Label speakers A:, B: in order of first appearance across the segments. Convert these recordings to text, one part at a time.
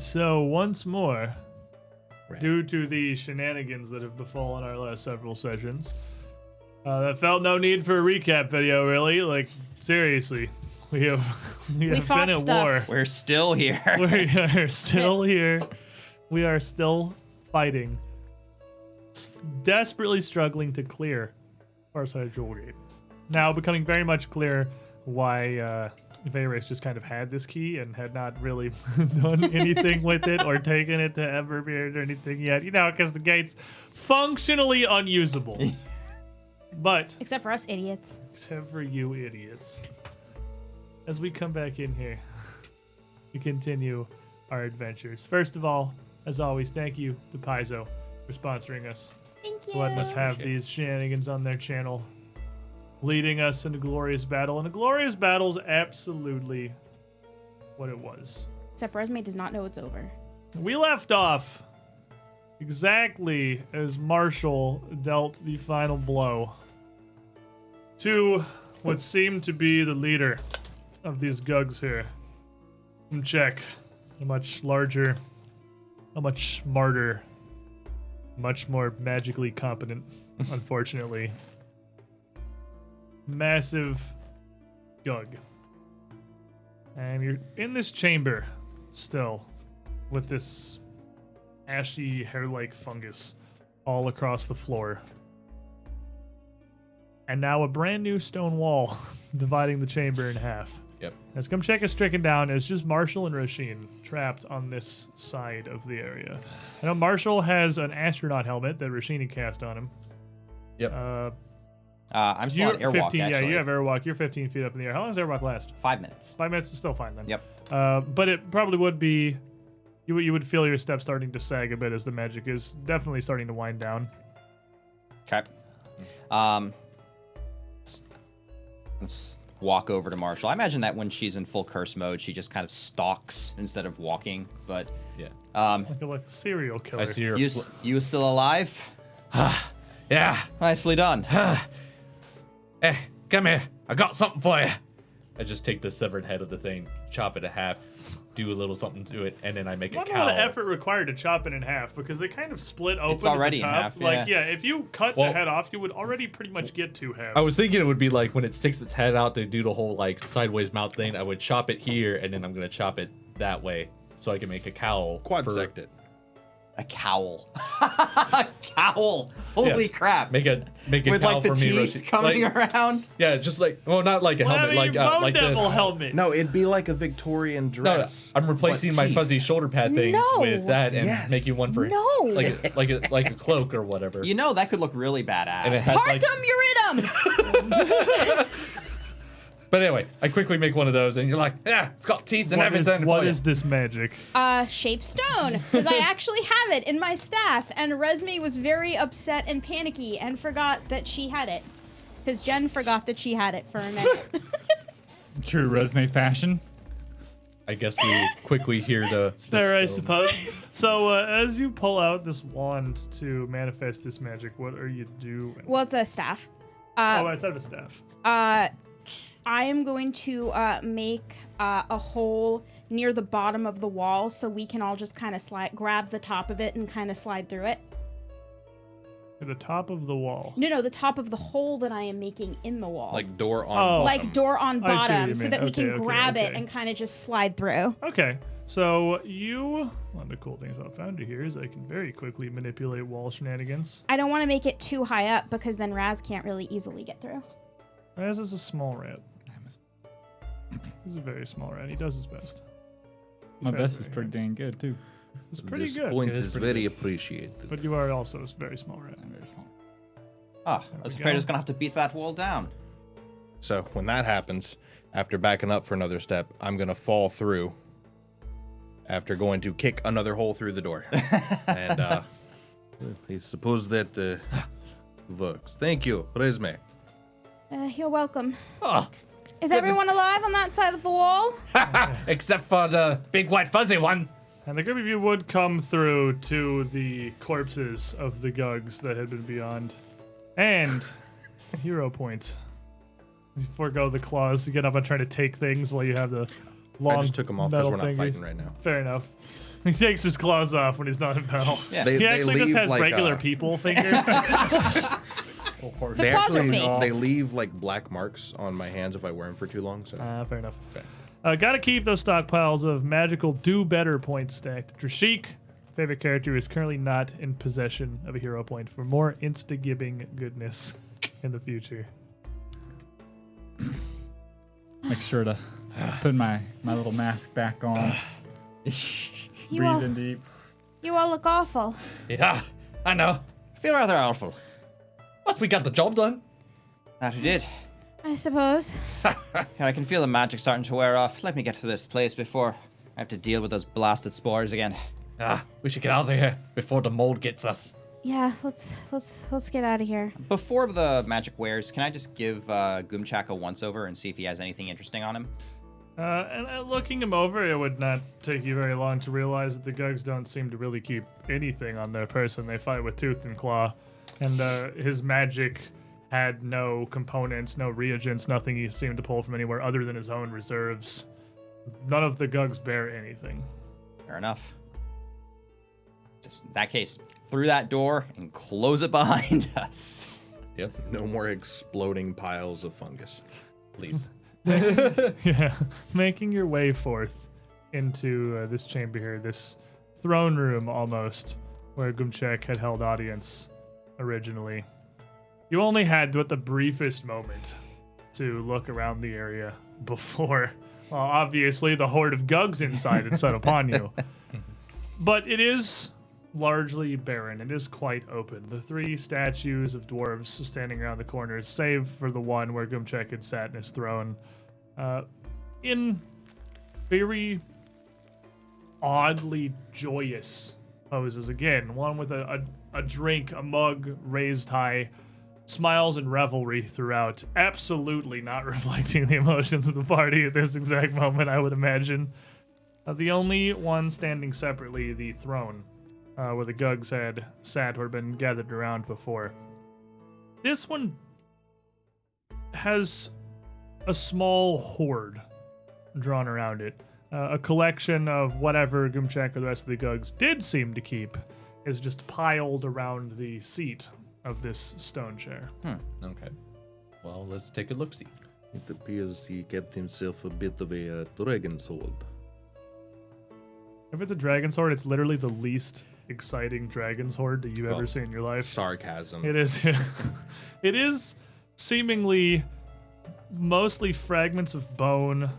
A: so once more, due to the shenanigans that have befallen our last several sessions, that felt no need for a recap video, really. Like, seriously, we have been at war.
B: We're still here.
A: We are still here. We are still fighting. Desperately struggling to clear our side of Jewel Gate. Now becoming very much clear why Varys just kind of had this key and had not really done anything with it or taken it to Everbeard or anything yet. You know, because the gate's functionally unusable. But
C: except for us idiots.
A: Except for you idiots. As we come back in here to continue our adventures. First of all, as always, thank you to Paizo for sponsoring us.
C: Thank you.
A: Letting us have these shenanigans on their channel. Leading us in a glorious battle. And a glorious battle is absolutely what it was.
C: Except Resume does not know it's over.
A: We left off exactly as Marshall dealt the final blow to what seemed to be the leader of these gugs here. Check. A much larger, a much smarter, much more magically competent, unfortunately. Massive gug. And you're in this chamber still with this ashy hair-like fungus all across the floor. And now a brand new stone wall dividing the chamber in half.
D: Yep.
A: As Kumchek is stricken down, it's just Marshall and Rasheen trapped on this side of the area. I know Marshall has an astronaut helmet that Rasheen cast on him.
D: Yep.
B: I'm still on airwalk,
A: 15,
B: actually.
A: Yeah, you have airwalk. You're 15 feet up in the air. How long does airwalk last?
B: 5 minutes.
A: 5 minutes is still fine then.
B: Yep.
A: But it probably would be... You would feel your steps starting to sag a bit as the magic is definitely starting to wind down.
B: Okay. Let's walk over to Marshall. I imagine that when she's in full curse mode, she just kind of stalks instead of walking. But
D: yeah,
A: like a serial killer.
D: I see her.
B: You still alive?
D: Yeah.
B: Nicely done.
D: Hey, come here. I got something for you. I just take the severed head of the thing, chop it in half, do a little something to it, and then I make a
A: Not
D: cowl.
A: a lot of effort required to chop it in half because they kind of split open.
B: It's already
A: at the top.
B: in half.
A: Like, yeah, if you cut the head off, you would already pretty much get 2 halves.
D: I was thinking it would be like when it sticks its head out to do the whole like sideways mouth thing. I would chop it here, and then I'm gonna chop it that way so I can make a cowl.
E: Quadsect it.
B: A cowl. A cowl. Holy crap.
D: Make a
B: with
D: cowl
B: like the
D: for me,
B: teeth
D: Roshi.
B: coming
D: like,
B: around.
D: Yeah, just like not like a helmet, like
A: Bone Devil
D: this.
A: helmet.
E: No, it'd be like a Victorian
D: No,
E: dress.
D: I'm replacing my fuzzy shoulder pad things with that and making one for like a cloak or whatever.
B: You know that could look really badass.
D: And it has
C: Partum Uridum!
D: But anyway, I quickly make one of those, and you're like, yeah, it's got teeth and everything.
A: What is this magic?
C: Shape stone, because I actually have it in my staff, and Resme was very upset and panicky and forgot that she had it. Because Jen forgot that she had it for a minute.
F: True resume fashion.
D: I guess we quickly hear the
A: Fair, I
D: stone.
A: suppose. So, as you pull out this wand to manifest this magic, what are you doing?
C: Well, it's a staff.
A: It's out of a staff.
C: I am going to make a hole near the bottom of the wall so we can all just kind of grab the top of it and kind of slide through it.
A: At the top of the wall.
C: No, the top of the hole that I am making in the wall.
E: Like door on
A: Oh.
E: bottom.
C: Like door on
A: I see what
C: bottom
A: you
C: so
A: mean.
C: that we can
A: Okay,
C: grab it
A: okay.
C: and kind of just slide through.
A: Okay, so one of the cool things about Founder here is I can very quickly manipulate wall shenanigans.
C: I don't want to make it too high up because then Raz can't really easily get through.
A: Raz is a small rat. He's a very small rat. He does his best.
F: My
A: Tries
F: best is
A: very
F: pretty
A: hard.
F: dang good too.
A: It's pretty
E: This
A: good.
E: point
D: It is
E: is
D: pretty
E: very
D: good.
E: appreciated.
A: But you are also a very small rat.
F: I'm very small.
B: I was afraid I was going to have to beat that wall down.
E: So when that happens, after backing up for another step, I'm going to fall through after going to kick another hole through the door. And I suppose that works. Thank you, Resume.
C: You're welcome.
D: Oh,
C: Is everyone alive on that side of the wall?
D: except for the big white fuzzy one.
A: And the group of you would come through to the corpses of the gugs that had been beyond. And hero point. You forego the claws to get up and try to take things while you have the long
E: I just took them off because
A: metal
E: we're not
A: fingers.
E: fighting right now.
A: Fair enough. He takes his claws off when he's not in battle.
B: Yeah.
E: They-
A: He actually just
E: leave
A: has
E: like,
A: regular people fingers.
F: Of course.
E: They
C: Claws are
E: actually
C: fake.
E: they leave like black marks on my hands if I wear them for too long. So
A: Fair enough. Gotta keep those stockpiles of magical do-better points stacked. Trishik, favorite character, is currently not in possession of a hero point for more insta-gibbing goodness in the future.
F: Make sure to put my little mask back on.
C: You all,
F: Breathe in deep.
C: you all look awful.
D: Yeah, I know.
B: Feel rather awful.
D: But we got the job done.
B: That we did.
C: I suppose.
B: Here, I can feel the magic starting to wear off. Let me get to this place before I have to deal with those blasted spores again.
D: We should get out of here before the mold gets us.
C: Yeah, let's get out of here.
B: Before the magic wears, can I just give Gumchak a once-over and see if he has anything interesting on him?
A: And looking him over, it would not take you very long to realize that the Gugs don't seem to really keep anything on their person. They fight with tooth and claw. And his magic had no components, no reagents, nothing he seemed to pull from anywhere other than his own reserves. None of the Gugs bear anything.
B: Fair enough. Just in that case, through that door and close it behind us.
D: Yep,
E: no more exploding piles of fungus.
D: please.
A: Yeah, making your way forth into this chamber here, this throne room almost, where Gumchek had held audience originally. You only had but the briefest moment to look around the area before, well, obviously the horde of Gugs inside had set upon you. But it is largely barren. It is quite open. The three statues of dwarves standing around the corners, save for the one where Gumchek had sat in his throne, in very oddly joyous poses. Again, one with a drink, a mug raised high, smiles and revelry throughout, absolutely not reflecting the emotions of the party at this exact moment, I would imagine. The only one standing separately, the throne, where the Gugs had sat or been gathered around before. This one has a small horde drawn around it. A collection of whatever Gumchak or the rest of the Gugs did seem to keep is just piled around the seat of this stone chair.
D: Okay. Well, let's take a look-see.
E: It appears he kept himself a bit of a dragon sword.
A: If it's a dragon sword, it's literally the least exciting dragon sword that you ever see in your life.
E: Sarcasm.
A: It is. It is seemingly mostly fragments of bone,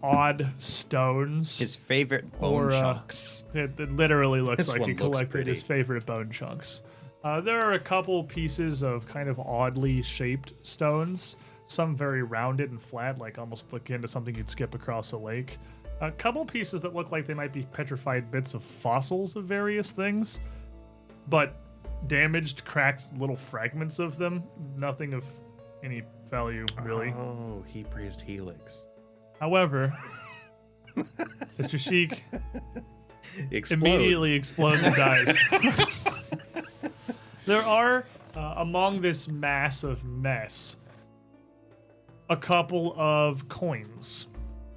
A: odd stones.
B: His favorite bone
A: Or,
B: chunks.
A: It literally looks
E: This
A: like
E: one
A: he
E: looks
A: collected
E: pretty.
A: his favorite bone chunks. There are a couple pieces of kind of oddly shaped stones, some very rounded and flat, like almost akin to something you'd skip across a lake. A couple pieces that look like they might be petrified bits of fossils of various things, but damaged, cracked little fragments of them. Nothing of any value, really.
E: Oh, he praised Helix.
A: However, Mr. Sheik
E: Explodes.
A: immediately explodes and dies. There are, among this mass of mess, a couple of coins,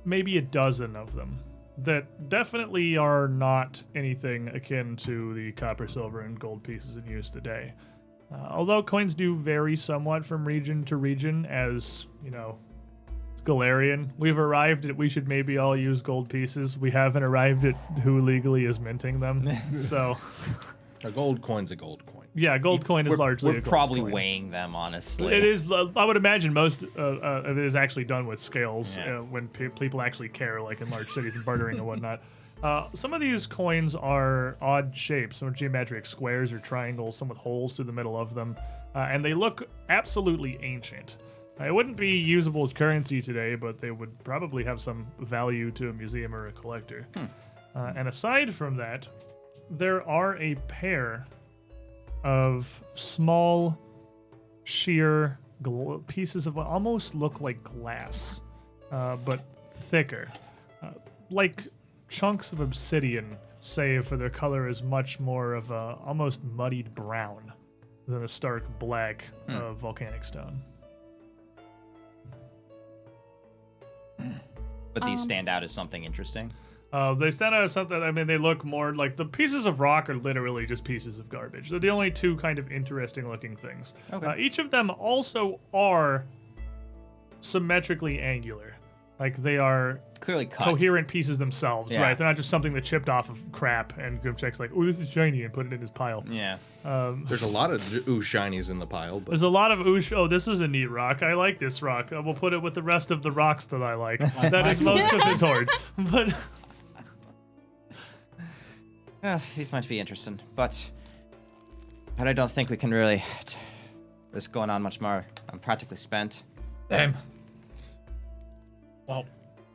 A: maybe a dozen of them, that definitely are not anything akin to the copper, silver, and gold pieces in use today. Although coins do vary somewhat from region to region, as, you know, it's Galarian. We've arrived at we should maybe all use gold pieces. We haven't arrived at who legally is minting them. So,
E: A gold coin's a gold coin.
A: yeah, gold coin is largely
B: We're
A: a gold
B: probably
A: coin.
B: weighing them, honestly.
A: It is. I would imagine most of it is actually done with scales
B: Yeah.
A: when people actually care, like in large cities and bartering and whatnot. Some of these coins are odd shapes, some are geometric squares or triangles, some with holes through the middle of them, and they look absolutely ancient. It wouldn't be usable as currency today, but they would probably have some value to a museum or a collector. And aside from that, there are a pair of small, sheer pieces of what almost look like glass, but thicker, like chunks of obsidian, save for their color is much more of a almost muddied brown than a stark black of volcanic stone.
B: But these stand out as something interesting.
A: They stand out as something. I mean, they look more like the pieces of rock are literally just pieces of garbage. They're the only two kind of interesting looking things.
B: Okay.
A: Each of them also are symmetrically angular. Like they are
B: Clearly cut.
A: coherent pieces themselves,
B: Yeah.
A: right? They're not just something that chipped off of crap and Grimcheck's like, oh, this is shiny, and put it in his pile.
B: Yeah.
E: There's a lot of ooh shinies in the pile, but
A: There's a lot of oosh. Oh, this is a neat rock. I like this rock. We'll put it with the rest of the rocks that I like. That is most of his hoard. But
B: These might be interesting, but I don't think we can really risk going on much more. I'm practically spent.
D: Damn.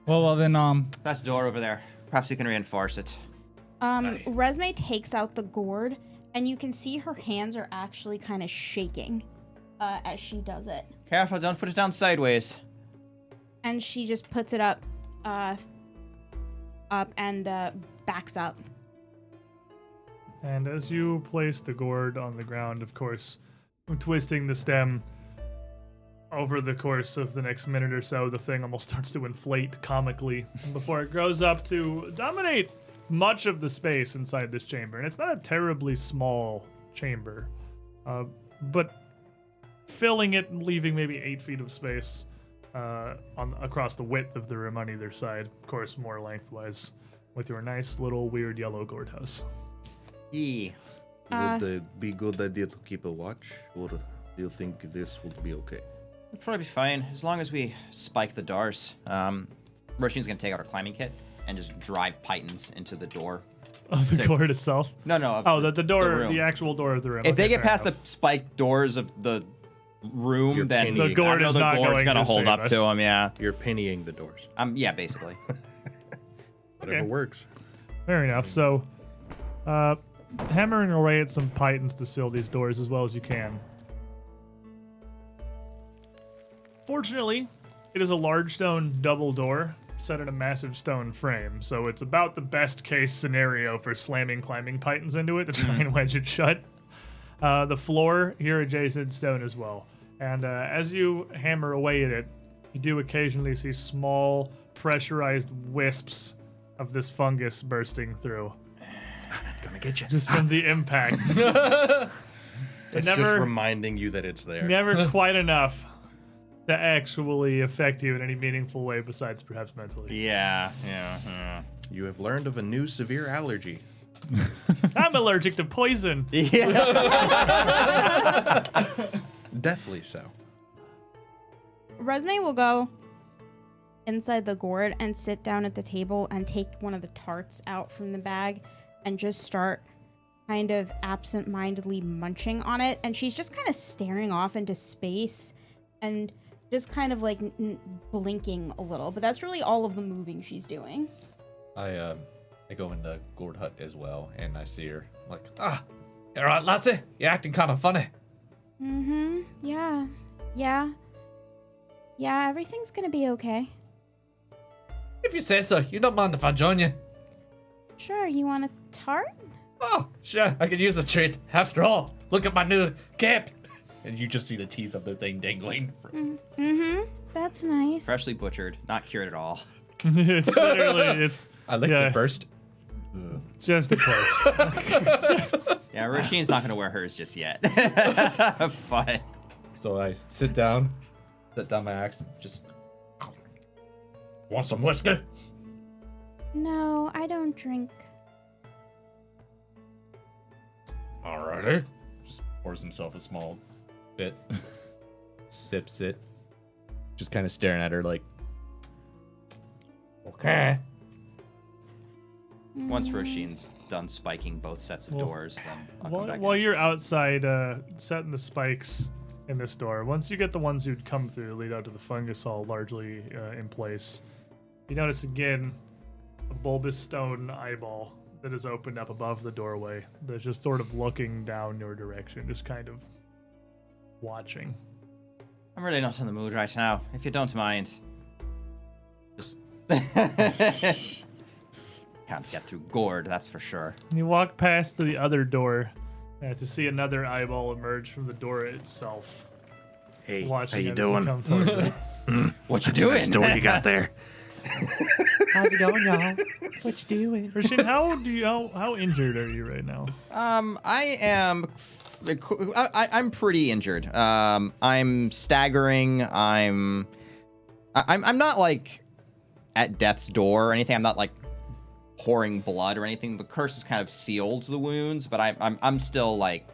F: Well, then,
B: That door over there. Perhaps we can reinforce it.
C: Resme takes out the gourd, and you can see her hands are actually kind of shaking as she does it.
B: Careful, don't put it down sideways.
C: And she just puts it up and backs up.
A: And as you place the gourd on the ground, of course, twisting the stem over the course of the next minute or so, the thing almost starts to inflate comically before it grows up to dominate much of the space inside this chamber. And it's not a terribly small chamber, but filling it and leaving maybe 8 feet of space across the width of the room on either side. Of course, more lengthwise, with your nice little weird yellow gourd house.
B: Yeah.
E: would it be a good idea to keep a watch, or do you think this would be okay?
B: It'll probably be fine as long as we spike the doors. Roshin's gonna take out her climbing kit and just drive pythons into the door.
A: Of the
B: Sick.
A: gourd itself?
B: No, of
A: Oh, the door,
B: room.
A: the actual door of the room.
B: If they
A: Okay,
B: get
A: fair
B: past
A: enough.
B: the spiked doors of the room,
E: You're
B: then
E: pinning.
A: The gourd
B: I know
A: is
B: the
A: not
B: gourd's
A: going
B: gonna
A: to
B: hold
A: save
B: up
A: us.
B: to him. Yeah.
E: You're pennying the doors.
B: Yeah, basically.
E: Whatever
A: Okay.
E: works.
A: Fair enough. So, hammering away at some pythons to seal these doors as well as you can. Fortunately, it is a large stone double door set in a massive stone frame, so it's about the best case scenario for slamming climbing pythons into it to try and wedge it shut. The floor here adjacent stone as well. And as you hammer away at it, you do occasionally see small pressurized wisps of this fungus bursting through.
E: Gonna get you.
A: Just from the impact.
E: It's
A: never-
E: just reminding you that it's there.
A: Never quite enough to actually affect you in any meaningful way besides perhaps mentally.
B: Yeah.
E: You have learned of a new severe allergy.
A: I'm allergic to poison.
E: Deathly so.
C: Resme will go inside the gourd and sit down at the table and take one of the tarts out from the bag and just start kind of absent-mindedly munching on it. And she's just kind of staring off into space and just kind of like blinking a little. But that's really all of the moving she's doing.
D: I go in the gourd hut as well, and I see her. I'm like, you all right, lassie? You're acting kind of funny.
C: Mm-hmm. Yeah, everything's gonna be okay.
D: If you say so, you don't mind if I join you?
C: Sure, you want a tart?
D: Oh, sure, I could use a treat. After all, look at my new cape. And you just see the teeth of the thing dangling.
C: Mm-hmm. That's nice.
B: Freshly butchered, not cured at all.
A: It's literally, it's
D: I licked
A: Yeah.
D: it first.
A: just a corpse.
B: Yeah, Roshin's not gonna wear hers just yet. But
D: So I sit down my axe, and just want some whiskey?
C: No, I don't drink.
D: Alrighty. Just pours himself a small bit, sips it, just kind of staring at her like, okay.
B: once Roshin's done spiking both sets of
A: Well,
B: doors, then I'll come back
A: While
B: in.
A: you're outside setting the spikes in this door, once you get the ones who'd come through lead out to the fungus all largely in place, you notice again a bulbous stone eyeball that is opened up above the doorway that's just sort of looking down your direction, just kind of watching.
B: I'm really not in the mood right now, if you don't mind. Just can't get through gourd, that's for sure.
A: And you walk past to the other door to see another eyeball emerge from the door itself.
E: Hey,
A: Watching
E: how you
A: it as you
E: doing?
A: come towards it.
B: What you
E: Nice
B: doing?
E: door you got there.
B: How's it going, y'all? What you doing?
A: Christian, how injured are you right now?
B: I am. I'm pretty injured. I'm staggering. I'm not like at death's door or anything. I'm not like pouring blood or anything. The curse has kind of sealed the wounds, but I'm still like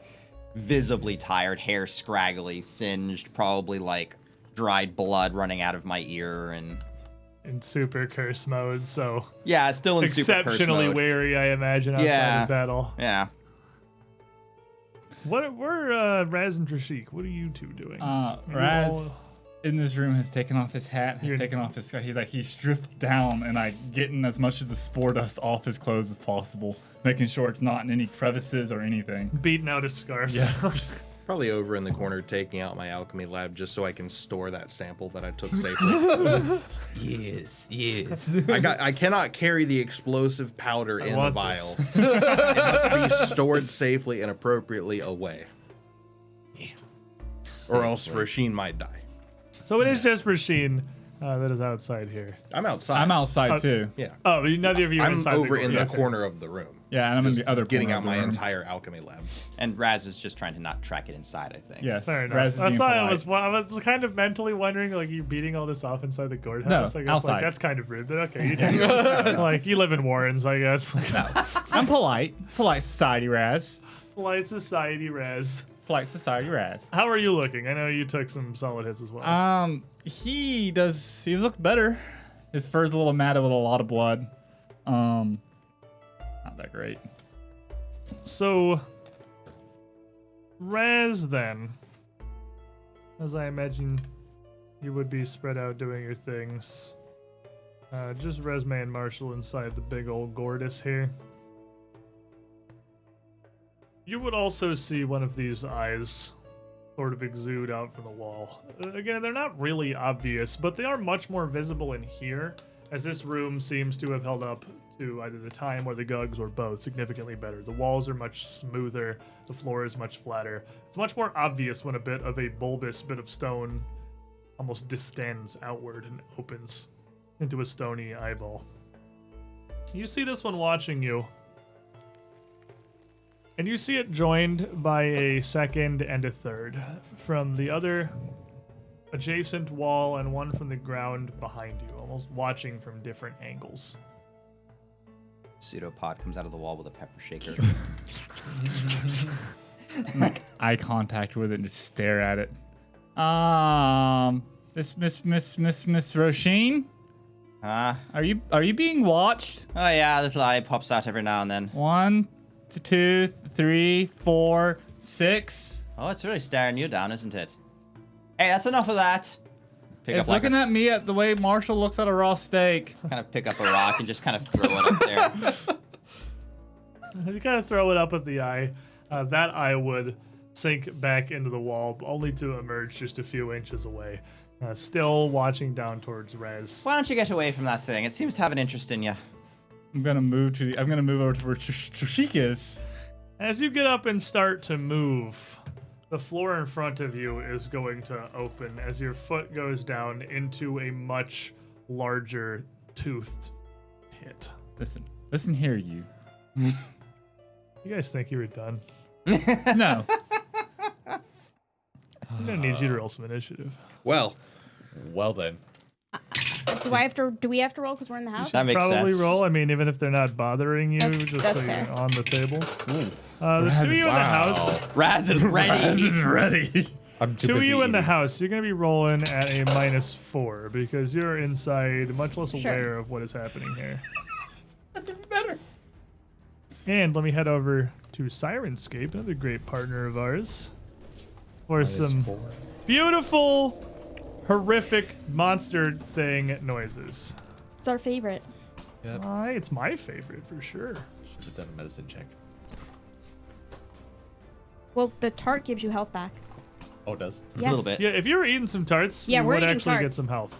B: visibly tired, hair scraggly, singed, probably like dried blood running out of my ear and.
A: In super curse mode, so
B: Yeah, still in super curse
A: exceptionally
B: mode.
A: wary, I imagine, outside of battle.
B: Yeah.
A: Where Raz and Trishik, what are you two doing?
F: Raz in this room has taken off his hat, has
A: You're-
F: taken off his scarf. He's stripped down and getting as much of the spore dust off his clothes as possible, making sure it's not in any crevices or anything.
A: Beating out his scarf.
F: Yeah.
E: Probably over in the corner taking out my alchemy lab just so I can store that sample that I took safely.
D: Yes, yes.
E: I cannot carry the explosive powder in the
A: want
E: vial.
A: this.
E: It must be stored safely and appropriately away. Or else Rasheen might die.
A: So it is just Rasheen that is outside here.
E: I'm outside.
F: I'm outside too.
E: Yeah.
A: Oh, neither of you are
E: I'm
A: inside
E: over
A: the
E: in
A: door.
E: the corner of the room.
F: Yeah, and I'm in
E: Just
F: the other
E: getting
F: corner
E: out
F: of the
E: my
F: room.
E: entire alchemy lab.
B: And Raz is just trying to not track it inside, I think.
F: Yes,
A: Fair enough.
F: Raz is
A: That's
F: being
A: why
F: polite.
A: I was kind of mentally wondering, like, you beating all this off inside the courthouse.
F: No,
A: I guess like
F: outside.
A: that's kind of rude, but okay, you do. Like you live in Warrens, I guess.
F: I'm polite. Polite society, Raz.
A: Polite society, Raz.
F: Polite society, Raz.
A: How are you looking? I know you took some solid hits as well.
F: He's looked better. His fur's a little matted with a lot of blood. Not that great.
A: So, Raz, then, as I imagine you would be spread out doing your things, just Resme and Marshall inside the big old Gordis here. You would also see one of these eyes sort of exude out from the wall. Again, they're not really obvious, but they are much more visible in here, as this room seems to have held up to either the time or the gugs or both significantly better. The walls are much smoother, the floor is much flatter. It's much more obvious when a bit of a bulbous bit of stone almost distends outward and opens into a stony eyeball. You see this one watching you, and you see it joined by a second and a third from the other adjacent wall and one from the ground behind you, almost watching from different angles.
B: Pseudopod comes out of the wall with a pepper shaker.
F: Make eye contact with it and just stare at it. This Miss Roisin,
B: Oh
F: are you being watched?
B: yeah, a little eye pops out every now and then.
F: 1, 2, 3, 4, 6.
B: Oh, it's really staring you down, isn't it? Hey, that's enough of that. Pick
F: It's
B: up like
F: looking at me at the way Marshall looks at a raw steak.
B: kind of pick up a rock and just kind of throw it up there.
A: You kind of throw it up at the eye. That eye would sink back into the wall, only to emerge just a few inches away. Still watching down towards Rez.
B: Why don't you get away from that thing? It seems to have an interest in you.
F: I'm gonna move over to where Trishik is.
A: As you get up and start to move, the floor in front of you is going to open as your foot goes down into a much larger toothed pit.
F: Listen here, you.
A: You guys think you were done?
F: No.
A: I'm gonna need you to roll some initiative.
E: Well,
D: Well then.
C: Do we have to roll because we're in the house?
B: That makes
A: Probably
B: sense.
A: roll. I mean, even if they're not bothering you,
C: That's
A: just
C: fair.
A: so you're on the table. The
F: Raz
A: two of
F: is-
A: you in the house.
B: Raz is ready.
F: is ready.
D: I'm too
A: Two of
D: busy
A: you in the
D: eating.
A: house, you're going to be rolling at a -4 because you're inside, much less aware of what is happening here.
B: That's even better.
A: And let me head over to Sirenscape, another great partner of ours, for some beautiful, horrific monster thing noises.
C: It's our favorite.
D: Yep.
A: It's my favorite for sure.
D: Should have done a medicine check.
C: Well, the tart gives you health back.
D: Oh, it does?
B: A
C: Yeah.
B: little bit.
A: Yeah, if you were eating some tarts,
C: Yeah,
A: you
C: we're
A: would
C: eating
A: actually get
C: tarts.
A: some health.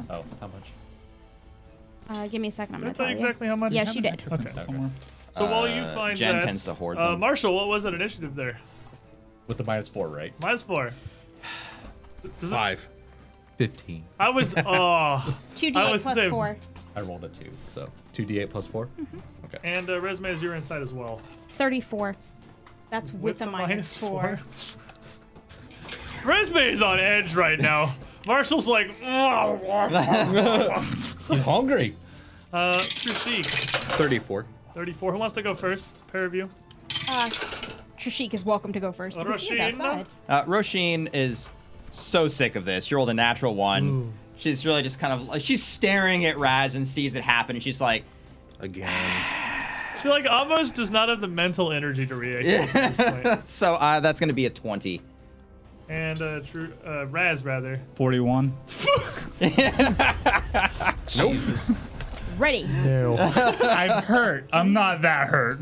D: Oh, how much?
C: Give me a second. I'm
A: Did I
C: gonna
A: tell
C: tell
A: you
C: you.
A: exactly how much?
C: Yeah, she did.
A: Okay.
F: Somewhere.
A: So while you find
B: Jen
A: that,
B: tends to hoard them.
A: Marshall, what was that initiative there?
D: With the -4, right?
A: -4. Does it-
E: 5.
D: 15.
A: I was, I
C: 2d8
A: was
C: plus
A: saying-
C: 4.
D: I rolled a 2, so 2d8 plus 4. Okay.
A: and Resume is your inside as well.
C: 34. That's with a
A: the
C: minus 4.
A: Resume is on edge right now. Marshall's like,
D: He's hungry.
A: Trishik,
E: 34.
A: 34. Who wants to go first? Pair of you.
C: Trishik is welcome to go first because he is
A: Roshin?
C: outside.
B: Roshin is so sick of this. She rolled a natural 1. She's really just kind of like, she's staring at Raz and sees it happen, and she's like,
E: Again.
A: She like almost does not have the mental energy to react at this point.
B: so that's going to be a 20.
A: And Raz rather.
F: 41.
B: Jesus.
C: Ready.
A: No.
F: I'm hurt. I'm not that hurt.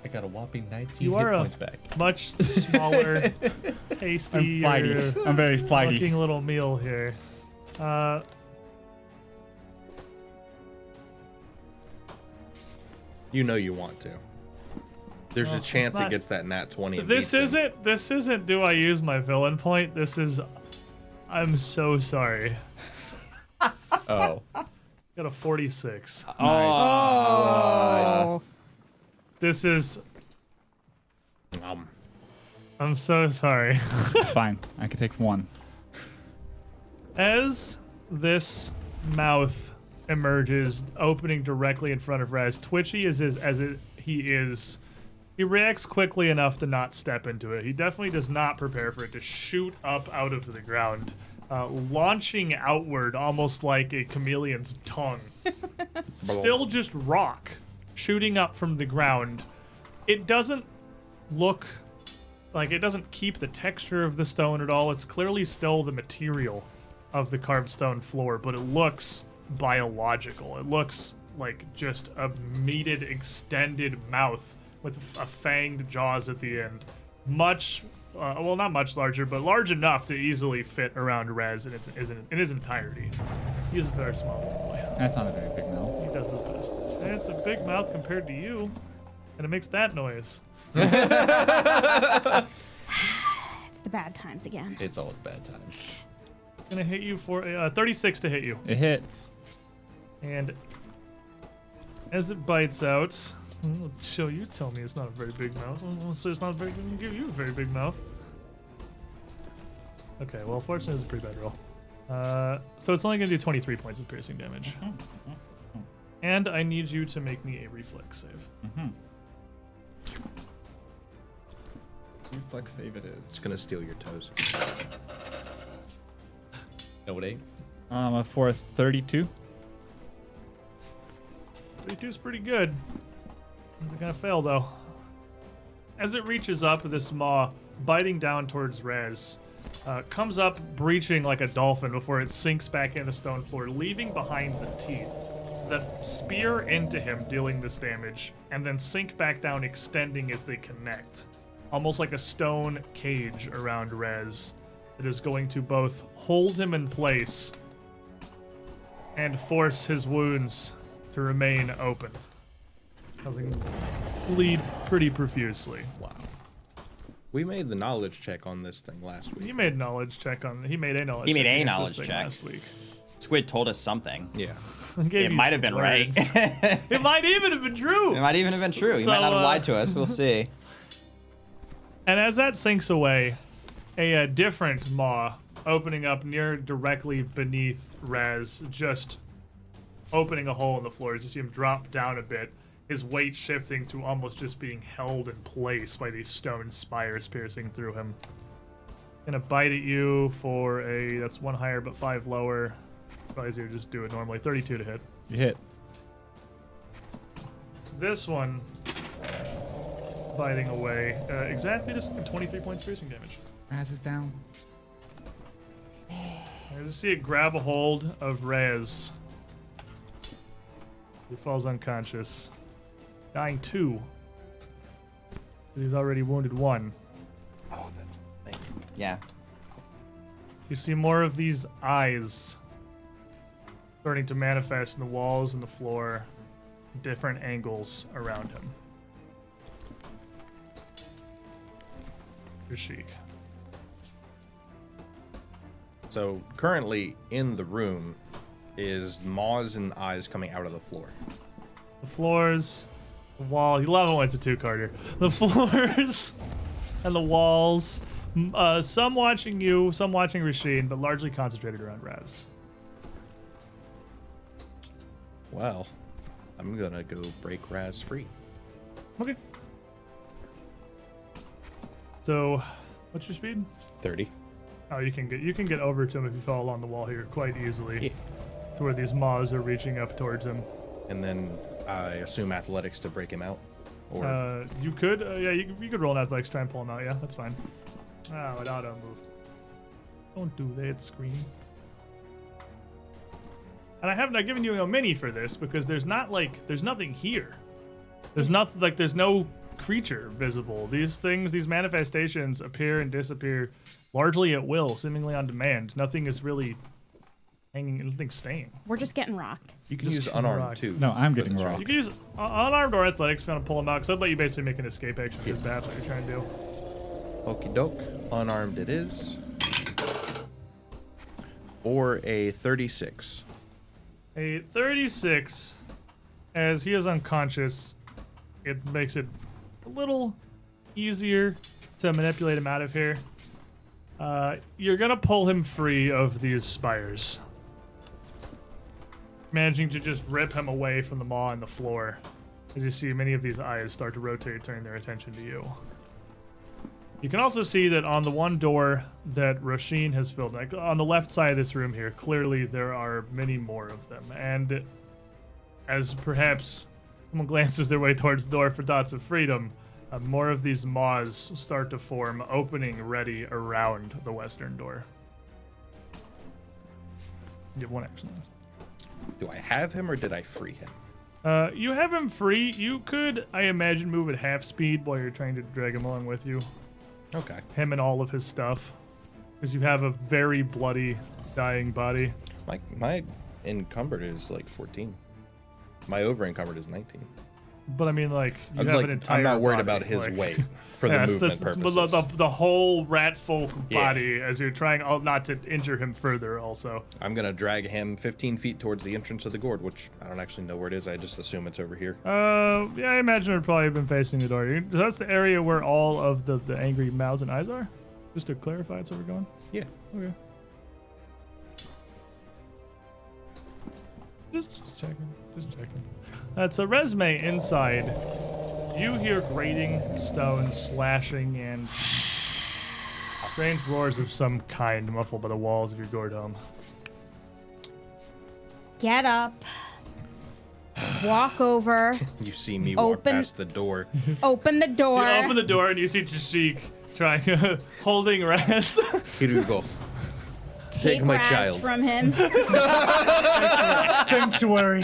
D: I got a whopping 19
A: You
D: hit
A: are a
D: points back.
A: much smaller,
F: I'm
A: tasty,
F: flighty. I'm very flighty.
A: looking little meal here.
E: You know you want to. There's a chance
A: not-
E: it gets that nat 20. And
A: This
E: beats him.
A: isn't do I use my villain point? This is I'm so sorry.
D: Oh.
A: Got a 46.
C: Oh.
A: This is
E: Um,
A: I'm so sorry.
F: It's fine. I can take 1.
A: As this mouth emerges, opening directly in front of Raz, Twitchy he reacts quickly enough to not step into it. He definitely does not prepare for it to shoot up out of the ground, launching outward almost like a chameleon's tongue. Still just rock, shooting up from the ground. It doesn't look like it doesn't keep the texture of the stone at all. It's clearly still the material of the carved stone floor, but it looks biological. It looks like just a meated, extended mouth with a fanged jaws at the end. Much, well, not much larger, but large enough to easily fit around Rez in his entirety. He's a very small little boy.
F: That's not a very big mouth.
A: He does his best. And it's a big mouth compared to you, and it makes that noise.
C: It's the bad times again.
D: It's all bad times.
A: Gonna hit you for 36 to hit you.
F: It hits.
A: And as it bites out, show you tell me it's not a very big mouth. So it's not very good. Give you a very big mouth. Okay, well, fortunately, it's a pretty bad roll. So it's only gonna do 23 points of piercing damage. And I need you to make me a reflex save.
F: Reflex save it
E: it's
F: is.
E: gonna steal your toes.
D: No, it ain't.
F: For 32.
A: 32 is pretty good. It's gonna fail though. As it reaches up, this maw, biting down towards Rez, comes up breaching like a dolphin before it sinks back into the stone floor, leaving behind the teeth that spear into him, dealing this damage, and then sink back down, extending as they connect. Almost like a stone cage around Rez that is going to both hold him in place and force his wounds to remain open, causing him to bleed pretty profusely. Wow.
E: We made the knowledge check on this thing last week.
A: He made a knowledge check against this
B: knowledge
A: thing
B: check.
A: last week.
B: Squid told us something.
E: Yeah.
A: Gave
B: It
A: you
B: might
A: some
B: have been
A: words.
B: right.
A: It might even have been true.
B: It might even have been true. He
A: So,
B: might not have lied to us. We'll see.
A: And as that sinks away, a different maw opening up near directly beneath Raz, just opening a hole in the floor. As you see him drop down a bit, his weight shifting to almost just being held in place by these stone spires piercing through him. Gonna bite at you for that's 1 higher but 5 lower. Probably easier to just do it normally. 32 to hit.
F: You hit.
A: This one biting away. Exactly just 23 points piercing damage.
F: Raz is down.
A: I just see it grab a hold of Rez. He falls unconscious. Dying 2. He's already wounded 1.
E: Oh, that's the thing.
B: Yeah.
A: You see more of these eyes starting to manifest in the walls and the floor, different angles around him. Rashik.
E: So currently in the room is maws and eyes coming out of the floor.
A: The floors, the wall. You love it when it's a two-carder. The floors and the walls. Some watching you, some watching Rasheen, but largely concentrated around Raz.
E: Well, I'm gonna go break Raz free.
A: Okay. So, what's your speed?
E: 30.
A: Oh, you can get over to him if you fall along the wall here quite easily.
E: Yeah.
A: To where these maws are reaching up towards him.
E: And then I assume athletics to break him out. Or
A: You could, yeah, you could roll an athletics, try and pull him out. Yeah, that's fine. Oh, it auto moved. Don't do that, screen. And I have not given you a mini for this because there's nothing here. There's nothing, there's no creature visible. These things, these manifestations appear and disappear largely at will, seemingly on demand. Nothing is really hanging, nothing's staying.
C: We're just getting rocked.
E: you can
A: just
E: use unarmed
A: rocked.
E: too.
F: No, I'm
E: for
F: getting
E: this, right?
F: rocked.
A: You can use unarmed or athletics if you want to pull him out, because I'd let you basically make an escape action because that's what you're trying to do.
E: Okie doke. Unarmed it is. For a 36.
A: A 36, as he is unconscious, it makes it a little easier to manipulate him out of here. You're gonna pull him free of these spires, managing to just rip him away from the maw on the floor. As you see, many of these eyes start to rotate, turning their attention to you. You can also see that on the one door that Rasheen has filled, like on the left side of this room here, clearly there are many more of them. And as perhaps someone glances their way towards the door for thoughts of freedom, more of these maws start to form, opening ready around the western door. You have one action left.
E: Do I have him or did I free him?
A: You have him free. You could, I imagine, move at half speed while you're trying to drag him along with you.
E: Okay.
A: Him and all of his stuff. Because you have a very bloody, dying body.
E: My encumbered is like 14. My over encumbered is 19.
A: But I mean, like, you have an entire
E: I'm not worried
A: body,
E: about his
A: like-
E: weight for the
A: Yeah,
E: movement purposes.
A: The whole rat folk
E: Yeah.
A: body as you're trying not to injure him further also.
E: I'm going to drag him 15 feet towards the entrance of the gourd, which I don't actually know where it is. I just assume it's over here.
A: Yeah, I imagine it would probably have been facing the door. That's the area where all of the angry mouths and eyes are? Just to clarify, that's where we're going?
E: Yeah.
A: Okay. Just checking. Just checking. That's a resume inside. You hear grating, stones slashing, and strange roars of some kind muffled by the walls of your gourd home.
C: Get up. Walk over.
E: You see me walk
C: Open-
E: past the door.
C: Open the door.
A: You open the door and you see Jashik trying, holding Raz.
E: Here you go.
C: Take
E: my
C: Raz
E: child.
C: from him.
F: Sanctuary.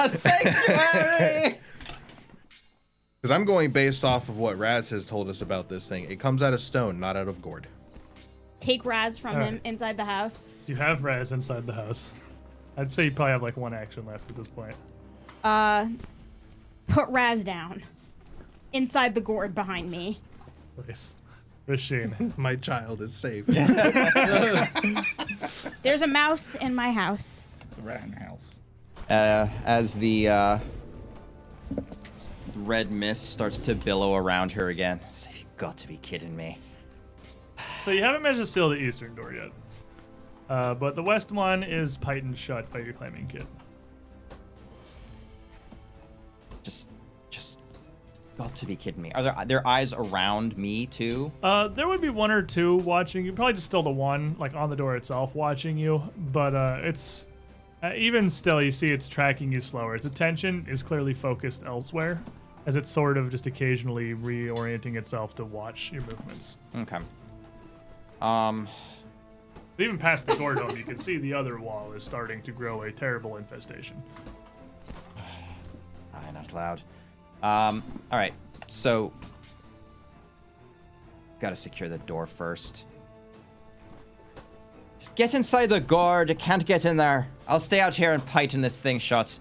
B: Sanctuary!
E: Because I'm going based off of what Raz has told us about this thing. It comes out of stone, not out of gourd.
C: Take Raz from
A: Alright.
C: him inside the house.
A: You have Raz inside the house. I'd say you probably have like one action left at this point.
C: Put Raz down. Inside the gourd behind me.
A: Nice. Rasheen.
E: My child is safe.
C: There's a mouse in my house.
F: It's a rat in your house.
B: As the red mist starts to billow around her again. You've got to be kidding me.
A: So you haven't managed to seal the eastern door yet. But the west one is tightened shut by your climbing kit.
B: Just got to be kidding me. Are there eyes around me too?
A: There would be one or two watching you. Probably just still the one, like on the door itself, watching you. But it's even still, you see it's tracking you slower. Its attention is clearly focused elsewhere, as it's sort of just occasionally reorienting itself to watch your movements.
B: Okay.
A: Even past the door dome, you can see the other wall is starting to grow a terrible infestation.
B: Crying out loud. All right. So, gotta secure the door first. Just get inside the guard. I can't get in there. I'll stay out here and python this thing shut.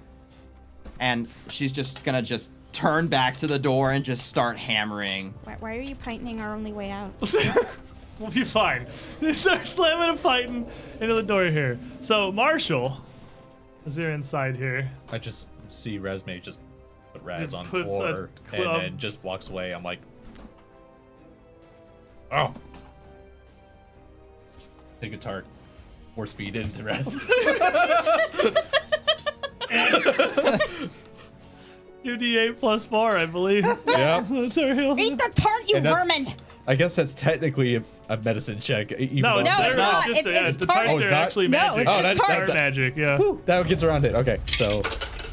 B: And she's just gonna turn back to the door and just start hammering.
C: Why are you pitening our only way out?
A: We'll be fine. They start slamming and fighting into the door here. So Marshall, as you're inside here,
D: I just see Resme just put Raz
A: Just
D: on
A: puts a
D: floor
A: club-
D: and then just walks away. I'm like, oh. Take a tart. Force feed into Raz.
A: 2d8 plus 4, I believe.
D: Yep.
A: That's our heal.
C: Eat the tart, you
D: And that's-
C: vermin!
D: I guess that's technically a medicine check. Even
A: No,
D: though
A: it's
C: No,
A: they're
C: it's not.
A: just
C: It's
A: the
C: tart.
A: tarts
D: Oh, it's
A: are
D: not?
A: actually
C: No,
A: magic.
C: it's just
A: That's
C: tart.
A: tart magic, yeah.
D: Whew, that gets around it. Okay, so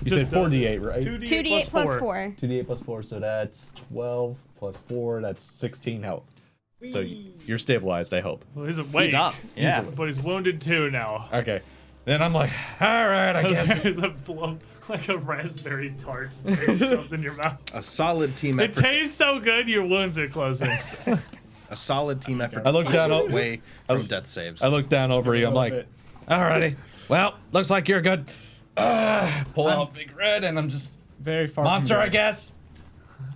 D: you said
A: Just,
D: 4d8, right?
C: 2d8 plus 4.
D: 2d8 plus 4, so that's 12 plus 4, that's 16 health. So you're stabilized, I hope.
A: Well, he's awake.
B: He's up. Yeah.
A: But he's wounded too now.
D: Okay. Then I'm like, all right, I guess.
A: There's a like a raspberry tart just being shoved in your mouth.
E: A solid team
A: It
E: effort.
A: tastes so good, your wounds are closing.
E: A solid team effort.
D: I look down.
E: away from death saves.
D: I look down over you. I'm like, alrighty. Well, looks like you're good. Pull out Big Red, and I'm just
F: Very far.
D: monster,
F: from
D: I guess.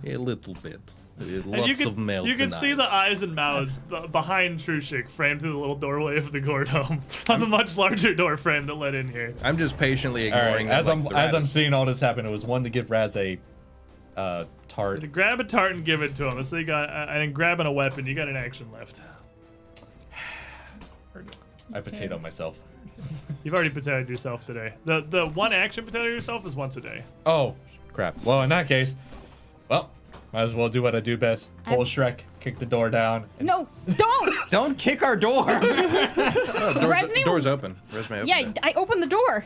E: A little bit.
A: And
E: Lots of males.
A: you can
E: and
A: see
E: eyes.
A: the eyes and mouths behind Trushik framed through the little doorway of the gourd home on the much larger door frame that led in here.
E: I'm just patiently
D: All right.
E: ignoring
D: As
E: them, like,
D: I'm
E: the
D: seeing all this happen, it was one to give Raz a tart.
A: To grab a tart and give it to him. So you got, and grabbing a weapon, you got an action left.
D: I potato myself.
A: You've already potatoed yourself today. The one action potato yourself is once a day.
D: Oh, crap. Well, in that case, well, might as well do what I do best. Pull Shrek, kick the door down. and
C: No, don't!
B: Don't kick our door.
C: Resme
E: door's open. Resme open.
C: Yeah, I opened the door.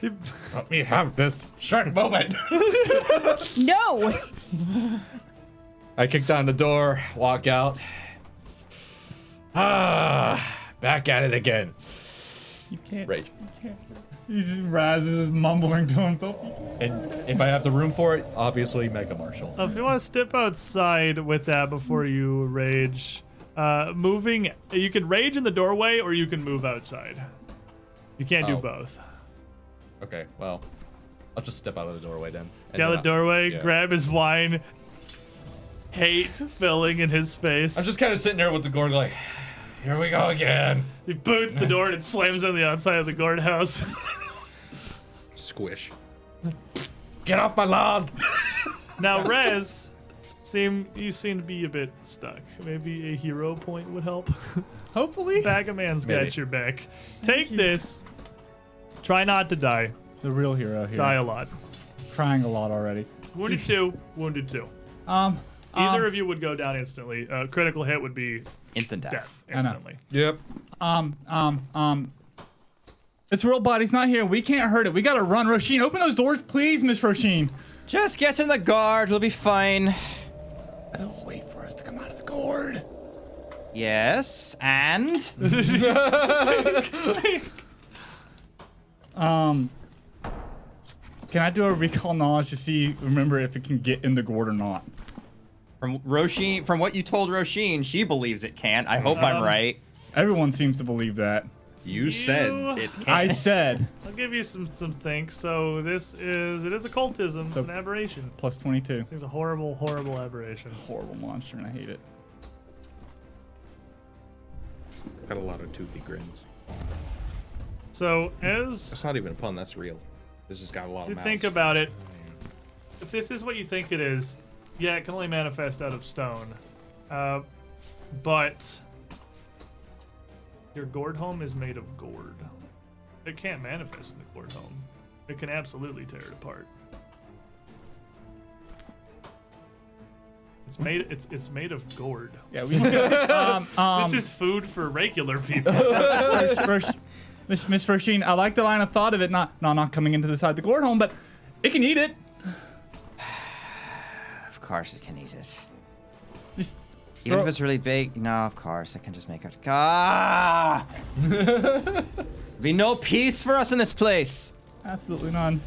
D: Let me have this Shrek moment.
C: No!
D: I kick down the door, walk out. Back at it again.
F: You can't.
D: Rage.
F: Raz is mumbling to himself.
D: And if I have the room for it, obviously Mega Marshall.
A: If you want to step outside with that before you rage, moving, you can rage in the doorway or you can move outside. You can't do
D: Oh.
A: both.
D: Okay, well, I'll just step out of the doorway then. And
A: Get out
D: then
A: the doorway,
D: yeah.
A: grab his wine, hate filling in his face.
D: I'm just kind of sitting there with the gourd like, here we go again.
A: He boots the door and it slams on the outside of the guard house.
E: Squish.
D: Get off my lawn.
A: Now, Rez, you seem to be a bit stuck. Maybe a hero point would help.
F: Hopefully.
A: Bag of man's
D: Maybe.
A: got your back. Take this. Try not to die.
F: The real hero here.
A: Die a lot.
F: Crying a lot already.
A: Wounded 2, wounded 2. Either of you would go down instantly. Critical hit would be
B: Instant death.
A: death
F: know.
A: instantly.
D: Yep.
F: This real body's not here. We can't hurt it. We gotta run. Roshin, open those doors, please, Miss Roshin.
B: Just get in the guard. We'll be fine.
F: They'll wait for us to come out of the gourd.
B: Yes, and
F: Can I do a recall knowledge to remember if it can get in the gourd or not?
B: from Roshin, from what you told Roshin, she believes it can't. I hope I'm right.
F: Everyone seems to believe that.
E: You said it can't.
F: I said
A: I'll give you some think. So it is occultism. It's an aberration.
F: plus 22.
A: It's a horrible, horrible aberration.
F: Horrible monster, and I hate it.
E: Got a lot of toothy grins.
A: So as
E: That's not even a pun. That's real. This has got a lot
A: you
E: of mouths.
A: think about it, if this is what you think it is, yeah, it can only manifest out of stone. But your gourd home is made of gourd. It can't manifest in the gourd home. It can absolutely tear it apart. It's made of gourd.
F: Yeah, we.
A: This is food for regular people.
F: Miss Roshin, I like the line of thought of it not coming into the side of the gourd home, but it can eat it.
B: Of course it can eat it.
F: Just
B: Even
F: throw-
B: if it's really big, no, of course I can just make it. Ah! Be no peace for us in this place.
F: Absolutely none.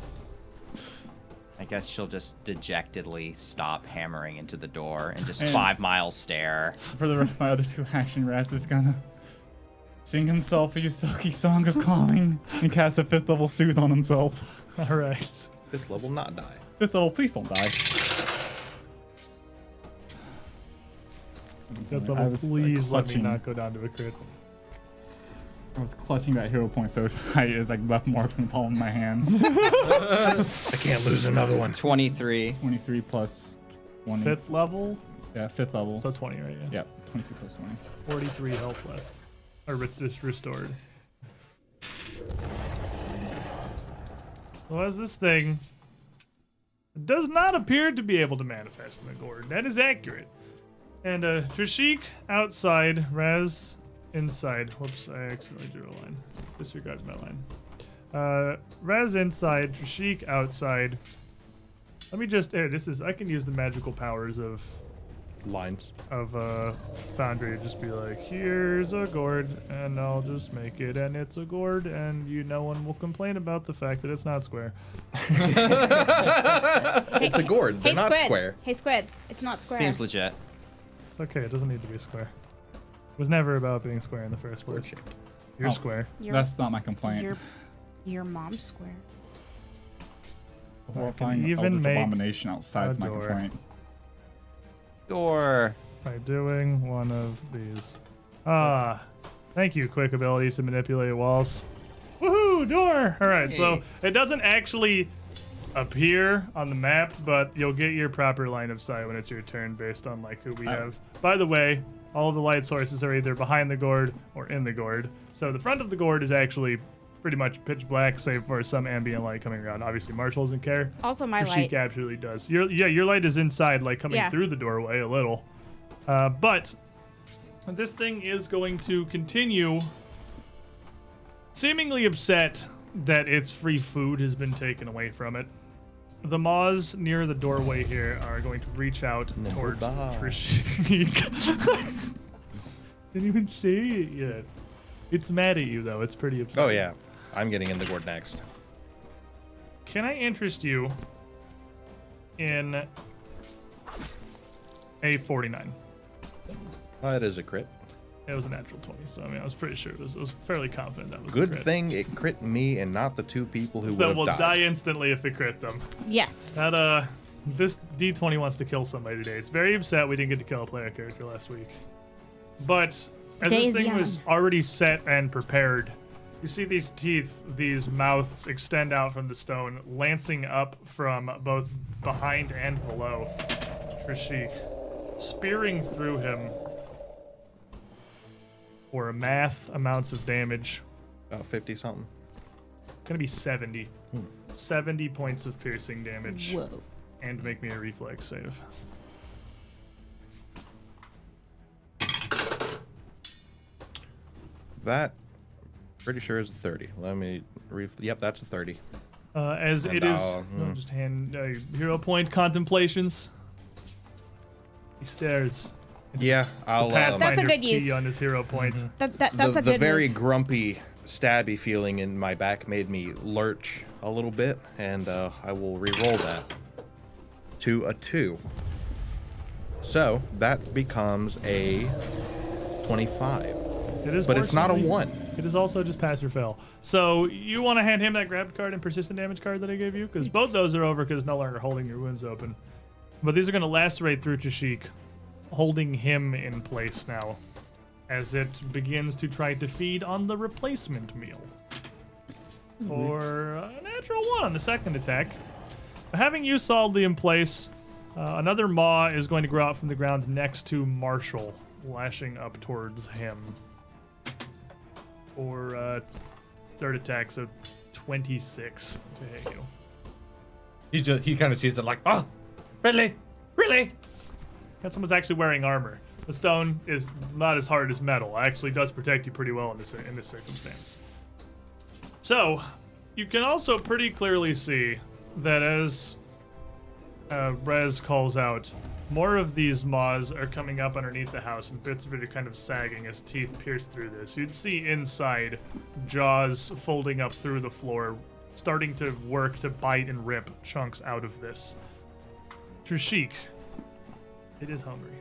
B: I guess she'll just dejectedly stop hammering into the door and just
F: And-
B: 5 miles stare.
F: For the rest of my other two action, Raz is gonna sing himself a Yosoki song of calming and cast a 5th level soothe on himself.
A: All right.
E: 5th level, not die.
F: 5th level, please don't die.
A: Fifth
F: I
A: level,
F: was,
A: please let me
F: clutching.
A: not go down to a crit.
F: I was clutching that hero point so tight, it's like left marks in the palm of my hands.
E: I can't lose another one.
B: 23.
F: 23 plus 20.
A: 5th level,
F: Yeah, 5th level.
A: so 20, right? Yeah.
F: Yeah, 23 plus 20.
A: 43 health left, or just restored. So as this thing does not appear to be able to manifest in the gourd. That is accurate. And Trishik outside, Raz inside. Whoops, I accidentally drew a line. Disregard my line. Raz inside, Trishik outside. Let me just, I can use the magical powers of
E: Lines.
A: Foundry to just be like, here's a gourd, and I'll just make it, and it's a gourd, and no one will complain about the fact that it's not square.
E: It's a gourd. They're
C: Hey,
E: not
C: Squid.
E: square.
C: Hey, Squid. It's not square.
B: Seems legit.
A: It's okay, it doesn't need to be square. It was never about being square in the first place.
E: Gourd-shaped.
A: You're
F: Oh.
A: square.
F: That's not my complaint.
C: Your mom's square.
F: Horrifying
A: even
F: eldritch
A: make
F: abomination outside's
A: a
F: my
A: door.
F: complaint.
B: Door.
A: By doing one of these. Thank you, quick ability to manipulate walls. Woohoo, door! Alright, so it doesn't actually appear on the map, but you'll get your proper line of sight when it's your turn based on like who we have. By the way, all of the light sources are either behind the gourd or in the gourd. So the front of the gourd is actually pretty much pitch black, save for some ambient light coming around. Obviously, Marshall doesn't care.
C: Also, my
A: Trishik
C: light.
A: absolutely does. Your light is inside, like coming
C: Yeah.
A: through the doorway a little. But this thing is going to continue seemingly upset that its free food has been taken away from it. The maws near the doorway here are going to reach out towards
E: bye.
A: Trishik. Didn't even say it yet. It's mad at you, though. It's pretty upset.
E: Oh, yeah. I'm getting in the gourd next.
A: Can I interest you in a 49?
E: That is a crit.
A: It was a natural 20, so I mean, I was pretty sure I was fairly confident that was a
E: Good
A: crit.
E: thing it crit me and not the two people who would
A: That
E: have
A: will
E: died.
A: die instantly if it crit them.
C: Yes.
A: That this D20 wants to kill somebody today. It's very upset we didn't get to kill a player character last week. But as
C: Day
A: this
C: is
A: thing was
C: young.
A: already set and prepared, you see these teeth, these mouths extend out from the stone, lancing up from both behind and below Trishik, spearing through him for math amounts of damage.
E: About 50 something.
A: Gonna be 70. 70 points of piercing damage.
C: Whoa.
A: And make me a reflex save.
E: That, pretty sure is a 30. Let me, yep, that's a 30.
A: As
E: And,
A: it is, just hand hero point contemplations. He stares.
E: Yeah, I'll,
C: That's a good
A: key
C: use.
A: on his hero point.
C: That's
E: the
C: a good
E: very
C: move.
E: grumpy, stabby feeling in my back made me lurch a little bit, and I will re-roll that to a 2. So that becomes a 25.
A: It is,
E: But it's not a
A: fortunately-
E: 1.
A: It is also just pass or fail. So you want to hand him that grabbed card and persistent damage card that I gave you, because both those are over because it's no longer holding your wounds open. But these are going to lacerate through Trishik, holding him in place now, as it begins to try to feed on the replacement meal. For a natural 1 on the second attack. Having you solidly in place, another maw is going to grow out from the ground next to Marshall, lashing up towards him. For third attack, so 26 to hit you.
D: He kind of sees it like, oh, really?
A: And someone's actually wearing armor. The stone is not as hard as metal. It actually does protect you pretty well in this circumstance. So, you can also pretty clearly see that as Rez calls out, more of these maws are coming up underneath the house, and bits of it are kind of sagging as teeth pierce through this. You'd see inside jaws folding up through the floor, starting to work to bite and rip chunks out of this. Trishik, it is hungry.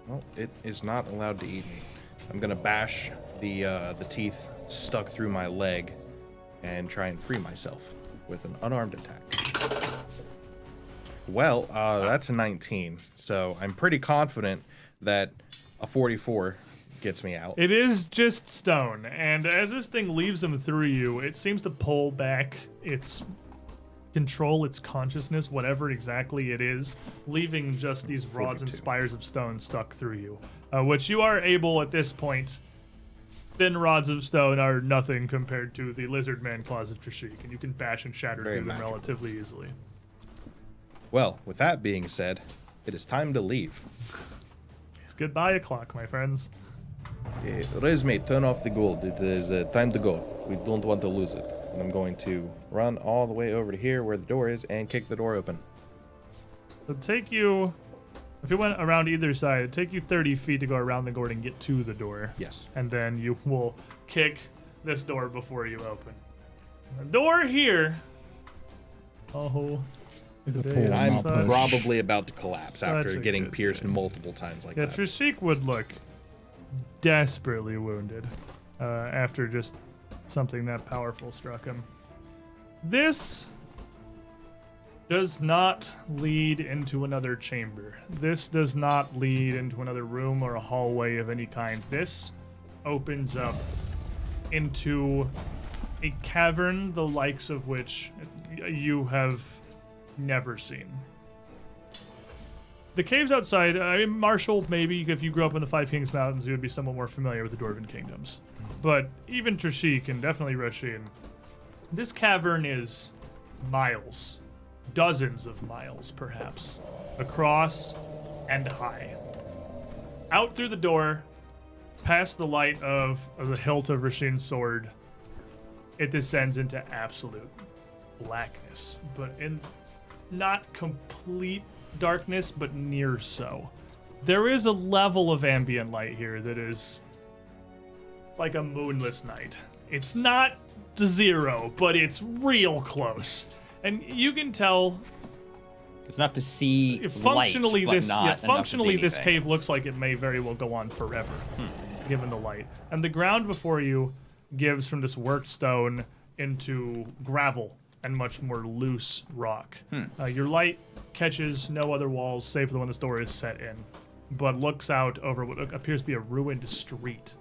E: Well, it is not allowed to eat me. I'm gonna bash the teeth stuck through my leg and try and free myself with an unarmed attack. Well, that's a 19, so I'm pretty confident that a 44 gets me out.
A: It is just stone, and as this thing leaves him through you, it seems to pull back its control, its consciousness, whatever exactly it is, leaving just these rods and
E: 42.
A: spires of stone stuck through you, which you are able at this point. Thin rods of stone are nothing compared to the lizard man claws of Trishik, and you can bash and shatter
E: Very
A: through them
E: magical.
A: relatively easily.
E: Well, with that being said, it is time to leave.
A: It's goodbye o'clock, my friends.
E: Resume, turn off the gold. It is time to go. We don't want to lose it. And I'm going to run all the way over to here where the door is and kick the door open.
A: It'll take you, if you went around either side, it'd take you 30 feet to go around the gourd and get to the door.
E: Yes.
A: And then you will kick this door before you open. The door here. Oh, today
E: And
A: is
E: I'm
A: such-
E: probably about to collapse
A: such
E: after
A: a
E: getting
A: good
E: pierced
A: day.
E: multiple times like
A: Yeah,
E: that.
A: Trishik would look desperately wounded after just something that powerful struck him. This does not lead into another chamber. This does not lead into another room or a hallway of any kind. This opens up into a cavern the likes of which you have never seen. The caves outside, I mean, Marshall, maybe if you grew up in the Five Kings Mountains, you would be somewhat more familiar with the Dwarven kingdoms. But even Trishik and definitely Rasheen, this cavern is miles, dozens of miles perhaps, across and high. Out through the door, past the light of the hilt of Rasheen's sword, it descends into absolute blackness, but in not complete darkness, but near so. There is a level of ambient light here that is like a moonless night. It's not to zero, but it's real close. And you can tell
B: It's enough to see
A: functionally
B: light, but
A: this
B: not enough to see
A: functionally this
B: anything.
A: cave looks like it may very well go on forever, given the light. And the ground before you gives from this worked stone into gravel and much more loose rock. Your light catches no other walls save for the one this door is set in, but looks out over what appears to be a ruined street.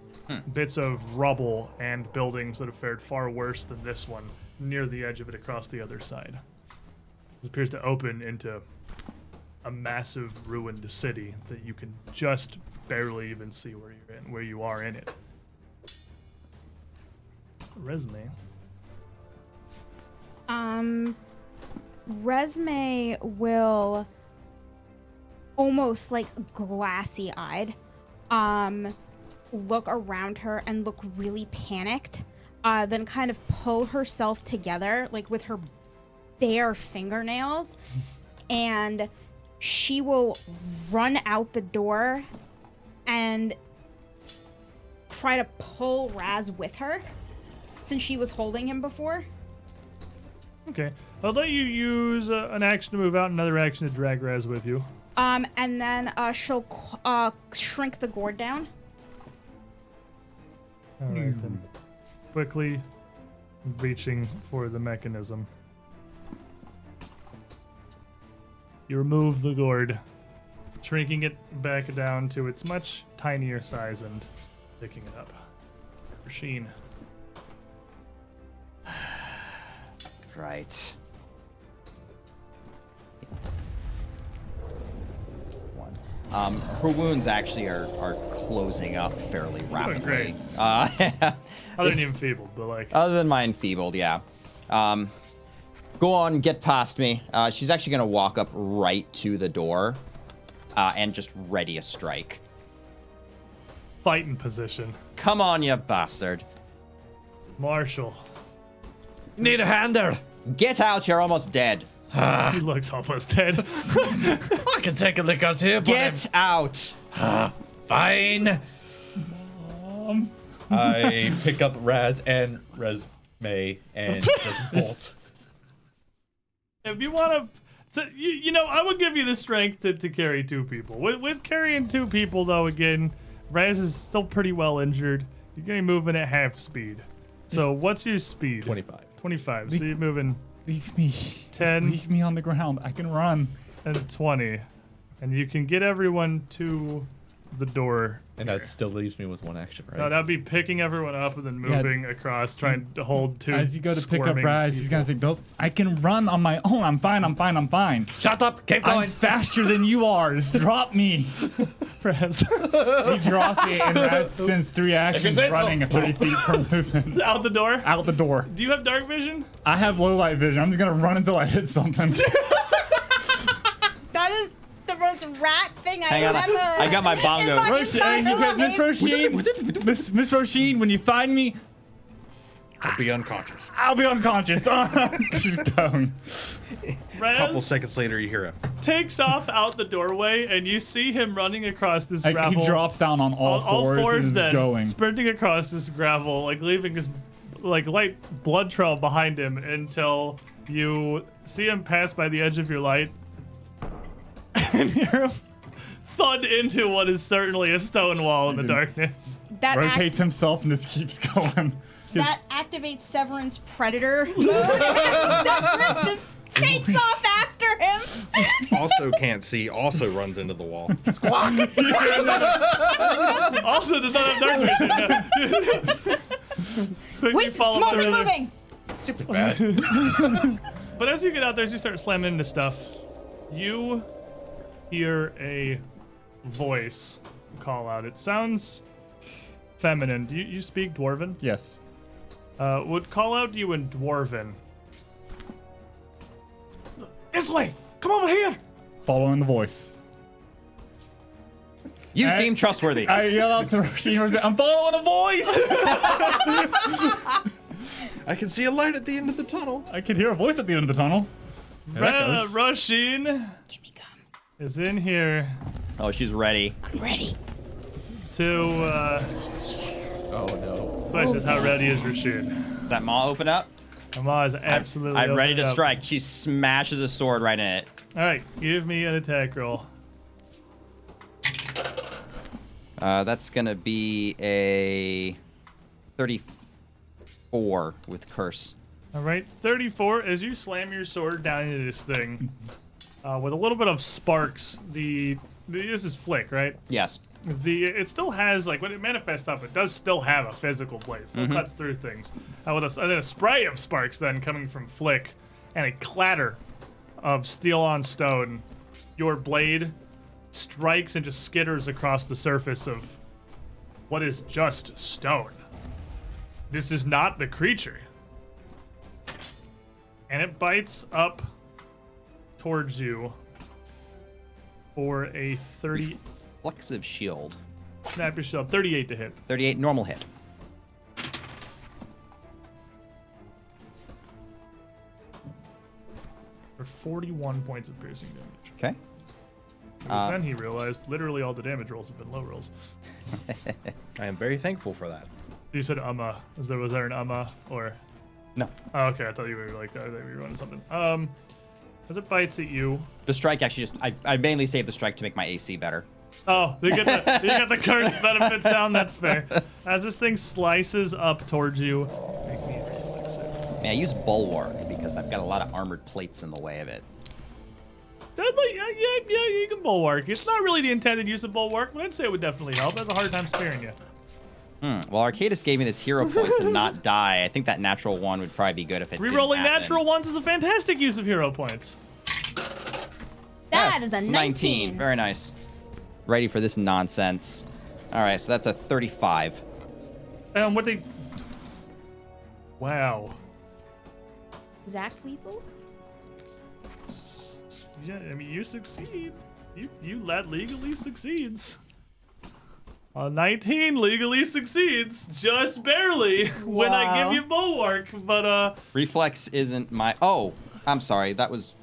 A: Bits of rubble and buildings that have fared far worse than this one near the edge of it across the other side. This appears to open into a massive ruined city that you can just barely even see where you are in it. Resume.
C: Resume will almost like glassy-eyed look around her and look really panicked, then kind of pull herself together like with her bare fingernails, and she will run out the door and try to pull Raz with her since she was holding him before.
A: Okay. I'll let you use an action to move out, another action to drag Raz with you.
C: And then she'll shrink the gourd down.
A: All right, then. Quickly reaching for the mechanism. You remove the gourd, shrinking it back down to its much tinier size and picking it up. Rasheen.
B: Right. Her wounds actually are closing up fairly rapidly.
A: great. Other than enfeebled, but like.
B: Other than my enfeebled, yeah. Go on, get past me. She's actually gonna walk up right to the door, and just ready a strike.
A: Fighting position.
B: Come on, you bastard!
A: Marshall.
D: Need a hand there.
B: Get out! You're almost dead.
A: He looks almost dead.
D: I can take a look out here.
B: Get out!
D: Fine. I pick up Raz and Resume and just bolt.
A: If you want to, so you know, I would give you the strength to carry two people. With carrying two people, though, again, Raz is still pretty well injured. You're going to be moving at half speed. So what's your speed?
E: 25.
A: 25. So you're moving
F: Leave me. Just
A: 10.
F: leave me on the ground. I can run.
A: and 20. And you can get everyone to the door.
D: And that still leaves me with one action, right?
A: No, that'd be picking everyone up and then moving across, trying to hold two.
F: As you go to pick up
A: squirming
F: Raz, he's gonna say, "Don't. I can run on my own. I'm fine.
D: Shut up! Keep
F: I'm
D: going!
F: faster than you are. Just drop me."
A: Raz.
F: He drops me, and Raz spends 3 actions
D: say so.
F: running at 30 feet per movement.
A: Out the door.
F: Out the door.
A: Do you have dark vision?
F: I have low light vision. I'm just gonna run until I hit something.
C: That is the most rat thing
B: Hang
C: I've
B: on,
C: ever.
B: I got my bongos.
F: Miss Roisin, Miss Roisin, when you find me,
E: I'll be unconscious.
F: I'll be unconscious. She's going.
A: Raz
E: Couple seconds later, you hear it.
A: takes off out the doorway, and you see him running across this
F: Like,
A: gravel.
F: he drops down on all fours and is
A: then,
F: going.
A: sprinting across this gravel, like leaving his like light blood trail behind him until you see him pass by the edge of your light, and hear him thud into what is certainly a stone wall in the darkness.
C: That
F: Rotates himself and just keeps going.
C: that activates Severin's predator. Severin just takes off after him.
E: Also can't see, also runs into the wall.
A: Also does not have dark vision. Quickly
C: Wait,
A: follow
C: small
A: him
C: thing
A: over there.
C: moving.
E: Stupid bad.
A: But as you get out there, as you start slamming into stuff, you hear a voice call out. It sounds feminine. Do you speak Dwarven?
F: Yes.
A: Would call out to you in Dwarven. This way! Come over here!
F: Following the voice.
B: You seem trustworthy.
F: I yell out to Roisin, I'm following a voice!
E: I can see a light at the end of the tunnel.
F: I can hear a voice at the end of the tunnel. There that goes.
A: Roshin
C: Give me gum.
A: is in here
B: Oh, she's ready.
C: I'm ready.
A: to,
D: Oh no.
A: question is how ready is Roshin?
B: Does that maw open up?
A: Amma is absolutely
B: I'm ready to
A: opening up.
B: strike. She smashes a sword right in it.
A: Alright, give me an attack roll.
B: That's gonna be a 34 with curse.
A: Alright, 34. As you slam your sword down into this thing, with a little bit of sparks, this is flick, right?
B: Yes.
A: It still has, like, when it manifests up, it does still have a physical blade. It still cuts through things. And then a spray of sparks then coming from Flick, and a clatter of steel on stone. Your blade strikes and just skitters across the surface of what is just stone. This is not the creature. And it bites up towards you for a 30...
B: Reflexive shield.
A: Snap your shield. 38 to hit.
B: 38 normal hit.
A: For 41 points of piercing damage.
B: Okay.
A: Because then he realized literally all the damage rolls have been low rolls.
E: I am very thankful for that.
A: You said was there an or?
B: No.
A: Oh, okay, I thought you were like, I thought you were doing something. As it bites at you.
B: The strike actually I mainly saved the strike to make my AC better.
A: Oh, you got the curse benefits down. That's fair. As this thing slices up towards you, make me a reflex save.
B: Man, I use bulwark because I've got a lot of armored plates in the way of it.
A: Yeah, you can bulwark. It's not really the intended use of bulwark, but I'd say it would definitely help. It has a hard time sparing you.
B: Well, Arcadis gave me this hero point to not die. I think that natural one would probably be good if it didn't
A: Rerolling
B: happen.
A: natural ones is a fantastic use of hero points.
C: That is a
B: it's
C: 19.
B: Very nice. Ready for this nonsense. All right, so that's a 35.
A: What they... Wow.
C: Zach Weevil?
A: Yeah, I mean, you succeed. You lad legally succeeds. 19 legally succeeds, just barely, when I give you bulwark. But
B: Reflex isn't my... Oh, I'm sorry. That was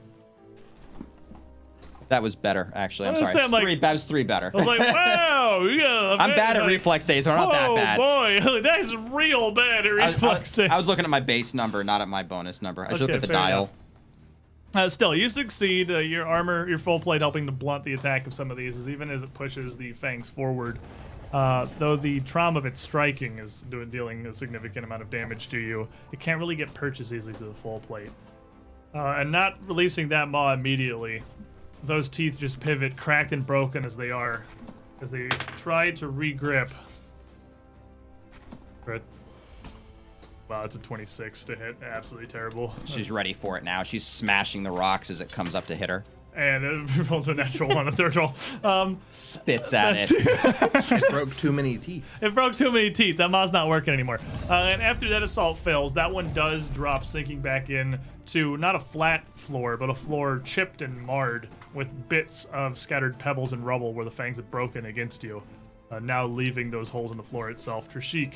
B: better, actually. I'm
A: I was
B: sorry.
A: saying, like-
B: That was 3 better.
A: I was like, wow, you got.
B: I'm bad at reflex saves, so I'm not that bad.
A: Oh boy, that's real bad at reflex saves.
B: I was looking at my base number, not at my bonus number. I should
A: Okay,
B: look at the
A: fair
B: dial.
A: enough. Still, you succeed. Your armor, your full plate helping to blunt the attack of some of these, even as it pushes the fangs forward. Though the trauma of its striking is dealing a significant amount of damage to you, it can't really get purchased easily to the full plate. And not releasing that maw immediately, those teeth just pivot, cracked and broken as they are, as they try to regrip. Wow, it's a 26 to hit. Absolutely terrible.
B: She's ready for it now. She's smashing the rocks as it comes up to hit her.
A: And it rolled a natural one, a third roll.
B: Spits at it.
E: She broke too many teeth.
A: It broke too many teeth. That mod's not working anymore. And after that assault fails, that one does drop, sinking back in to not a flat floor, but a floor chipped and marred with bits of scattered pebbles and rubble where the fangs have broken against you, now leaving those holes in the floor itself. Trishik,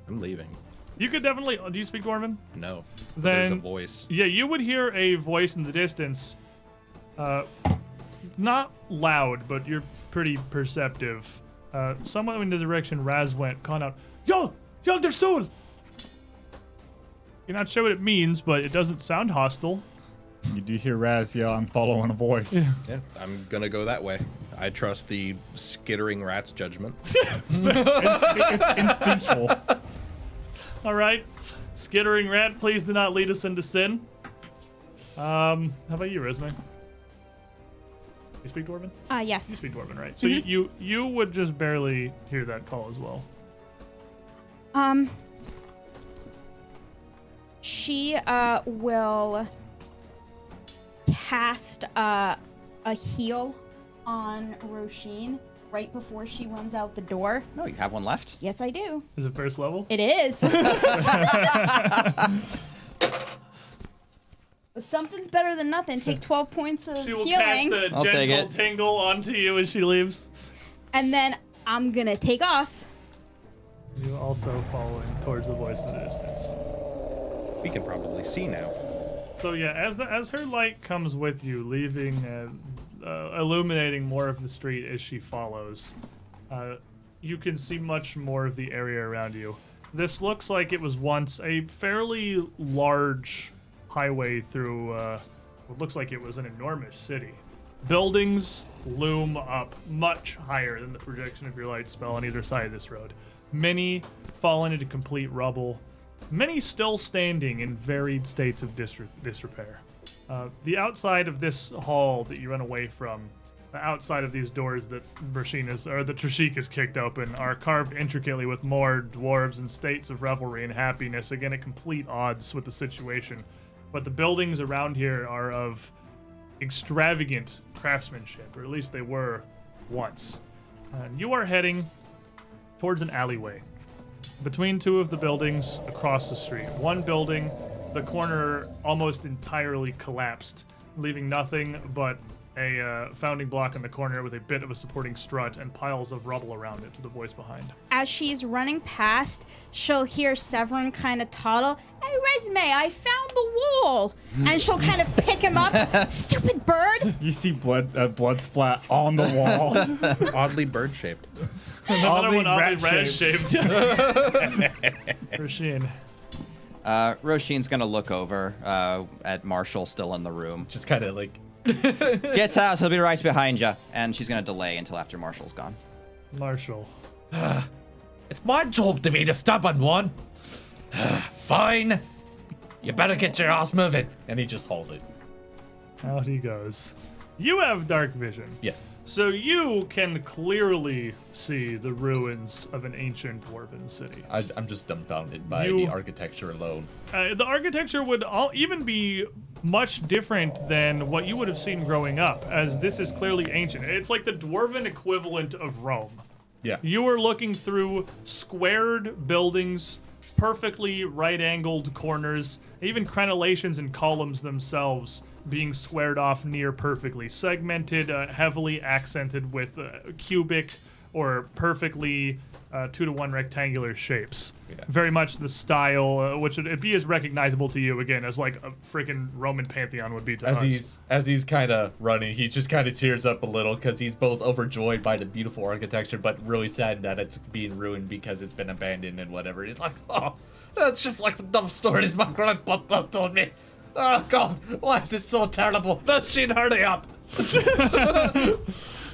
E: I'm leaving.
A: you could definitely... Do you speak Dwarven?
E: No.
A: Then,
E: There's a voice.
A: Yeah, you would hear a voice in the distance. Not loud, but you're pretty perceptive. Somewhat in the direction Raz went, calling out, Yo, there's Soul! You're not sure what it means, but it doesn't sound hostile.
F: You do hear Raz yell, I'm following a voice.
E: Yeah, I'm gonna go that way. I trust the skittering rat's judgment.
F: It's instinctual.
A: All right. Skittering rat, please do not lead us into sin. How about you, Resme? You speak Dwarven?
C: Yes.
A: You speak Dwarven, right? So you would just barely hear that call as well.
C: She will cast a heal on Roshin right before she runs out the door.
B: No, you have one left.
C: Yes, I do.
A: Is it first level?
C: It is. But something's better than nothing. Take 12 points of
A: She will
C: healing,
A: cast a
B: I'll take
A: gentle
B: it.
A: tingle onto you as she leaves.
C: and then I'm gonna take off.
A: You also following towards the voice in the distance.
E: We can probably see now.
A: So yeah, as her light comes with you, leaving, illuminating more of the street as she follows, you can see much more of the area around you. This looks like it was once a fairly large highway through what looks like it was an enormous city. Buildings loom up much higher than the projection of your light spell on either side of this road. Many fallen into complete rubble. Many still standing in varied states of disrepair. The outside of this hall that you run away from, the outside of these doors that Trishik has kicked open, are carved intricately with more dwarves in states of revelry and happiness, again at complete odds with the situation. But the buildings around here are of extravagant craftsmanship, or at least they were once. You are heading towards an alleyway. Between two of the buildings across the street. One building, the corner almost entirely collapsed, leaving nothing but a founding block in the corner with a bit of a supporting strut and piles of rubble around it, to the voice behind.
C: As she's running past, she'll hear Severin kind of toddle, Hey, Resme, I found the wall! And she'll kind of pick him up. Stupid bird!
F: You see blood splat on the wall.
E: Oddly bird-shaped.
A: Another one oddly
F: rat-shaped.
A: rat-shaped. Roshin.
B: Roshin's gonna look over at Marshall still in the room.
D: Just kind of like,
B: Gets out, he'll be right behind you. And she's gonna delay until after Marshall's gone.
A: Marshall.
D: it's my job to be the stubborn one. Fine. You better get your ass moving. And he just hauls it.
A: Out he goes. You have dark vision.
D: Yes.
A: So you can clearly see the ruins of an ancient dwarven city.
D: I'm just dumbfounded by
A: You-
D: the architecture alone.
A: The architecture would even be much different than what you would have seen growing up, as this is clearly ancient. It's like the dwarven equivalent of Rome.
D: Yeah.
A: You are looking through squared buildings, perfectly right-angled corners, even crenellations and columns themselves being squared off near perfectly, segmented, heavily accented with cubic or perfectly 2-to-1 rectangular shapes.
D: Yeah.
A: Very much the style, which would be as recognizable to you again as like a freaking Roman pantheon would be to us.
D: As he's kind of running, he just kind of tears up a little because he's both overjoyed by the beautiful architecture, but really sad that it's being ruined because it's been abandoned and whatever. He's like, oh, that's just like the dumb stories my grandpapa told me. Oh God, why is it so terrible? Rashid, hurry up!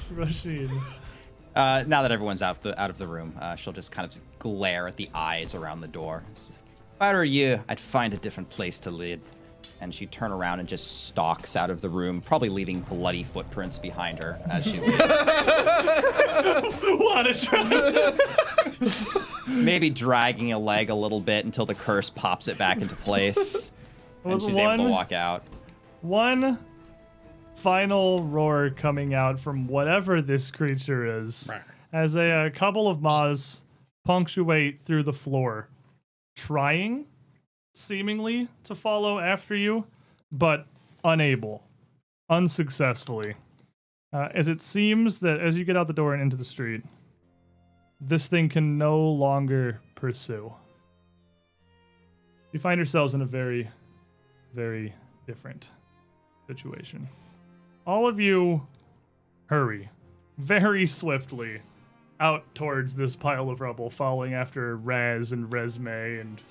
A: Rashid.
B: Now that everyone's out of the room, she'll just kind of glare at the eyes around the door. If I were you, I'd find a different place to live. and she'd turn around and just stalks out of the room, probably leaving bloody footprints behind her as she leaves.
A: What a try.
B: Maybe dragging a leg a little bit until the curse pops it back into place, and
A: With
B: she's able to
A: one-
B: walk out.
A: One final roar coming out from whatever this creature is, as a couple of maws punctuate through the floor, trying, seemingly, to follow after you, but unable, unsuccessfully. As it seems that as you get out the door and into the street, this thing can no longer pursue. You find yourselves in a very, very different situation. All of you hurry very swiftly out towards this pile of rubble, following after Raz and Resme and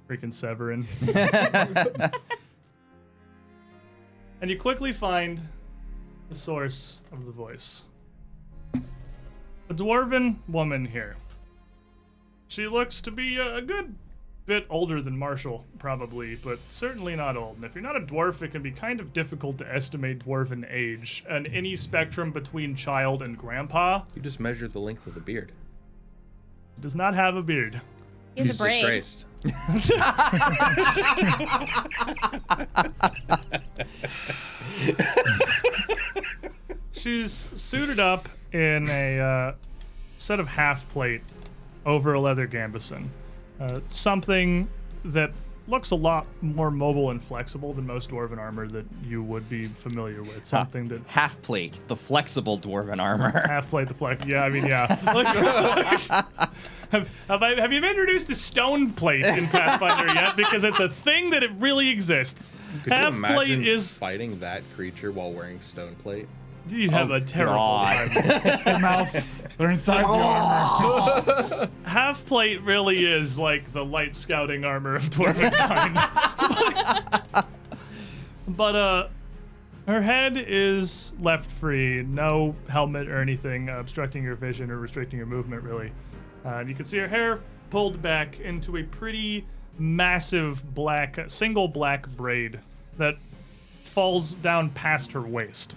A: freaking Severin. And you quickly find the source of the voice. A dwarven woman here. She looks to be a good bit older than Marshall, probably, but certainly not old. And if you're not a dwarf, it can be kind of difficult to estimate dwarven age on any spectrum between child and grandpa.
E: You just measure the length of the beard.
A: Does not have a beard.
C: He has a braid.
E: disgraced.
A: She's suited up in a set of half plate over a leather gambeson. Something that looks a lot more mobile and flexible than most dwarven armor that you would be familiar with. Something that
B: Half plate, the flexible dwarven armor.
A: half plate the flex. Yeah, I mean, yeah. Have you been introduced to stone plate in Pathfinder yet? Because it's a thing that it really exists.
E: Could you
A: Half plate
E: imagine
A: is.
E: fighting that creature while wearing stone plate?
A: You have a terrible
B: God.
A: time.
F: The mouse. They're inside the armor.
A: Half plate really is like the light scouting armor of Dwarven kind. But her head is left free, no helmet or anything obstructing your vision or restricting your movement really. And you can see her hair pulled back into a pretty massive single black braid that falls down past her waist.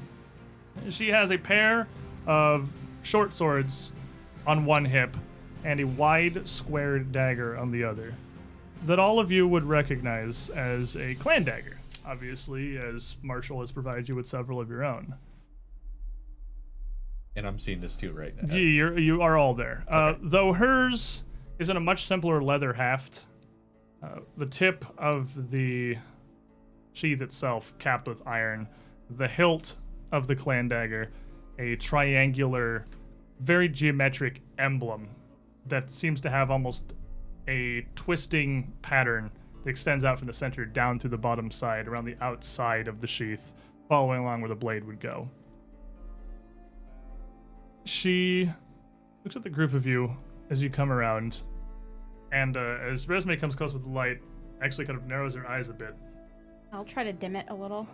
A: She has a pair of short swords on one hip and a wide squared dagger on the other that all of you would recognize as a clan dagger, obviously, as Marshall has provided you with several of your own.
D: And I'm seeing this too right now.
A: You are all there. Though hers is in a much simpler leather haft. The tip of the sheath itself capped with iron. The hilt of the clan dagger, a triangular, very geometric emblem that seems to have almost a twisting pattern that extends out from the center down through the bottom side, around the outside of the sheath, following along where the blade would go. She looks at the group of you as you come around, and as Resme comes close with the light, actually kind of narrows her eyes a bit.
C: I'll try to dim it a little.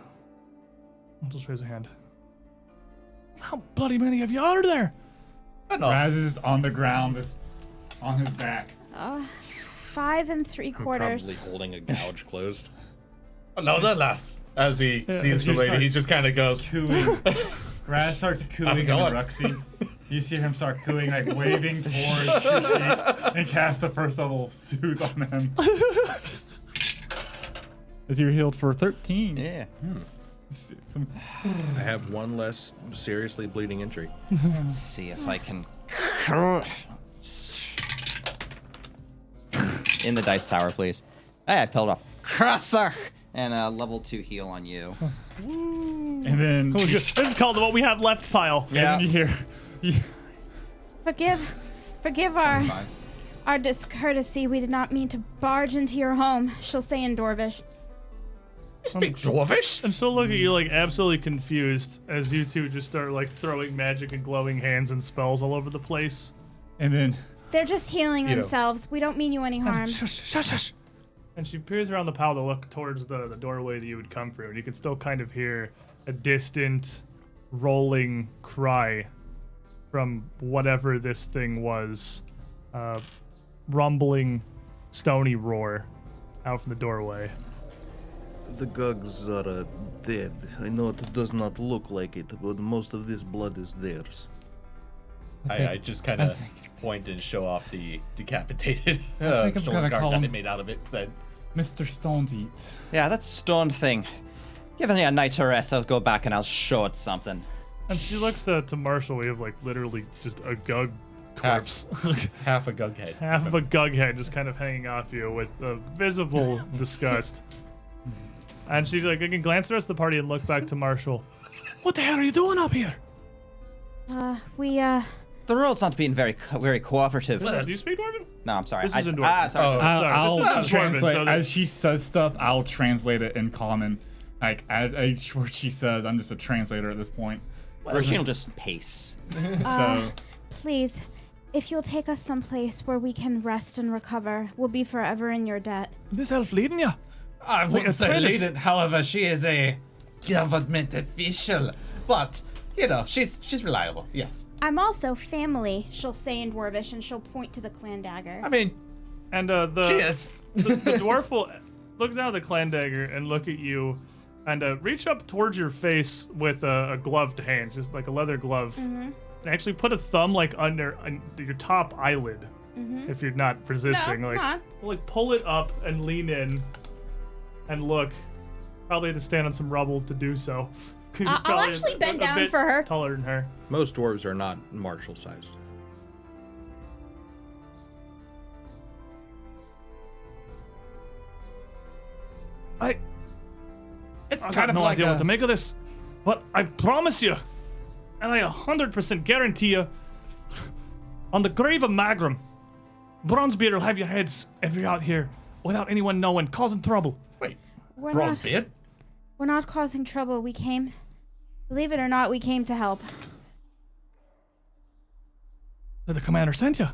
A: I'll just raise a hand. How bloody many of you are there?
F: Raz is on the ground, this on his back.
C: 5 3/4.
E: Probably holding a gouge closed.
D: No, the last. As he sees the lady, he just kind of goes.
F: Cooing. Raz starts
D: How's
F: cooing
D: it
F: in
D: going?
F: Ruxy. You see him start cooing, like waving towards Shishi, and cast a first level soothe on him. As you're healed for 13.
B: Yeah.
F: Some
E: I have one less seriously bleeding injury.
B: See if I can. In the dice tower, please. Hey, I peeled off. Krasach! And a level 2 heal on you.
F: And then,
A: This is called the what we have left pile.
F: and then you hear,
C: Forgive our discourtesy. We did not mean to barge into your home. She'll say in Dwarvish.
D: Speak Dwarvish?
A: And she'll look at you like absolutely confused as you two just start like throwing magic and glowing hands and spells all over the place.
F: and then
C: They're just healing themselves. We don't mean you any harm.
A: Shush. And she peers around the pile to look towards the doorway that you would come through, and you can still kind of hear a distant rolling cry from whatever this thing was. Rumbling, stony roar out from the doorway.
E: The gugs are dead. I know it does not look like it, but most of this blood is theirs.
D: I just kind of point and show off the decapitated
F: I think I'm
D: shoulder
F: gonna
D: guard
F: call
D: that
F: him-
D: they made out of it. Said,
F: Mr. Stones eats.
B: Yeah, that stone thing. Give me a night to rest. I'll go back and I'll show it something.
A: And she looks to Marshall. We have like literally just a gug corpse.
D: half a gug head.
A: Half of a gug head just kind of hanging off you with visible disgust. And she like can glance at the rest of the party and look back to Marshall. What the hell are you doing up here?
B: The road's not being very cooperative.
A: Do you speak Dwarven?
B: No, I'm sorry.
A: This is in Dwarven.
B: Sorry.
D: Oh.
F: I'll
A: this is in Dwarven,
F: translate
A: so that-
F: as she says stuff. I'll translate it in common. Like as each word she says, I'm just a translator at this point.
B: Roshin will just pace.
F: So
C: Please, if you'll take us someplace where we can rest and recover, we'll be forever in your debt.
A: This elf leading you?
G: I wouldn't say
A: Toilets.
G: lead it. However, she is a government official. But, you know, she's reliable, yes.
C: I'm also family, she'll say in Dwarvish, and she'll point to the clan dagger.
G: I mean,
A: And
G: she is.
A: the dwarf will look down at the clan dagger and look at you and reach up towards your face with a gloved hand, just like a leather glove. And actually put a thumb like under your top eyelid if you're not resisting.
C: No,
A: like,
C: not.
A: like pull it up and lean in and look. Probably have to stand on some rubble to do so. You're
C: I'll
A: probably
C: actually bend
A: a
C: down
A: bit
C: for her.
A: Taller than her.
E: Most dwarves are not martial sized.
G: It's
A: I
G: kind
A: got
G: of
A: no
G: like
A: idea
G: a...
A: what to make of this, but I promise you, and I 100% guarantee you, on the grave of Magram, Bronzebeard will have your heads if you're out here without anyone knowing, causing trouble.
G: Wait,
C: We're
G: bronze
C: not,
G: beard?
C: we're not causing trouble. We came, believe it or not, we came to help.
A: The commander sent you.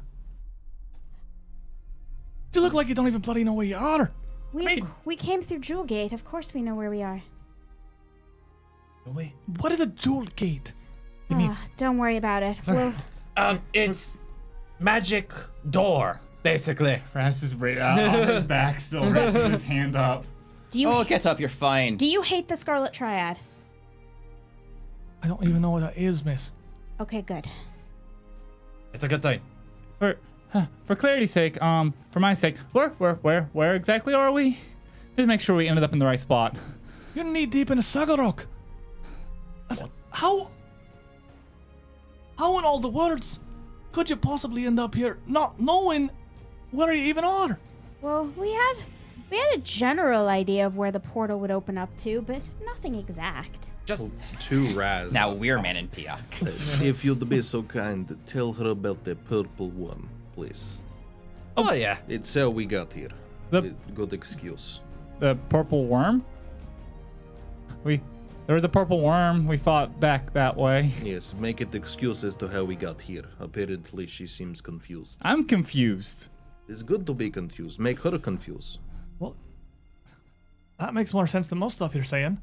A: You look like you don't even bloody know where you are.
C: We came through Jewel Gate. Of course we know where we are.
G: No way.
A: What is a jewel gate?
C: Don't worry about it. We'll...
G: It's magic door, basically.
F: Francis right out on his back, still raising his hand up.
C: Do you
B: Oh, get up. You're fine.
C: do you hate the Scarlet Triad?
A: I don't even know what that is, miss.
C: Okay, good.
G: It's a good thing.
F: For clarity's sake, for my sake, where exactly are we? Just make sure we ended up in the right spot.
A: You're knee deep in a Saggorak. How in all the words could you possibly end up here not knowing where you even are?
C: Well, we had a general idea of where the portal would open up to, but nothing exact.
G: Just
E: To Raz.
B: Now we're man in Piak.
E: If you'd be so kind, tell her about the purple worm, please.
G: oh yeah.
E: It's how we got here.
F: The-
E: Good excuse.
F: The purple worm? There was a purple worm. We fought back that way.
E: Yes, make it excuse as to how we got here. Apparently, she seems confused.
F: I'm confused.
E: It's good to be confused. Make her confused.
A: Well, that makes more sense than most stuff you're saying.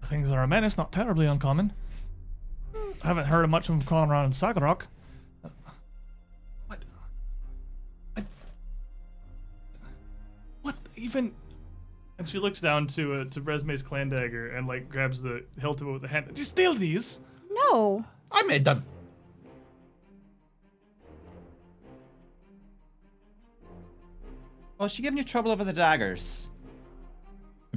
A: Things that are a menace, not terribly uncommon. I haven't heard of much of them crawling around in Saggorak. What even? And she looks down to Resme's clan dagger and like grabs the hilt of it with a hand. Did you steal these?
C: No.
G: I made them.
B: Well, is she giving you trouble over the daggers?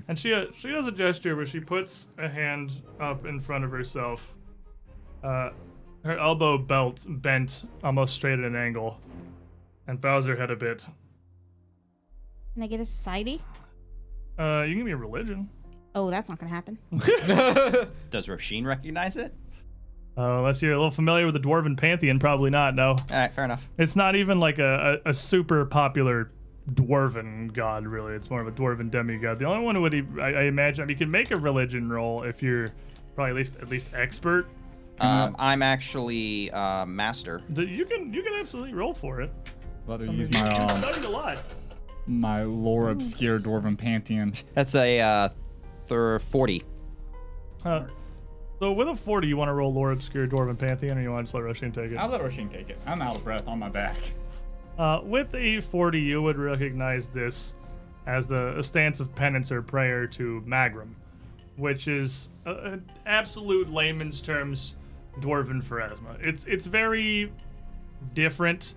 A: And she does a gesture where she puts a hand up in front of herself. Her elbow belt bent almost straight at an angle, and bows her head a bit.
C: Can I get a society?
A: You can give me a religion.
C: Oh, that's not gonna happen.
B: Does Roshin recognize it?
A: Unless you're a little familiar with the Dwarven Pantheon, probably not, no.
B: All right, fair enough.
A: It's not even like a super popular Dwarven god, really. It's more of a Dwarven demigod. The only one who would, I imagine, I mean, you can make a religion roll if you're probably at least expert.
B: I'm actually master.
A: You can absolutely roll for it.
F: I'd rather
A: I mean,
F: use
A: you've
F: my
A: studied a lot.
F: my lore obscure dwarven pantheon.
B: That's a 40.
A: So with a 40, you want to roll Lore Obscure Dwarven Pantheon, or you want to just let Roshin take it?
F: I'll let Roshin take it. I'm out of breath on my back.
A: With a 40, you would recognize this as a stance of penance or prayer to Magrum, which is an absolute layman's terms Dwarven pharasma. It's very different,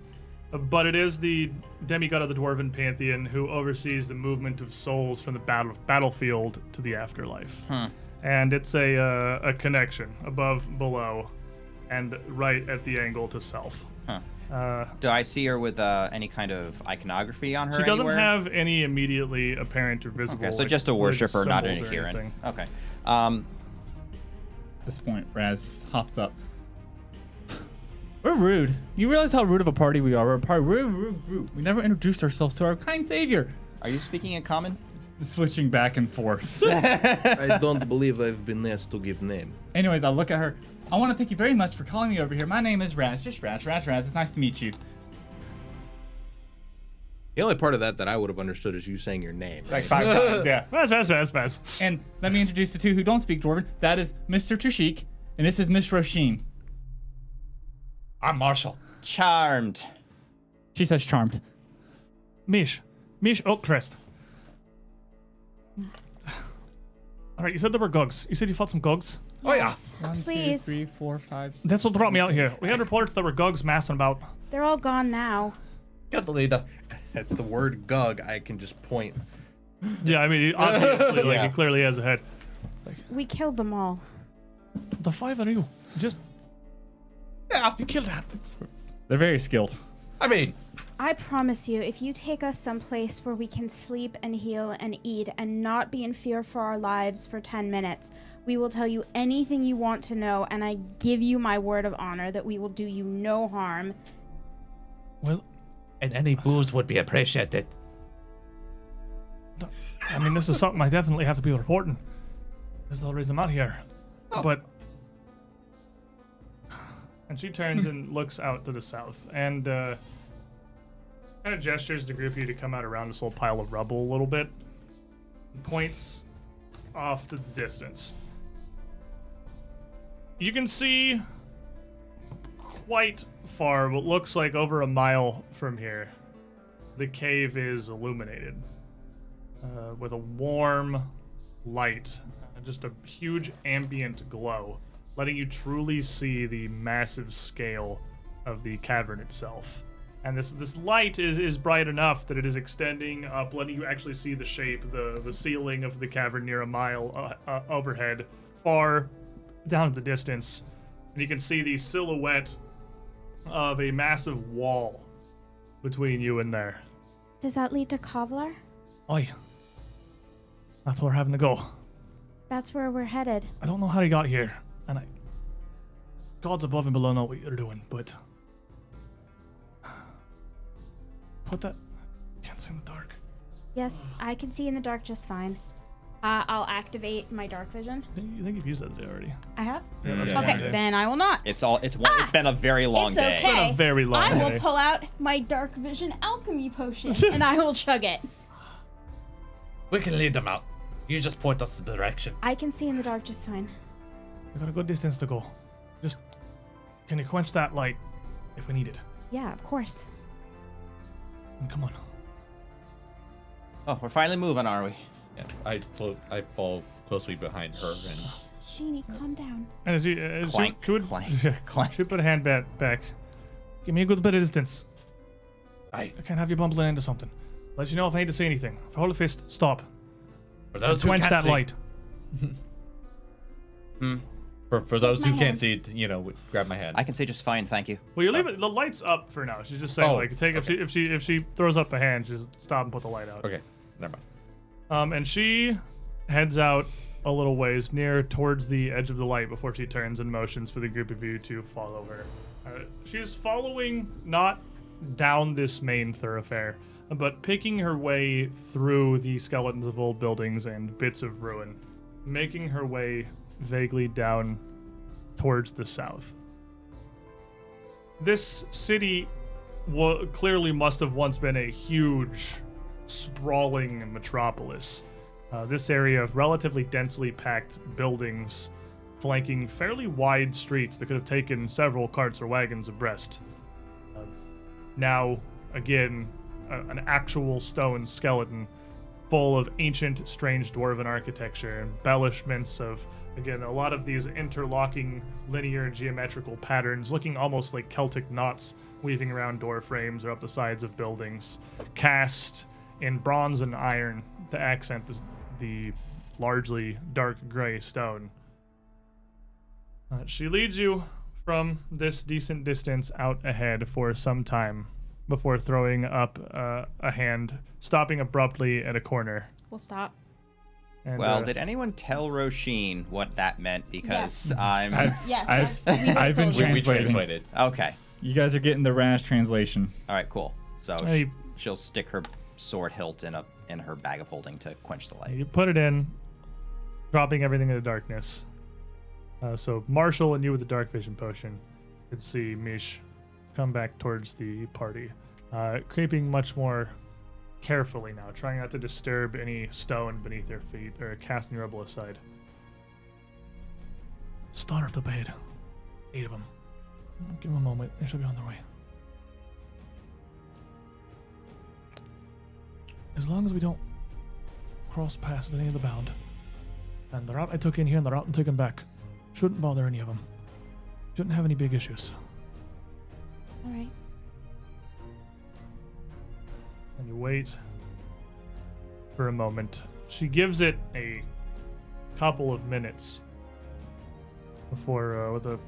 A: but it is the demigod of the Dwarven pantheon who oversees the movement of souls from the battlefield to the afterlife. And it's a connection above, below, and right at the angle to self.
B: Do I see her with any kind of iconography on her?
A: She doesn't
B: anywhere?
A: have any immediately apparent or visible.
B: Okay, so
A: like,
B: just a worshiper, not an
A: symbols or
B: adherent.
A: anything.
B: Okay.
F: At this point, Raz hops up. We're rude. You realize how rude of a party we are. We're a party. We're rude. We never introduced ourselves to our kind savior.
B: Are you speaking in common?
F: Switching back and forth.
E: I don't believe I've been asked to give name.
F: Anyways, I look at her. I want to thank you very much for calling me over here. My name is Raz. Just Raz. It's nice to meet you.
E: The only part of that I would have understood is you saying your name.
F: Like 5 times, yeah.
A: Pass.
F: And let me introduce the two who don't speak Dwarven. That is Mr. Trishik, and this is Miss Roisin.
G: I'm Marshall.
B: Charmed.
F: She says charmed.
A: Mish Oakcrest. All right, you said there were gugs. You said you fought some gugs.
G: Oh, yeah.
C: Yes.
F: 1, 2,
C: Please.
F: 3, 4, 5, 6.
A: That's what brought me out here. We had reports there were gugs massing about.
C: They're all gone now.
G: You're the leader.
E: At the word gug, I can just point.
A: Yeah, I mean, obviously, like
E: Yeah.
A: he clearly has a head.
C: We killed them all.
A: The 5 of you, just
G: Yeah.
A: you killed that.
F: They're very skilled.
G: I mean,
C: I promise you, if you take us someplace where we can sleep and heal and eat and not be in fear for our lives for 10 minutes, we will tell you anything you want to know, and I give you my word of honor that we will do you no harm.
A: Well,
G: and any booze would be appreciated.
A: I mean, this is something I definitely have to be reporting. This is the whole reason I'm out here. But. And she turns and looks out to the south and kind of gestures the group of you to come out around this little pile of rubble a little bit. And points off to the distance. You can see quite far, what looks like over a mile from here, the cave is illuminated with a warm light, just a huge ambient glow, letting you truly see the massive scale of the cavern itself. And this light is bright enough that it is extending up, letting you actually see the shape, the ceiling of the cavern near a mile overhead, far down in the distance. And you can see the silhouette of a massive wall between you and there.
C: Does that lead to Kovlar?
A: Oi. That's where we're having to go.
C: That's where we're headed.
A: I don't know how you got here, and gods above and below know what you're doing, but put that. Can't see in the dark.
C: Yes, I can see in the dark just fine. I'll activate my dark vision.
A: You think you've used that today already?
C: I have?
A: Yeah, that's
F: Yeah.
A: one
C: Okay,
A: day.
C: then I will not.
B: It's been a very long
C: It's
B: day.
C: okay.
A: Been a very long
C: I will
A: day.
C: pull out my dark vision alchemy potion and I will chug it.
G: We can lead them out. You just point us the direction.
C: I can see in the dark just fine.
A: We got a good distance to go. Just can you quench that light if we need it?
C: Yeah, of course.
A: And come on.
B: Oh, we're finally moving, are we?
D: Yeah, I fall closely behind her and
C: Sheenie, calm down.
A: And as
B: Clank,
A: she would,
B: clank,
A: yeah,
B: clank.
A: she put a hand back. Give me a good bit of distance.
G: Aye.
A: I can't have you bumbling into something. Let you know if I need to say anything. If I hold a fist, stop.
G: For those who
A: Quench
G: can't
A: that
G: see,
A: light.
D: for those who
C: my
D: can't
C: hand.
D: see, grab my hand.
B: I can say just fine, thank you.
A: Well, you leave it. The light's up for now. She's just saying,
D: Oh,
A: like, take if she throws up a hand, just stop and put the light out.
D: Okay, never mind.
A: And she heads out a little ways near towards the edge of the light before she turns and motions for the group of you to follow her. She's following not down this main thoroughfare, but picking her way through the skeletons of old buildings and bits of ruin, making her way vaguely down towards the south. This city clearly must have once been a huge, sprawling metropolis. This area of relatively densely packed buildings flanking fairly wide streets that could have taken several carts or wagons abreast. Now, again, an actual stone skeleton full of ancient, strange dwarven architecture, embellishments of, again, a lot of these interlocking linear geometrical patterns, looking almost like Celtic knots weaving around door frames or up the sides of buildings, cast in bronze and iron to accent the largely dark gray stone. She leads you from this decent distance out ahead for some time before throwing up a hand, stopping abruptly at a corner.
C: We'll stop.
A: And,
B: Well, did anyone tell Roisin what that meant? Because I'm...
C: Yes,
F: I've been
C: told you.
D: We
F: translating.
D: translated.
B: Okay.
F: You guys are getting the rash translation.
B: All right, cool. So
A: Hey.
B: she'll stick her sword hilt in her bag of holding to quench the light.
A: You put it in, dropping everything in the darkness. So Marshall and you with the dark vision potion could see Mish come back towards the party, creeping much more carefully now, trying not to disturb any stone beneath their feet or casting rubble aside. Starve the bed. 8 of them. Give them a moment. They should be on their way. As long as we don't cross paths with any of the bound. And the route I took in here and the route I'm taking back shouldn't bother any of them. Shouldn't have any big issues.
C: All right.
A: And you wait for a moment. She gives it a couple of minutes before, with a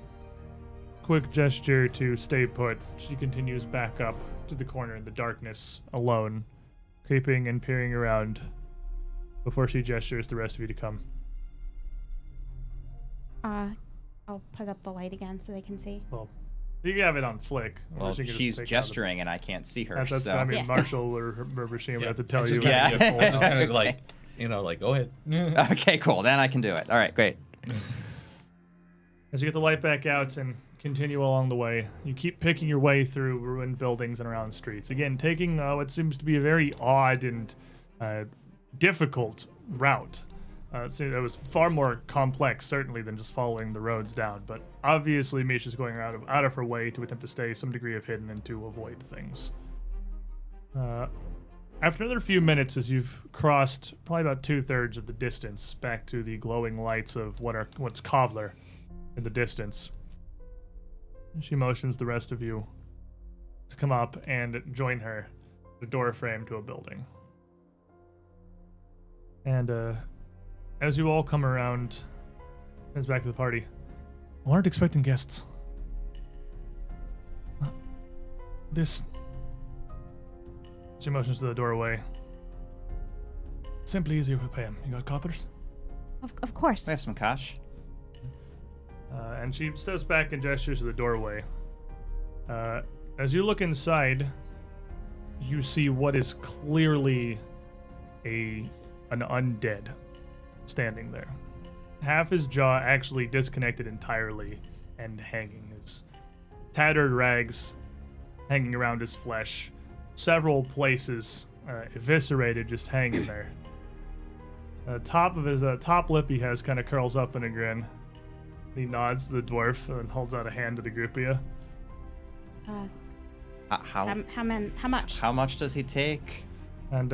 A: quick gesture to stay put, she continues back up to the corner in the darkness, alone, creeping and peering around before she gestures the rest of you to come.
C: I'll put up the light again so they can see.
A: Well, you have it on flick. or
B: Well,
A: she can just
B: she's
A: take it out of
B: gesturing and I can't see her,
A: That's
B: so...
A: I mean,
C: Yeah.
A: Marshall or Rasheen would have to tell
D: just
A: you.
B: Yeah.
D: Kinda,
A: Full
D: just kind of
B: Okay.
D: like, you know, like, go ahead.
B: Okay, cool. Then I can do it. All right, great.
A: As you get the light back out and continue along the way, you keep picking your way through ruined buildings and around streets. Again, taking what seems to be a very odd and difficult route. It was far more complex, certainly, than just following the roads down. But obviously, Misha's going out of her way to attempt to stay some degree of hidden and to avoid things. After another few minutes, as you've crossed probably about 2/3 of the distance back to the glowing lights of what's Kovlar in the distance, she motions the rest of you to come up and join her at a door frame to a building. And as you all come around, comes back to the party. I weren't expecting guests. This... She motions to the doorway. Simply easier if we pay him. You got coppers?
C: Of course.
B: We have some cash.
A: And she steps back and gestures to the doorway. As you look inside, you see what is clearly an undead standing there. Half his jaw actually disconnected entirely and hanging. His tattered rags hanging around his flesh. Several places eviscerated, just hanging there. Top of his top lip he has kind of curls up in a grin. He nods to the dwarf and holds out a hand to the group of you.
C: How much?
B: How much does he take?
A: And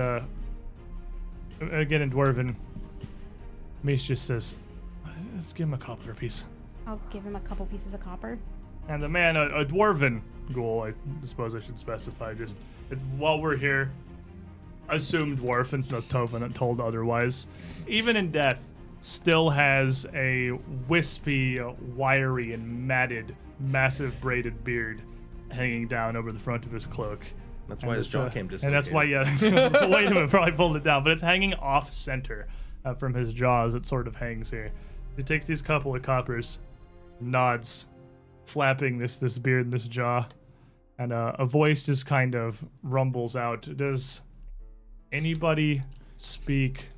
A: again in Dwarven, Mish just says, "Let's give him a cobbler piece."
C: I'll give him a couple pieces of copper.
A: And the man, a Dwarven ghoul, I suppose I should specify, while we're here, assume dwarf unless Tovin told otherwise, even in death, still has a wispy, wiry, and matted, massive braided beard hanging down over the front of his cloak.
E: That's
A: And
E: why his
A: it's,
E: jaw came
A: And that's why, the weight of it probably pulled it down, but it's hanging off center from his jaw as it sort of hangs here. He takes these couple of coppers, nods, flapping this beard and this jaw, and a voice just kind of rumbles out. Does anybody speak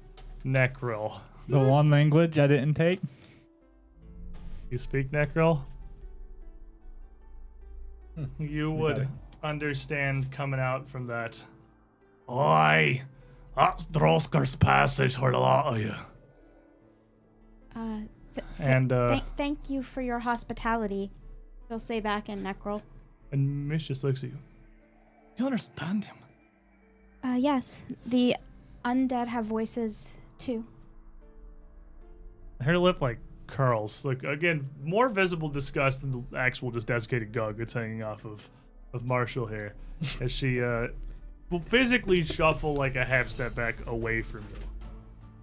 A: Necril?
F: The one language I didn't take.
A: You speak Necril? You would understand coming out from that. Aye, that's Droskar's passage for a lot of you. And
C: Thank you for your hospitality. She'll say back in Necrol.
A: Mish just looks at you. You understand him?
C: Yes. The undead have voices too?
A: Her lip like curls. Like again, more visible disgust than the actual just desiccated gug that's hanging off of Marshall here, as she will physically shuffle like a half step back away from you,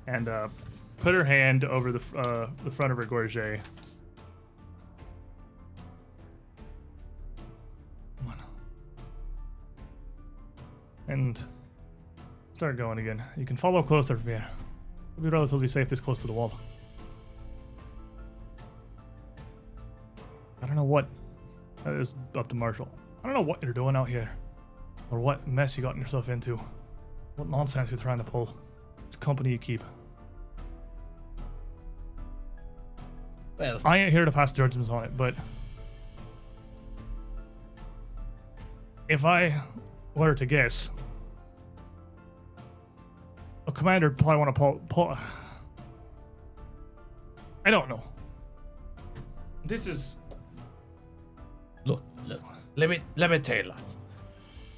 A: and put her hand over the front of her gorget. Come on. And start going again. You can follow closer from here. It'll be relatively safe this close to the wall. I don't know what. That is up to Marshall. I don't know what you're doing out here, or what mess you gotten yourself into, what nonsense you're trying to pull. It's company you keep.
G: Well,
A: I ain't here to pass judgments on it, but if I were to guess, a commander would probably want to pull. I don't know. This is.
G: look. Let me tell you, lads.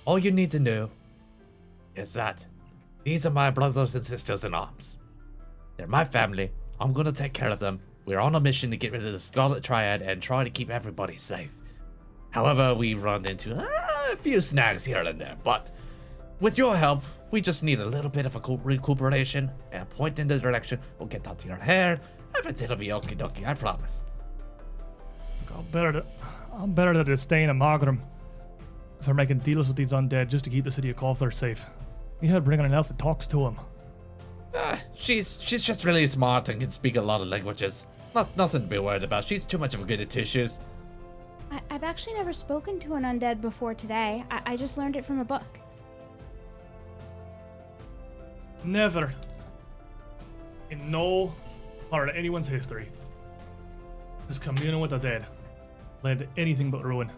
G: All you need to know is that these are my brothers and sisters in arms. They're my family. I'm gonna take care of them. We're on a mission to get rid of the Scarlet Triad and try to keep everybody safe. However, we run into a few snags here and there, but with your help, we just need a little bit of a recuperation and a point in the direction. We'll get out to your hair. Everything'll be okie dokie, I promise.
A: I'm better to disdain a Magram for making deals with these undead just to keep the city of Kovlar safe. You had bringing an elf that talks to him.
G: She's just really smart and can speak a lot of languages. Nothing to be worried about. She's too much of a good at tissues.
C: I've actually never spoken to an undead before today. I just learned it from a book.
A: Never, in no part of anyone's history, has communing with the dead led to anything but ruin.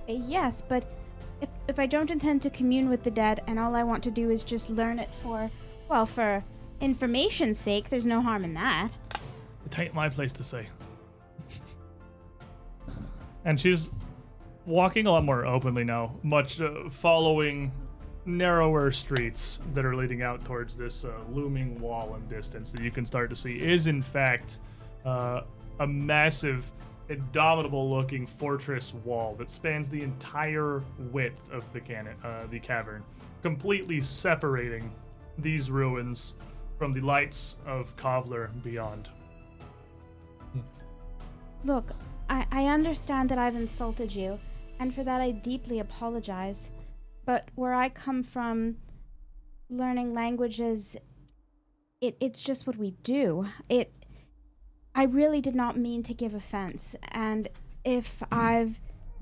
C: Yes, but if I don't intend to commune with the dead and all I want to do is just learn it for information's sake, there's no harm in that.
A: It ain't my place to say. And she's walking a lot more openly now, much following narrower streets that are leading out towards this looming wall in distance that you can start to see is in fact a massive, indomitable looking fortress wall that spans the entire width of the cavern, completely separating these ruins from the lights of Kovlar beyond.
C: Look, I understand that I've insulted you, and for that I deeply apologize. But where I come from, learning languages, it's just what we do. I really did not mean to give offense, and if I've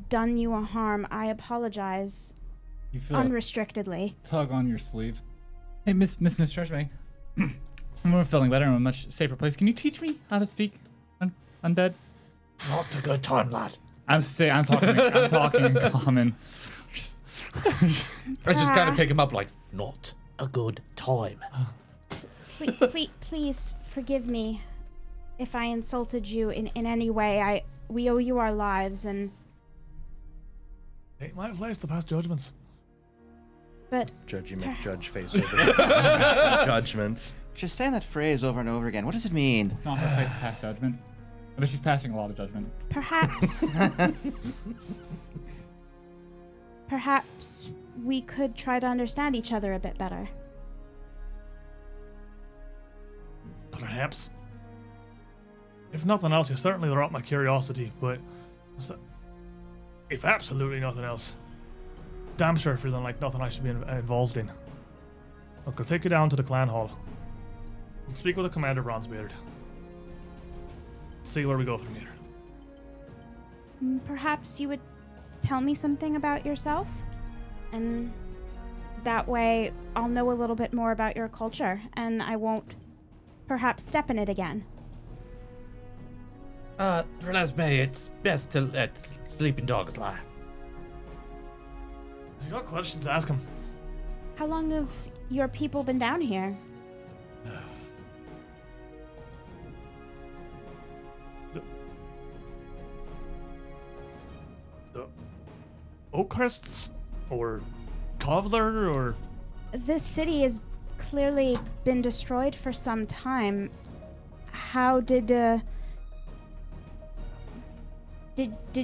C: done you a harm, I apologize
F: You feel
C: unrestrictedly.
F: a tug on your sleeve. Hey, Miss Treshway. I'm feeling better in a much safer place. Can you teach me how to speak undead?
G: Not a good time, lad.
F: I'm talking in common.
G: I just gotta pick him up like, not a good time.
C: Please forgive me if I insulted you in any way. We owe you our lives, and
A: Ain't my place to pass judgments.
C: but
E: Judgy McJudge face over judgments.
B: Just saying that phrase over and over again. What does it mean?
F: It's not her place to pass judgment. But she's passing a lot of judgment.
C: perhaps we could try to understand each other a bit better.
A: Perhaps. If nothing else, you certainly throw up my curiosity, but if absolutely nothing else, damn sure feeling like nothing I should be involved in. Look, I'll take you down to the clan hall. We'll speak with the Commander Bronzebeard. See where we go from here.
C: Perhaps you would tell me something about yourself, and that way I'll know a little bit more about your culture, and I won't perhaps step in it again.
G: Renesmee, it's best to let sleeping dogs lie.
A: If you got questions, ask him.
C: How long have your people been down here?
A: The Oakcrests? Or Kovlar? Or...
C: This city is clearly been destroyed for some time. How did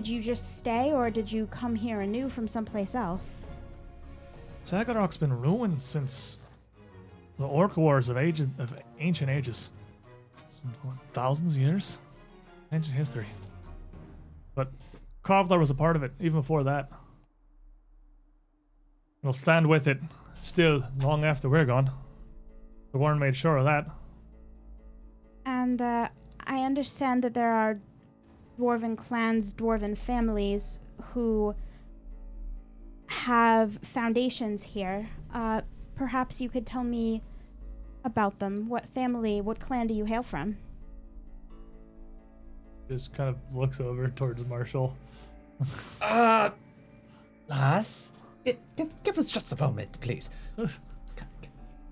C: you just stay, or did you come here anew from someplace else?
A: Saggorak's been ruined since the Orc Wars of ancient ages. Thousands of years? Ancient history. But Kovlar was a part of it, even before that. We'll stand with it still long after we're gone. The Warren made sure of that.
C: And I understand that there are Dwarven clans, Dwarven families who have foundations here. Perhaps you could tell me about them. What family, what clan do you hail from?
A: Just kind of looks over towards Marshall.
G: Lass, give us just a moment, please.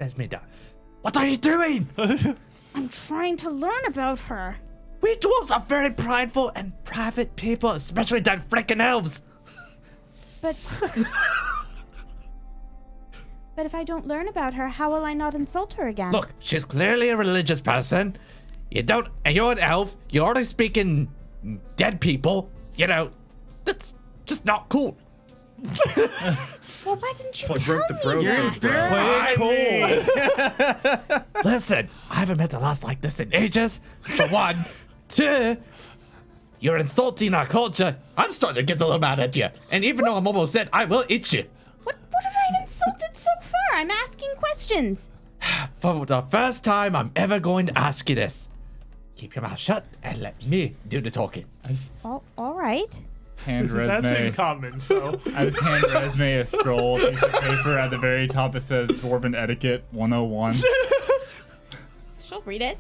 G: Let me down. What are you doing?
C: I'm trying to learn about her.
G: We dwarves are very prideful and private people, especially that frickin' elves.
C: But but if I don't learn about her, how will I not insult her again?
G: Look, she's clearly a religious person. And you're an elf. You're already speaking dead people. You know, that's just not cool.
C: Well, why didn't you tell
E: broke the bro
C: me
E: code,
C: that?
E: bro.
G: Listen, I haven't met a lass like this in ages. For one. Two, you're insulting our culture. I'm starting to get a little mad at you. And even though I'm almost dead, I will eat you.
C: What have I insulted so far? I'm asking questions.
G: For the first time, I'm ever going to ask you this. Keep your mouth shut and let me do the talking.
C: All right.
F: Hand
A: That's in
F: resume.
A: common, so.
F: I just hand resume a scroll, piece of paper at the very top. It says Dwarven Etiquette 101.
C: She'll read it.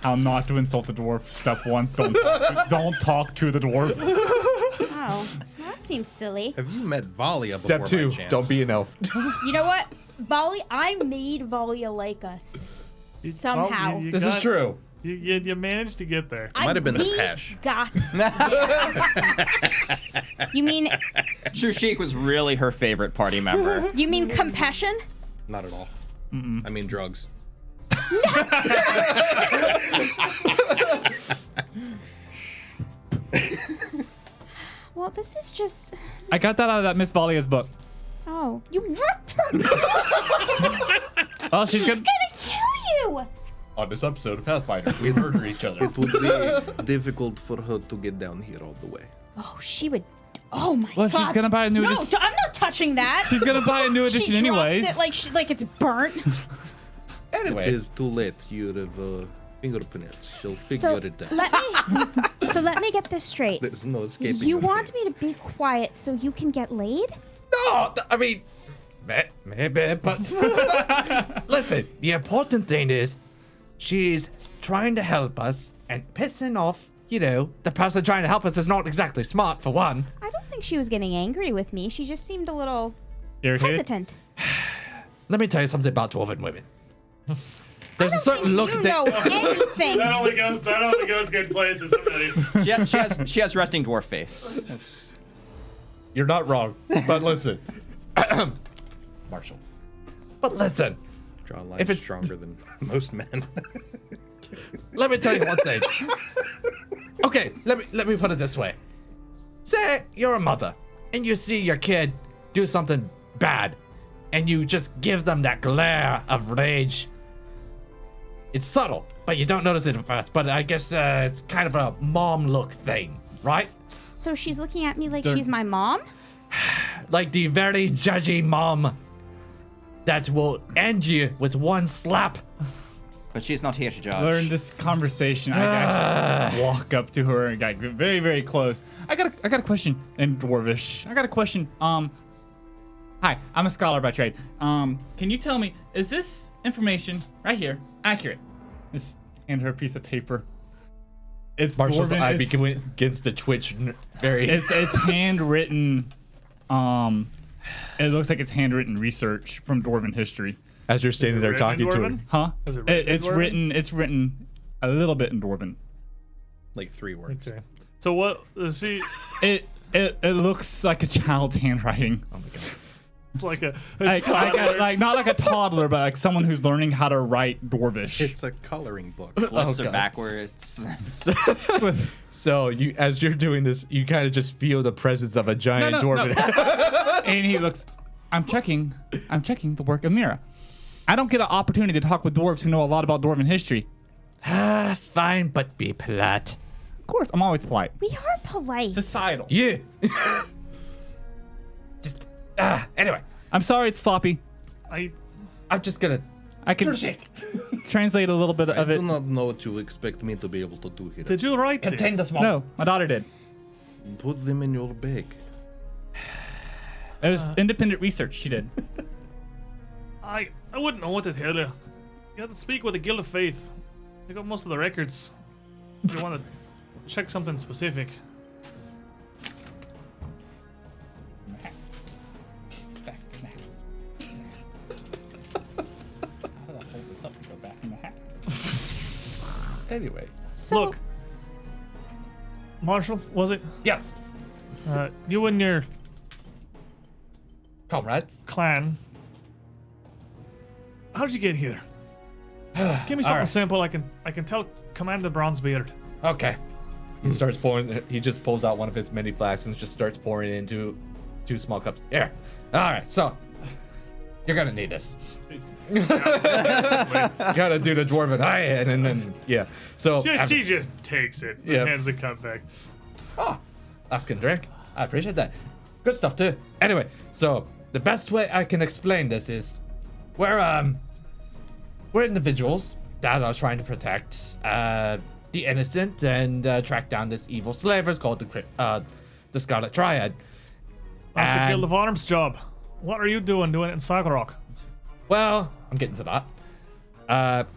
F: How not to insult the dwarf. Step 1. Don't talk to the dwarf.
C: Oh, well, that seems silly.
E: Have you met Valia
D: Step
E: before
D: 2,
E: by chance?
D: don't be an elf.
C: You know what? I made Valia like us. Somehow.
A: Well,
D: This is true.
A: You managed to get there.
E: Might have been the
C: we
E: Pesh.
C: Got You mean
B: Trushik was really her favorite party member.
C: you mean compassion?
E: Not at all. I mean drugs.
C: Well, this is just.
F: I got that out of that Miss Valia's book.
C: Oh, you ripped her.
F: Oh, she's
C: She's
F: good.
C: gonna kill you.
D: On this episode of Pathfinder, we murder each other.
E: It would be difficult for her to get down here all the way.
C: Oh, she would. Oh my
F: Well,
C: god.
F: she's gonna buy a new
C: No,
F: edition.
C: I'm not touching that.
F: She's gonna buy a new edition
C: she
F: anyways.
C: drops it like it's burnt.
D: Anyway,
E: It is too late. You have fingerprints. She'll figure
C: So
E: it out.
C: let me get this straight.
E: There's no escaping.
C: You
E: her
C: want
E: fate.
C: me to be quiet so you can get laid?
G: No, I mean, maybe, but listen, the important thing is she's trying to help us, and pissing off, the person trying to help us is not exactly smart, for one.
C: I don't think she was getting angry with me. She just seemed a little
F: Irritated?
C: hesitant.
G: Let me tell you something about dwarven women. There's a certain look
C: you
G: that
C: know anything.
A: That only goes good places already.
B: She has resting dwarf face. That's-
D: you're not wrong. But listen. Marshall.
G: But listen,
E: Draw lines
G: If it's-
E: stronger than most men.
G: let me tell you one thing. Okay, let me put it this way. Say you're a mother and you see your kid do something bad and you just give them that glare of rage. It's subtle, but you don't notice it at first. But I guess it's kind of a mom look thing, right?
C: So she's looking at me like
F: They're-
C: she's my mom?
G: Like the very judgy mom that will end you with one slap.
B: But she's not here to judge.
F: During this conversation, I actually walk up to her and got very, very close. I got a question in Dwarvish. I got a question. Hi, I'm a scholar by trade. Can you tell me, is this information right here accurate? Just hand her a piece of paper. It's
G: Marshall's
F: Dwarven.
G: eye
F: It's-
G: begins to twitch very.
F: It's handwritten. It looks like it's handwritten research from Dwarven history.
G: As you're standing there
A: written in
G: talking to
A: Dwarven?
G: her.
F: Huh?
A: Is it written in
F: It's
A: Dwarven?
F: written. It's written a little bit in Dwarven.
E: Like 3 words.
A: Okay. So what is she?
F: It looks like a child's handwriting.
G: Oh my god.
A: Like a
F: not like a toddler, but like someone who's learning how to write Dwarvish.
E: It's a coloring book.
B: Flips
D: God.
B: it backwards.
D: So you, as you're doing this, you kind of just feel the presence of a giant dwarven.
F: And he looks. I'm checking the work of Mira. I don't get an opportunity to talk with dwarves who know a lot about Dwarven history.
G: Fine, but be polite.
F: Of course, I'm always polite.
C: We are polite.
F: Societal.
G: Yeah. Just anyway,
F: I'm sorry it's sloppy.
G: I'm just gonna.
F: I can translate a little bit
E: I
F: of it.
E: do not know what you expect me to be able to do here.
A: Did you write
G: Contain the
A: this?
G: small.
F: No, my daughter did.
E: Put them in your bag.
F: It was independent research she did.
A: I wouldn't know what to tell you. You have to speak with the Guild of Faith. They got most of the records. If you want to check something specific.
D: Anyway,
C: So,
A: Look, Marshall, was it?
G: Yes,
A: You and your
G: comrades.
A: clan. How did you get here? Give me something
G: Alright.
A: simple. I can tell Commander Bronzebeard.
G: Okay.
D: he starts pouring. He just pulls out one of his mini flasks and just starts pouring it into 2 small cups.
G: Here. All right. So you're gonna need this.
D: Gotta do the dwarven hand, and then yeah. So
A: She just takes it and
D: Yep.
A: hands the cup back.
G: Oh, ask and drink. I appreciate that. Good stuff too. Anyway, so the best way I can explain this is we're individuals that are trying to protect the innocent and track down this evil slavers called the Scarlet Triad.
A: That's the
G: And-
A: Guild of Arms job. What are you doing it in Saggorak?
G: Well, I'm getting to that.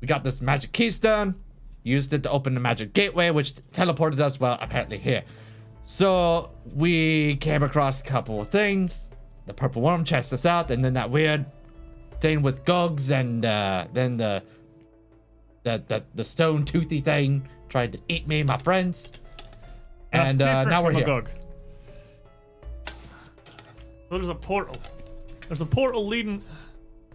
G: We got this magic keystone, used it to open the magic gateway, which teleported us, well, apparently here. So we came across a couple of things. The purple worm chased us out, and then that weird thing with gugs, and then the stone toothy thing tried to eat me and my friends.
A: That's
G: And
A: different
G: now we're
A: from a
G: here.
A: Gug. So there's a portal. There's a portal leading.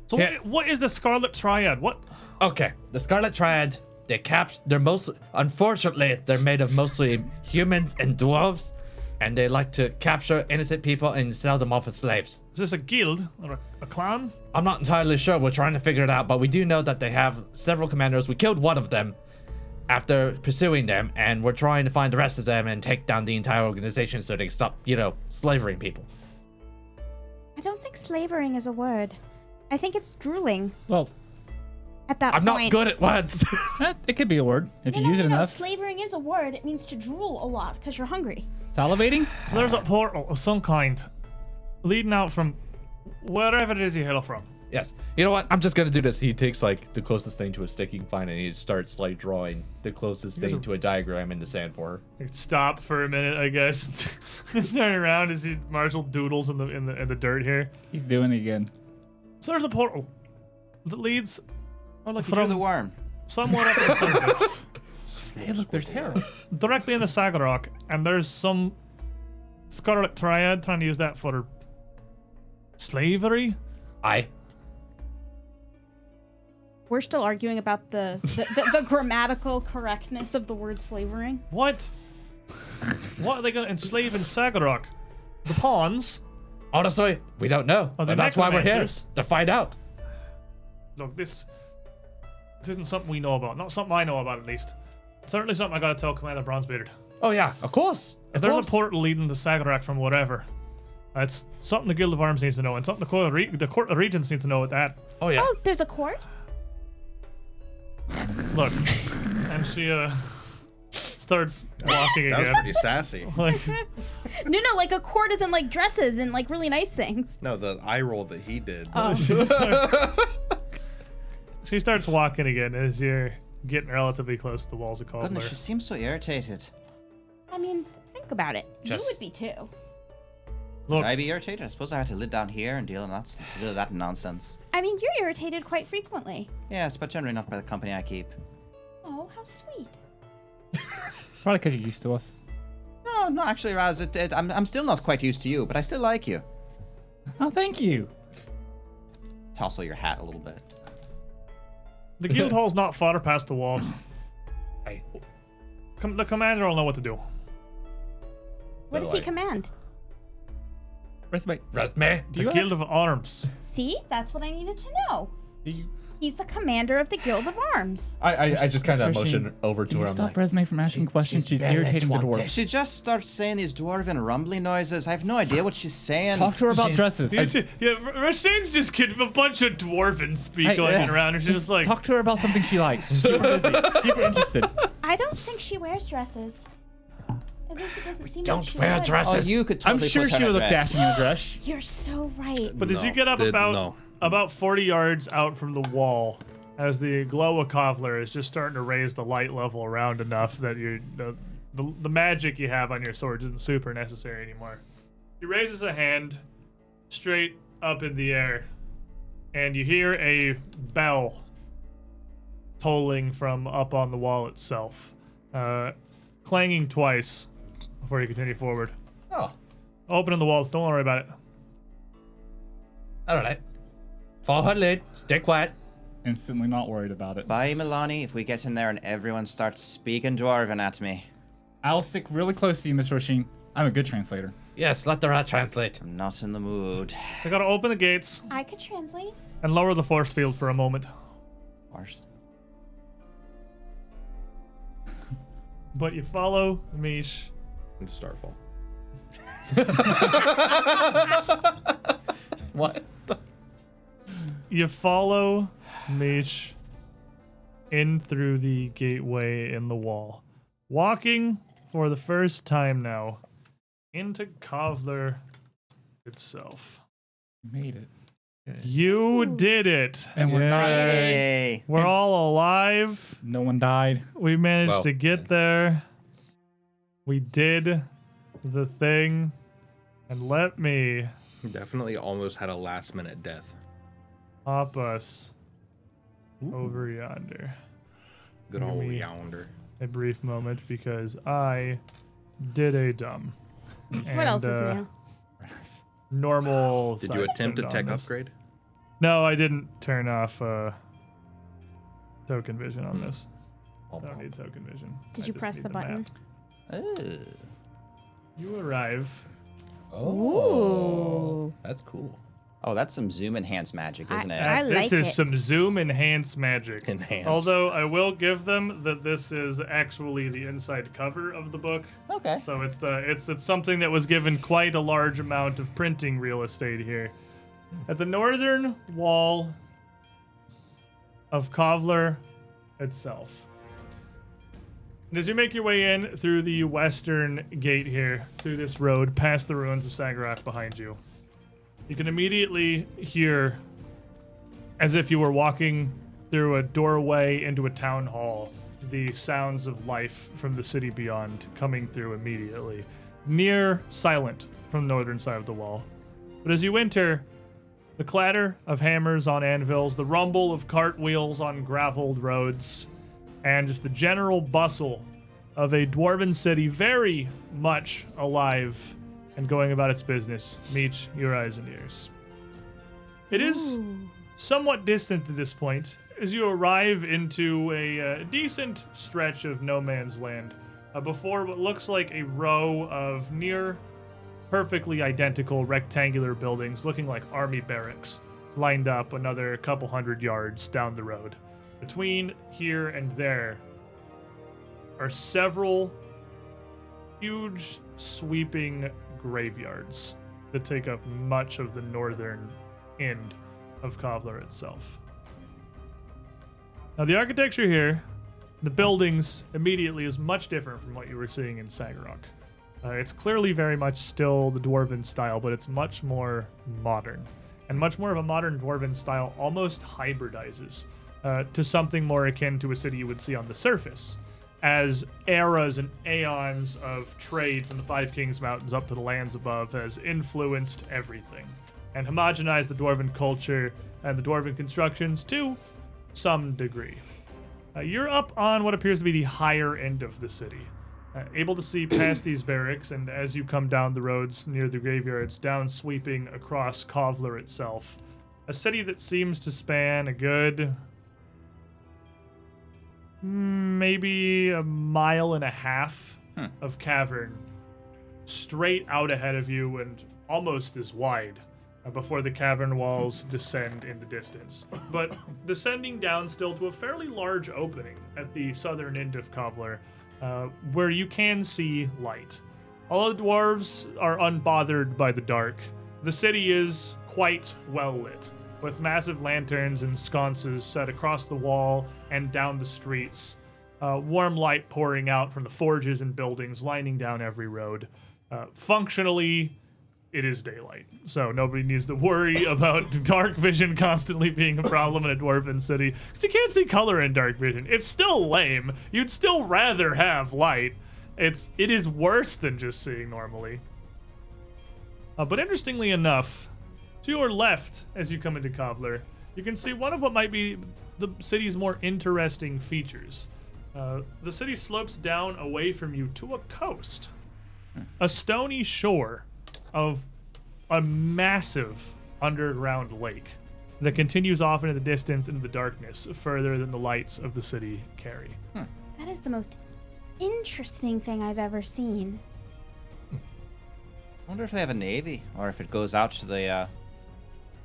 A: So
G: Yeah.
A: what is the Scarlet Triad? What?
G: Okay, the Scarlet Triad, they're mostly, unfortunately, they're made of mostly humans and dwarves, and they like to capture innocent people and sell them off as slaves.
A: Is this a guild or a clan?
G: I'm not entirely sure, we're trying to figure it out, but we do know that they have several commanders. We killed one of them after pursuing them, and we're trying to find the rest of them and take down the entire organization so they can stop, slavering people.
C: I don't think slavering is a word. I think it's drooling
F: Well,
C: at that
G: I'm
C: point.
G: not good at words.
F: it could be a word if you use it enough.
C: Slavering is a word. It means to drool a lot because you're hungry.
F: Salivating?
A: So there's a portal of some kind leading out from wherever it is you hail from.
G: Yes. You know what? I'm just gonna do this. He takes like the closest thing to a stick he can find, and he starts like drawing the closest thing to a diagram in the sand for her.
A: You could stop for a minute, I guess. Turn around as he Marshall doodles in the dirt here.
F: He's doing it again.
A: So there's a portal that leads
B: Oh, look, you
A: From-
B: drew the worm.
A: somewhat up the surface,
F: Hey, look, there's hair.
A: directly into Saggorak, and there's some Scarlet Triad trying to use that for slavery.
C: We're still arguing about the grammatical correctness of the word slavering.
A: What? What are they going to enslave in Saggorak? The pawns?
G: Honestly, we don't know.
A: Are they
G: And that's why we're here,
A: necromancers?
G: to find out.
A: Look, this isn't something we know about. Not something I know about, at least. Certainly something I gotta tell Commander Bronzebeard.
G: Oh yeah, of course.
A: If there's a portal leading to Saggorak from whatever, that's something the Guild of Arms needs to know, and something the Court of Regents needs to know at that.
G: Oh yeah.
C: Oh, there's a court?
A: Look, and she starts walking
E: That was
A: again.
E: pretty sassy.
A: Like,
C: No, like a court is in like dresses and like really nice things.
E: No, the eye roll that he did.
C: Oh.
A: she starts walking again as you're getting relatively close to the walls of
B: Goodness, she
A: Kovlar.
B: seems so irritated.
C: I mean, think about it.
G: Just-
C: You would be too.
A: Look,
B: Would I be irritated? I suppose I had to live down here and deal with that nonsense.
C: I mean, you're irritated quite frequently.
B: Yes, but generally not by the company I keep.
C: Oh, how sweet.
F: Probably because you're used to us.
B: No, actually, Raz, I'm still not quite used to you, but I still like you.
F: Oh, thank you.
B: Tousle your hat a little bit.
A: The guild hall's not far past the wall.
G: Hey.
A: The commander will know what to do.
C: What does he command?
F: Rest my.
G: Trust me.
F: Do
A: The
F: you
A: Guild
F: ask-
A: of Arms.
C: See, that's what I needed to know.
F: do you-
C: He's the commander of the Guild of Arms.
D: I just kind of
F: Especially-
D: motion over to
F: Can
D: her.
F: you
D: I'm
F: stop
D: like,
F: Resume from asking questions? She's irritating the dwarves.
B: She just starts saying these dwarven rumbly noises. I have no idea what she's saying.
F: Talk to her about dresses.
A: Yeah, Rastane's just kidding. A bunch of dwarven speak
F: Hey,
A: going around, and she's just like,
F: Talk to her about something she likes. Keep her busy. Keep her interested.
C: I don't think she wears dresses. At least it doesn't seem like
G: Don't
C: she
G: wear
C: would.
G: dresses.
B: Oh, you could
F: I'm
B: totally
F: sure
B: put her
F: she
B: in a
F: would look
B: dress.
F: dashing in a dress.
C: You're so right.
A: but as you
E: No,
A: get up
E: did-
A: about
E: no.
A: about 40 yards out from the wall, as the glow of Kovlar is just starting to raise the light level around enough that the magic you have on your sword isn't super necessary anymore. He raises a hand straight up in the air, and you hear a bell tolling from up on the wall itself, clanging twice before you continue forward.
G: Oh,
A: Opening the walls, don't worry about it.
G: all right. 400. Stay quiet.
F: Instantly not worried about it.
B: Bye, Milani, if we get in there and everyone starts speaking dwarven at me.
F: I'll stick really close to you, Miss Roisin. I'm a good translator.
G: Yes, let the rat translate.
B: I'm not in the mood.
A: They gotta open the gates
C: I could translate.
A: and lower the force field for a moment.
B: Worse.
A: But you follow Mish.
E: Into Starfall.
D: what?
A: You follow Mish in through the gateway in the wall, walking for the first time now into Kovlar itself.
F: Made it.
A: You did it.
F: And we're not.
B: Yay.
A: We're all alive.
F: No one died.
A: We managed
D: Well,
A: to get there. We did the thing. And let me
E: Definitely almost had a last minute death.
A: hop us over yonder.
E: Good
A: Give
E: old
A: me-
E: yonder.
A: A brief moment because I did a dumb.
C: What else is
A: And,
C: new?
A: Normal.
E: Did you
A: side
E: attempt a
A: spin on
E: tech
A: this.
E: upgrade?
A: No, I didn't turn off token vision on this. I don't need token vision.
C: Did
A: I
C: you
A: just
C: press
A: need
C: the button?
A: map.
B: Ooh.
A: You arrive.
C: Ooh.
D: That's cool.
B: Oh, that's some zoom enhanced magic, isn't it?
C: I like
A: this is
C: it.
A: some zoom enhanced magic.
E: Enhanced.
A: Although I will give them that this is actually the inside cover of the book.
B: Okay.
A: So it's something that was given quite a large amount of printing real estate here. At the northern wall of Kovlar itself. And as you make your way in through the western gate here, through this road, past the ruins of Saggorak behind you, you can immediately hear, as if you were walking through a doorway into a town hall, the sounds of life from the city beyond coming through immediately. Near silent from the northern side of the wall. But as you enter, the clatter of hammers on anvils, the rumble of cartwheels on graveled roads, and just the general bustle of a dwarven city very much alive and going about its business meet your eyes and ears. It is somewhat distant at this point as you arrive into a decent stretch of no man's land before what looks like a row of near perfectly identical rectangular buildings looking like army barracks lined up another couple hundred yards down the road. Between here and there are several huge sweeping graveyards that take up much of the northern end of Kovlar itself. Now the architecture here, the buildings immediately is much different from what you were seeing in Saggorak. It's clearly very much still the Dwarven style, but it's much more modern. And much more of a modern Dwarven style almost hybridizes to something more akin to a city you would see on the surface, as eras and aeons of trade from the Five Kings Mountains up to the lands above has influenced everything, and homogenized the Dwarven culture and the Dwarven constructions to some degree. You're up on what appears to be the higher end of the city. able to see past these barracks, and as you come down the roads near the graveyards, down sweeping across Kovlar itself. A city that seems to span a good maybe a mile and a half of cavern straight out ahead of you and almost as wide before the cavern walls descend in the distance. But descending down still to a fairly large opening at the southern end of Kovlar, where you can see light. All the dwarves are unbothered by the dark. The city is quite well lit, with massive lanterns and sconces set across the wall and down the streets. Warm light pouring out from the forges and buildings lining down every road. Functionally, it is daylight, so nobody needs to worry about dark vision constantly being a problem in a dwarven city, because you can't see color in dark vision. It's still lame. You'd still rather have light. It is worse than just seeing normally. But interestingly enough, to your left, as you come into Kovlar, you can see one of what might be the city's more interesting features. The city slopes down away from you to a coast, a stony shore of a massive underground lake that continues off into the distance into the darkness further than the lights of the city carry.
C: That is the most interesting thing I've ever seen.
B: I wonder if they have a navy, or if it goes out to the,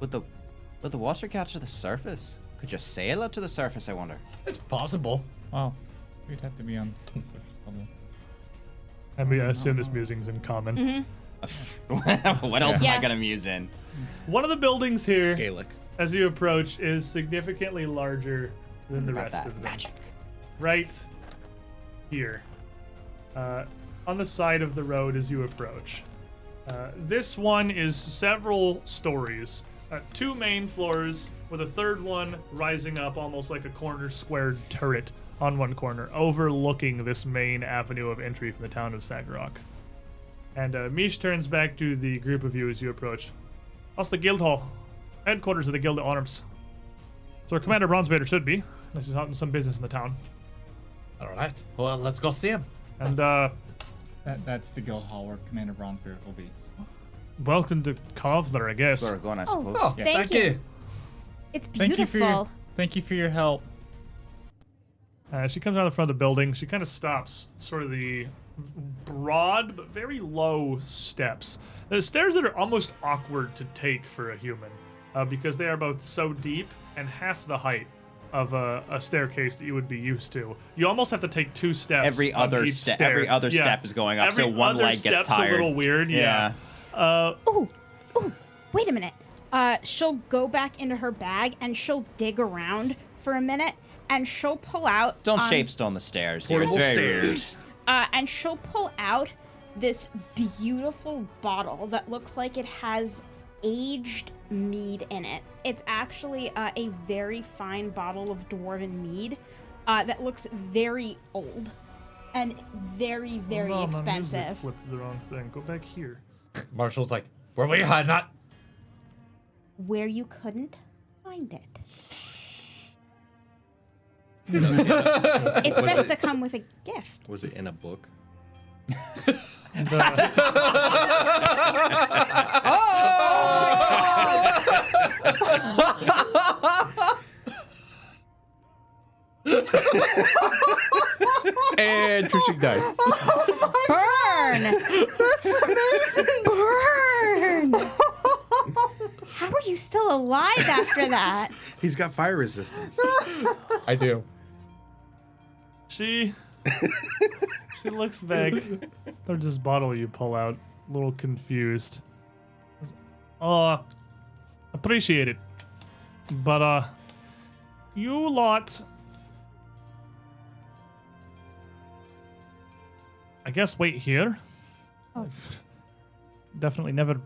B: would the water get to the surface? Could you sail out to the surface, I wonder?
D: It's possible.
F: Wow. We'd have to be on the surface level.
A: I mean, I assume this musing's in common.
B: What else am I gonna muse in?
A: One of the buildings here,
E: Gaelic.
A: as you approach, is significantly larger than the rest of them.
B: Magic.
A: Right here, on the side of the road as you approach. This one is several stories, 2 main floors with a third one rising up almost like a corner squared turret on one corner, overlooking this main avenue of entry from the town of Saggorak. And Mish turns back to the group of you as you approach. That's the guild hall, headquarters of the Guild of Arms. So our Commander Bronzebeard should be, unless he's out in some business in the town.
G: All right. Well, let's go see him.
A: And
F: That's the guild hall where Commander Bronzebeard will be.
A: welcome to Kovlar, I guess.
B: Where we're going, I suppose.
G: Oh,
F: Yeah.
G: thank you.
C: It's
F: Thank
C: beautiful.
F: you for your help.
A: She comes out the front of the building. She kind of stops, sort of the broad but very low steps. The stairs that are almost awkward to take for a human, because they are both so deep and half the height of a staircase that you would be used to. You almost have to take 2 steps.
B: Every
A: on
B: other
A: each
B: step,
A: stair.
B: every other
A: Yeah.
B: step is going up,
A: Every
B: so one
A: other
B: leg gets
A: step's
B: tired.
A: a little weird. Yeah.
C: Ooh, wait a minute. She'll go back into her bag and she'll dig around for a minute and she'll pull out.
B: Don't shapestone the stairs, dear. It's
E: Portable
B: very rude.
E: stairs.
C: And she'll pull out this beautiful bottle that looks like it has aged mead in it. It's actually a very fine bottle of dwarven mead that looks very old and very, very
A: Hold on, my music
C: expensive.
A: flipped the wrong thing. Go back here.
G: Marshall's like, where were you hiding at?
C: Where you couldn't find it. It's best to come with a gift.
E: Was it in a book? And Trishik dies.
C: Burn! That's amazing! Burn! How are you still alive after that?
E: He's got fire resistance.
D: I do.
A: She looks back. There's this bottle you pull out, a little confused. Appreciate it. But, you lot, I guess wait here.
C: Oh.
A: I've definitely never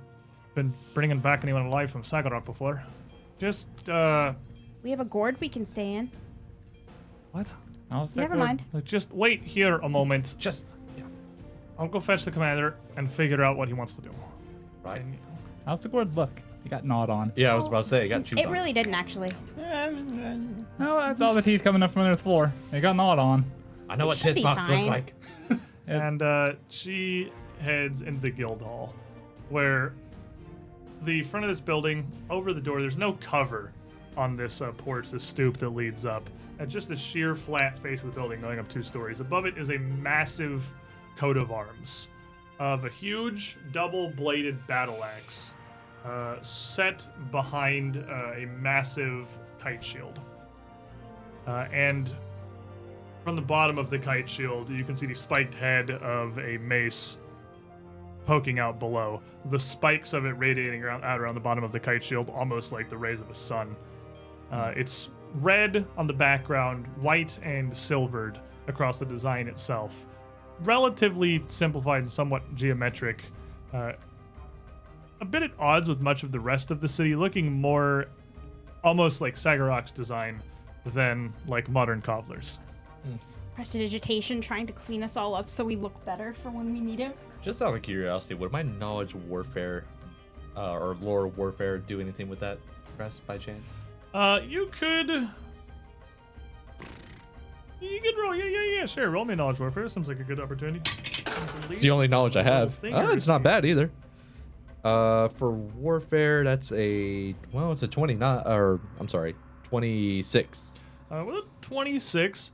A: been bringing back anyone alive from Saggorak before. Just,
C: We have a gourd we can stay in.
A: what?
F: How's that
C: Never
F: going?
C: mind.
A: Like, just wait here a moment.
G: Just,
A: I'll go fetch the commander and figure out what he wants to do.
G: right.
A: And,
F: How's the gourd look? You got gnawed on.
D: Yeah, I was about to say, I got chewed
C: It
D: on.
C: really didn't, actually.
F: Oh, that's all the teeth coming up from the floor. They got gnawed on.
G: I know what
C: should
G: tooth
C: be
G: marks look
C: fine.
G: like.
A: And she heads into the guild hall, where the front of this building, over the door, there's no cover on this porch, this stoop that leads up. And just the sheer flat face of the building going up 2 stories. Above it is a massive coat of arms of a huge double-bladed battle axe set behind a massive kite shield. And from the bottom of the kite shield, you can see the spiked head of a mace poking out below. The spikes of it radiating out around the bottom of the kite shield, almost like the rays of a sun. It's red on the background, white and silvered across the design itself. Relatively simplified and somewhat geometric. A bit at odds with much of the rest of the city, looking more almost like Saggorak's design than like modern Kovlar's.
C: Prestidigitation trying to clean us all up so we look better for when we need it.
D: Just out of curiosity, would my knowledge warfare or lore warfare do anything with that press by chance?
A: You could roll. Yeah, sure. Roll me knowledge warfare. Seems like a good opportunity.
D: It's the only knowledge I have. It's not bad either. For warfare, that's it's a 29, or I'm sorry, 26.
A: With a 26,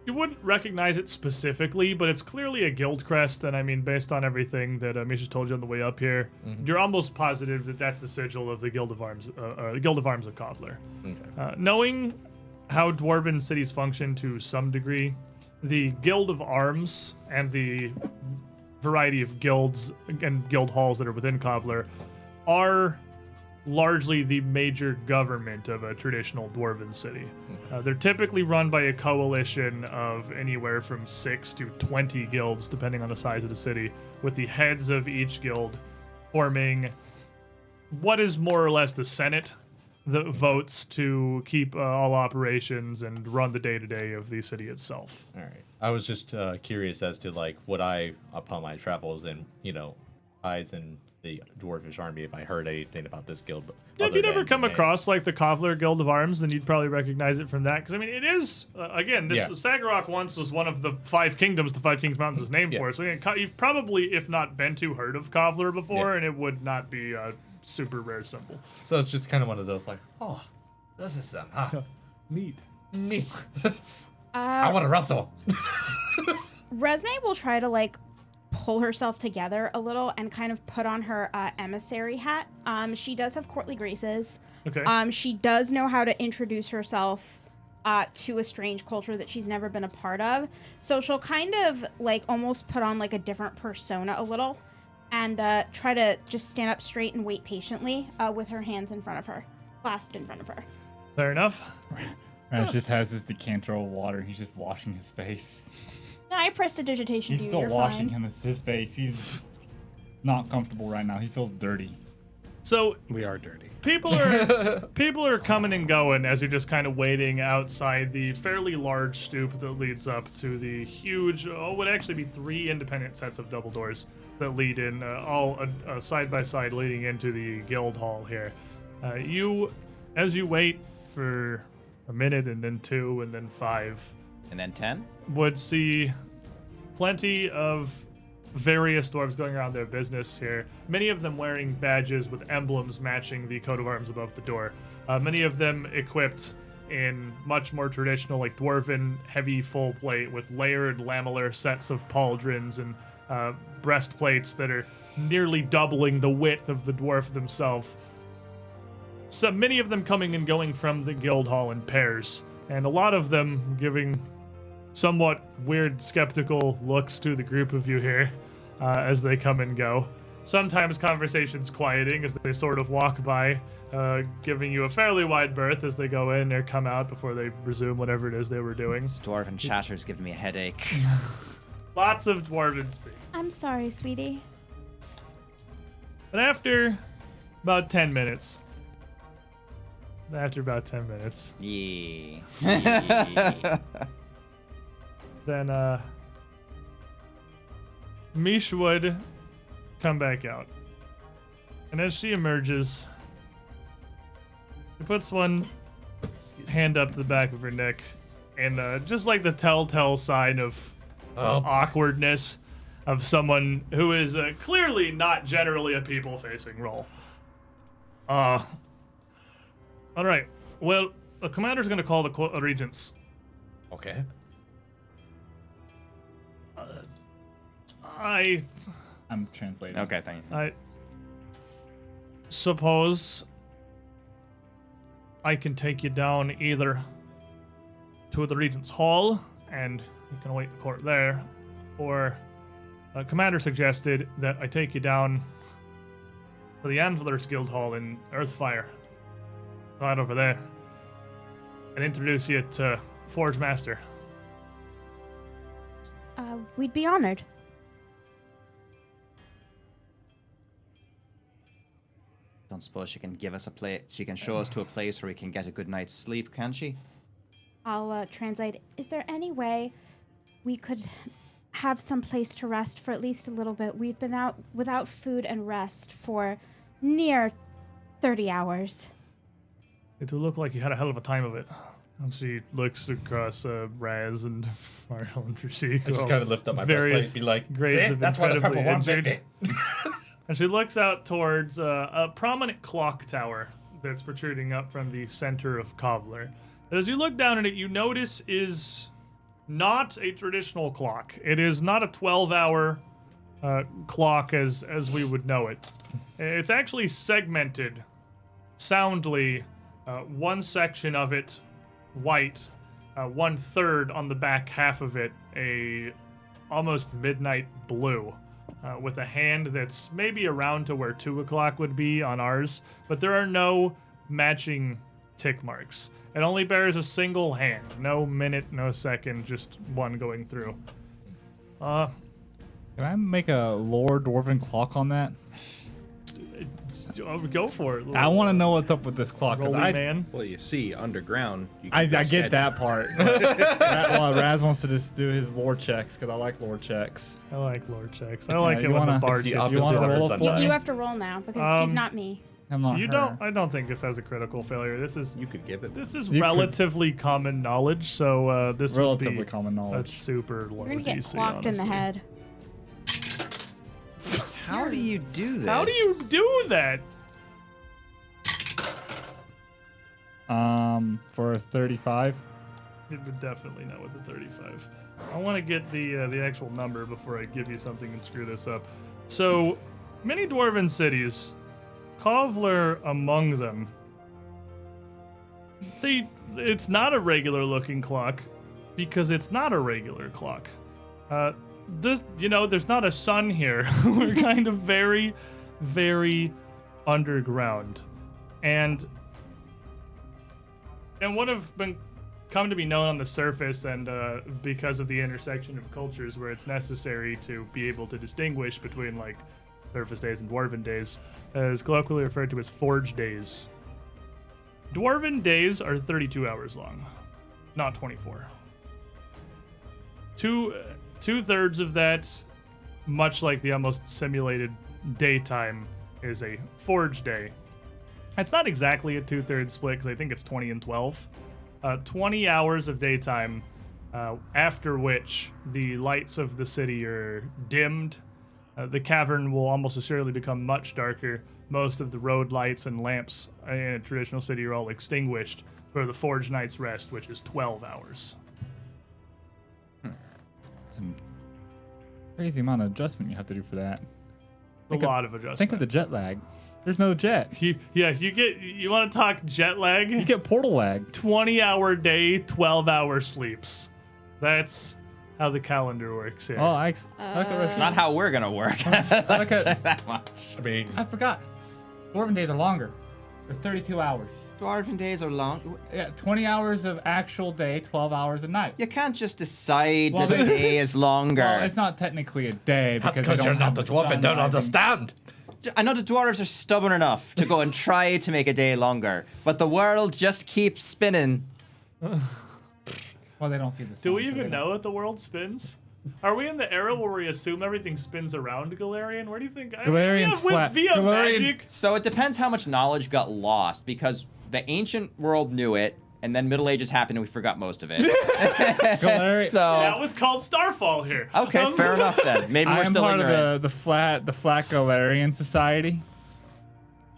A: you wouldn't recognize it specifically, but it's clearly a guild crest, and I mean, based on everything that Misha told you on the way up here, you're almost positive that that's the sigil of the Guild of Arms, the Guild of Arms of Kovlar.
D: Okay.
A: Knowing how Dwarven cities function to some degree, the Guild of Arms and the variety of guilds and guild halls that are within Kovlar are largely the major government of a traditional Dwarven city. They're typically run by a coalition of anywhere from 6 to 20 guilds, depending on the size of the city, with the heads of each guild forming what is more or less the Senate that votes to keep all operations and run the day-to-day of the city itself.
D: All right. I was just curious as to like would I, upon my travels and eyes in the Dwarvish army, if I heard anything about this guild.
A: Yeah, if you'd ever come across like the Kovlar Guild of Arms, then you'd probably recognize it from that. Because I mean, it is again, this Saggorak once was one of the 5 kingdoms. The 5 Kings Mountains is named for. So again, you've probably, if not been to, heard of Kovlar before, and it would not be a super rare symbol.
D: So it's just kind of one of those like, oh, this is them, huh?
A: Neat.
D: I want to wrestle.
C: Resme will try to like pull herself together a little and kind of put on her emissary hat. She does have courtly graces.
A: Okay.
C: She does know how to introduce herself to a strange culture that she's never been a part of. So she'll kind of like almost put on like a different persona a little and try to just stand up straight and wait patiently with her hands in front of her, clasped in front of her.
A: Fair enough.
F: Rash just has this decanter of water. He's just washing his face.
C: No, I prestidigitation.
F: He's still washing his face. He's not comfortable right now. He feels dirty.
A: So
E: We are dirty.
A: people are coming and going as you're just kind of waiting outside the fairly large stoop that leads up to the huge, would actually be 3 independent sets of double doors that lead in, all side by side, leading into the guild hall here. As you wait for a minute and then 2 and then 5,
B: And then 10?
A: would see plenty of various dwarves going around their business here. Many of them wearing badges with emblems matching the coat of arms above the door. Many of them equipped in much more traditional, like dwarven heavy full plate with layered lamellar sets of pauldrons and breastplates that are nearly doubling the width of the dwarf themselves. So many of them coming and going from the guild hall in pairs, and a lot of them giving somewhat weird, skeptical looks to the group of you here as they come and go. Sometimes conversations quieting as they sort of walk by, giving you a fairly wide berth as they go in or come out before they resume whatever it is they were doing.
B: This dwarven chatter's giving me a headache.
A: Lots of dwarven speak.
C: I'm sorry, sweetie.
A: But after about 10 minutes,
B: Yeah.
A: then Mish would come back out. And as she emerges, she puts one hand up to the back of her neck, and just like the telltale sign of awkwardness of someone who is clearly not generally a people-facing role. All right. Well, the commander's going to call the regents.
G: Okay.
F: I'm translating.
B: Okay, thank you.
A: I suppose I can take you down either to the Regent's Hall, and you can await the court there, or Commander suggested that I take you down to the Antlers Guild Hall in Earthfire, right over there, and introduce you to Forge Master.
C: We'd be honored.
B: Don't suppose she can give us a place. She can show us to a place where we can get a good night's sleep, can she?
C: I'll translate. Is there any way we could have some place to rest for at least a little bit? We've been out without food and rest for near 30 hours.
A: It will look like you had a hell of a time of it. And she looks across Raz and Marshall and Trishik.
D: I just kind of lift up my breastplate and be like,
A: grades
D: see,
A: of
D: that's why the
A: incredibly
D: purple one bit
A: injured.
D: me.
A: And she looks out towards a prominent clock tower that's protruding up from the center of Kovlar. And as you look down at it, you notice is not a traditional clock. It is not a 12-hour clock as we would know it. It's actually segmented soundly, one section of it white, 1/3 on the back half of it a almost midnight blue. With a hand that's maybe around to where 2 o'clock would be on ours, but there are no matching tick marks. It only bears a single hand, no minute, no second, just one going through.
F: Can I make a lore dwarven clock on that?
A: Go for it.
F: I want to know what's up with this clock. 'Cause
A: Rolly man.
E: Well, you see, underground. You
F: I
E: can just
F: get
E: sketch-
F: that part. Raz wants to just do his lore checks because I like lore checks.
A: I like lore checks. I like it
F: you
A: when the
F: wanna-
A: bard
D: It's the
A: gets
D: opposite
F: You want
D: of
F: to
D: her
F: roll
D: son.
F: for
C: You
F: me?
C: have to roll now because he's not me.
F: I'm not
A: You
F: her.
A: don't. I don't think this has a critical failure. This is
E: You could give it.
A: this is
F: You could-
A: relatively common knowledge. So this
F: Relatively
A: would be
F: common
A: a
F: knowledge.
A: super low
C: You're gonna get
A: DC,
C: clocked in the
A: honestly.
C: head.
B: How do you do this?
A: How do you do that?
F: For 35.
A: It would definitely not with a 35. I want to get the actual number before I give you something and screw this up. So, many dwarven cities, Kovlar among them. It's not a regular looking clock because it's not a regular clock. There's not a sun here. We're kind of very, very underground, and what have been come to be known on the surface, and because of the intersection of cultures where it's necessary to be able to distinguish between like surface days and dwarven days, is colloquially referred to as forge days. Dwarven days are 32 hours long, not 24. Two-thirds of that, much like the almost simulated daytime, is a forge day. It's not exactly a 2/3 split because I think it's 20 and 12. 20 hours of daytime, after which the lights of the city are dimmed. The cavern will almost assuredly become much darker. Most of the road lights and lamps in a traditional city are all extinguished for the Forge Night's Rest, which is 12 hours.
F: Some crazy amount of adjustment you have to do for that.
A: A lot of adjustment.
F: Think of the jet lag. There's no jet.
A: You want to talk jet lag?
F: You get portal lag.
A: 20-hour day, 12-hour sleeps. That's how the calendar works here.
F: Oh,
B: It's not how we're gonna work.
F: Okay.
B: That much.
D: I mean,
F: I forgot. Dwarven days are longer. They're 32 hours.
B: Dwarven days are long.
F: Yeah, 20 hours of actual day, 12 hours a night.
B: You can't just decide
F: Well,
B: that a day is longer.
F: Well, it's not technically a day
G: That's
F: because
G: because you're not the dwarf and don't understand.
B: I know the dwarves are stubborn enough to go and try to make a day longer, but the world just keeps spinning.
F: Well, they don't see the sun.
A: Do we
F: so
A: even
F: they
A: know that the world spins? Are we in the era where we assume everything spins around Galarian? Where do you think?
F: Galarian's flat.
A: Via
F: Galarian-
A: magic.
B: So it depends how much knowledge got lost, because the ancient world knew it, and then Middle Ages happened and we forgot most of it.
F: Galarian-
B: So
A: That was called Starfall here.
B: okay, fair enough then. Maybe
F: I
B: we're
F: am
B: still
F: part
B: ignorant.
F: of the flat Galarian Society.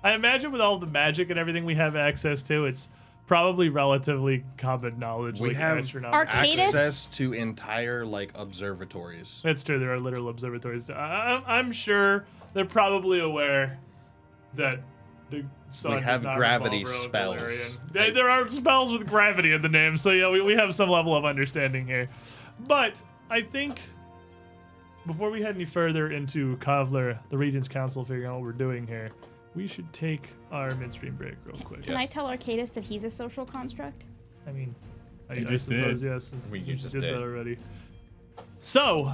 A: I imagine with all the magic and everything we have access to, it's probably relatively common knowledge.
E: We
A: like
E: have
A: astronomical.
C: Arcadis?
E: access to entire like observatories.
A: That's true. There are literal observatories. I'm sure they're probably aware that the sun
E: We have
A: does not
E: gravity
A: revolve around
E: spells.
A: Galarian. There are spells with gravity in the name, so yeah, we have some level of understanding here. But I think before we head any further into Kovlar, the Regent's Council, figuring out what we're doing here, we should take our midstream break real quick.
C: Can I tell Arcadis that he's a social construct?
A: I mean, I
F: just
A: suppose,
F: did.
A: yes.
D: We
A: since
D: just
A: you did
D: did.
A: that already. So,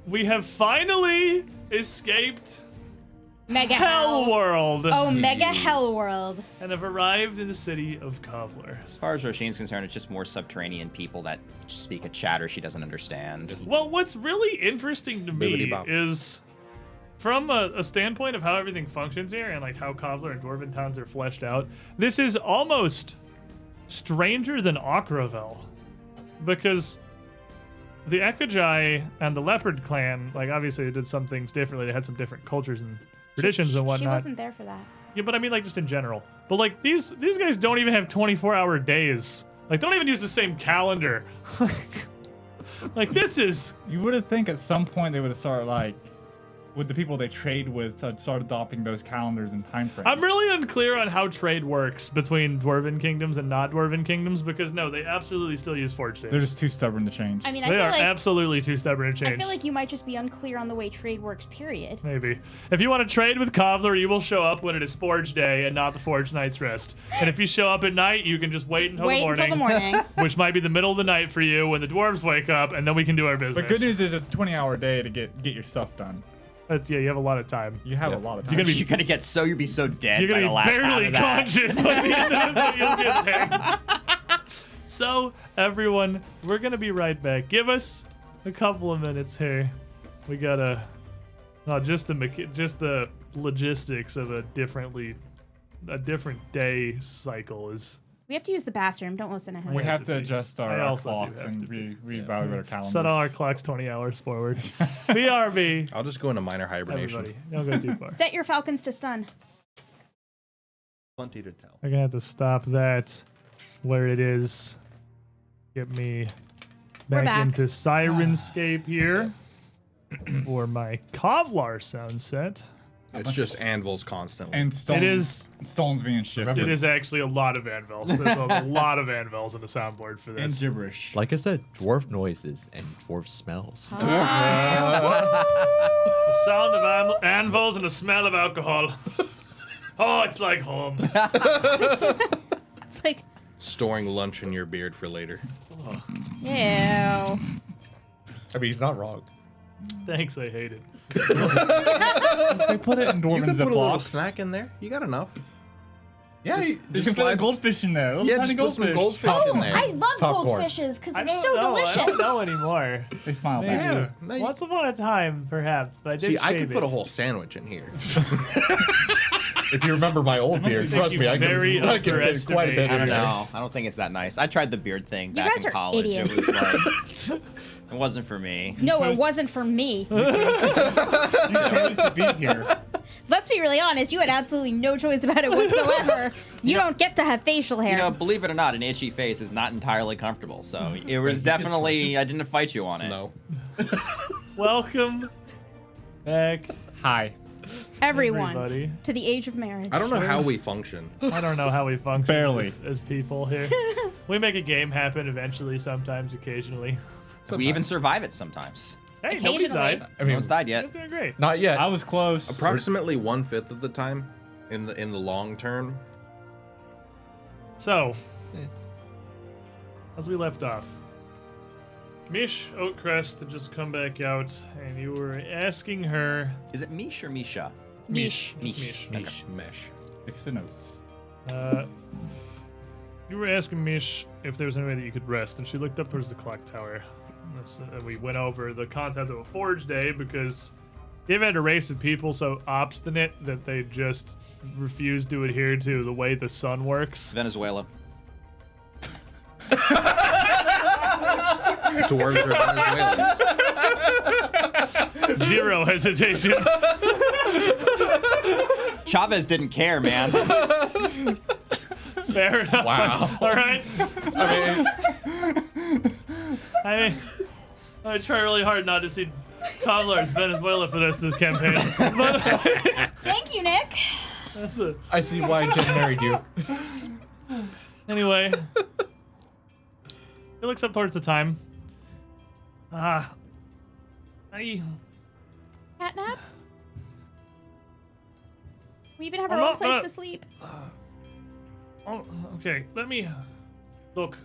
A: we have finally escaped
C: Mega
A: Hell World
C: Oh, Mega Hell World.
A: and have arrived in the city of Kovlar.
B: As far as Roshin's concerned, it's just more subterranean people that speak a chatter she doesn't understand.
A: Well, what's really interesting to me
E: Bibbidi-bop.
A: is from a standpoint of how everything functions here and like how Kovlar and Dwarven towns are fleshed out, this is almost stranger than Akravel. Because the Ekajai and the Leopard clan, like obviously they did some things differently. They had some different cultures and traditions and
C: She
A: whatnot.
C: wasn't there for that.
A: Yeah, but I mean like just in general. But like these guys don't even have 24-hour days. Like they don't even use the same calendar. Like this is
F: You would have think at some point they would have started like, with the people they trade with, start adopting those calendars and time frames.
A: I'm really unclear on how trade works between Dwarven kingdoms and not Dwarven kingdoms because no, they absolutely still use Forge days.
F: They're just too stubborn to change.
C: I mean, I
A: They
C: feel
A: are
C: like
A: absolutely too stubborn to change.
C: I feel like you might just be unclear on the way trade works. Period.
A: Maybe. If you want to trade with Kovlar, you will show up when it is Forge Day and not the Forge Night's Rest. And if you show up at night, you can just wait until
C: Wait
A: the morning.
C: until the morning.
A: Which might be the middle of the night for you when the dwarves wake up, and then we can do our business.
F: But good news is it's a 20-hour day to get your stuff done.
A: But yeah, you have a lot of time.
F: You have a lot of time.
A: You're gonna be
B: You're gonna get so you'll be so dead
A: You're
B: by
A: gonna
B: the
A: be
B: last half
A: barely
B: of that.
A: conscious by the end of it, but you'll get there. So, everyone, we're gonna be right back. Give us a couple of minutes here. We gotta, just the logistics of a different day cycle is.
C: We have to use the bathroom. Don't listen to him.
F: We
A: have
F: have
A: to
F: to
A: be.
F: adjust
A: I
F: our
A: also do
F: clocks
A: have
F: and
A: to be.
F: reevaluate our calendars.
A: Set all our clocks 20 hours forward. BRB.
E: I'll just go into minor hibernation.
A: Everybody, don't go too far.
C: Set your falcons to stun.
E: Plenty to tell.
A: We're gonna have to stop that where it is. Get me
C: We're
A: back
C: back.
A: into Sirenscape here for my Kovlar sound set.
E: It's just anvils constantly.
F: And stones,
A: It is-
F: stones being shifted.
A: It is actually a lot of anvils. There's a lot of anvils on the soundboard for
F: And
A: this.
F: gibberish.
D: Like I said, dwarf noises and dwarf smells.
A: The sound of anvils and the smell of alcohol. Oh, it's like home.
C: It's like,
E: Storing lunch in your beard for later.
C: ew.
D: I mean, he's not wrong.
A: Thanks, I hate it.
F: They put it in
E: You
F: Dwarven
E: can put a little
F: Ziplocs.
E: snack in there. You got enough.
F: Yeah, you
E: just
F: can put a
E: slide-
F: goldfish in there.
E: Yeah, just put some goldfish in there.
C: I love
F: Popcorn.
C: goldfishes because
A: I
C: they're
A: don't
C: so
A: know.
C: delicious.
A: I don't know anymore.
F: They smile
A: Maybe.
F: back.
E: Yeah, no, you-
A: Once upon a time, perhaps, but I did
E: See, I
A: shave
E: could put
A: it.
E: a whole sandwich in here.
D: If you remember my old beard,
A: think
D: trust
A: you
D: me, I
A: very
D: can fit quite a
A: underestimate-
D: bit
B: I
D: in
B: don't
D: there.
B: know. I don't think it's that nice. I tried the beard thing
C: You
B: back
C: guys
B: in
C: are
B: college.
C: idiots.
B: It was like it wasn't for me.
C: No, it wasn't for me.
F: You chose to be here.
C: Let's be really honest. You had absolutely no choice about it whatsoever. You don't get to have facial hair.
B: You know, believe it or not, an itchy face is not entirely comfortable. So it was definitely I didn't fight you on it.
E: No.
A: Welcome back,
F: Hi.
C: Everyone
A: everybody.
C: to the age of marriage.
E: I don't know how we function.
A: I don't know how we function
F: Barely.
A: as people here. We make a game happen eventually, sometimes, occasionally.
B: We even survive it sometimes.
A: Hey, nobody
C: Occasionally.
A: died.
D: I
B: No
D: mean,
B: one's died
A: You're
B: yet.
A: doing great.
D: not yet.
F: I was close.
E: Approximately 1/5 of the time, in the long term.
A: So, as we left off, Mish Oakcrest had just come back out, and you were asking her.
B: Is it Mish or Misha?
C: Mish.
A: Mish.
E: Mesh. Mesh.
F: Fix the notes.
A: You were asking Mish if there was any way that you could rest, and she looked up towards the clock tower. And we went over the concept of a Forge Day because they've had a race of people so obstinate that they just refuse to adhere to the way the sun works.
B: Venezuela.
E: Dwarves are Venezuelans.
A: Zero hesitation.
B: Chavez didn't care, man.
A: Fair enough.
D: Wow.
A: All right.
D: I mean,
A: I try really hard not to see Kovlar's Venezuela for the rest of this campaign. But
C: Thank you, Nick.
A: that's it.
D: I see why Jen married you.
A: Anyway, he looks up towards the time. I
C: Catnap? We even have
A: I'm
C: our own
A: not
C: place
A: gonna-
C: to sleep.
A: Oh, okay, let me look.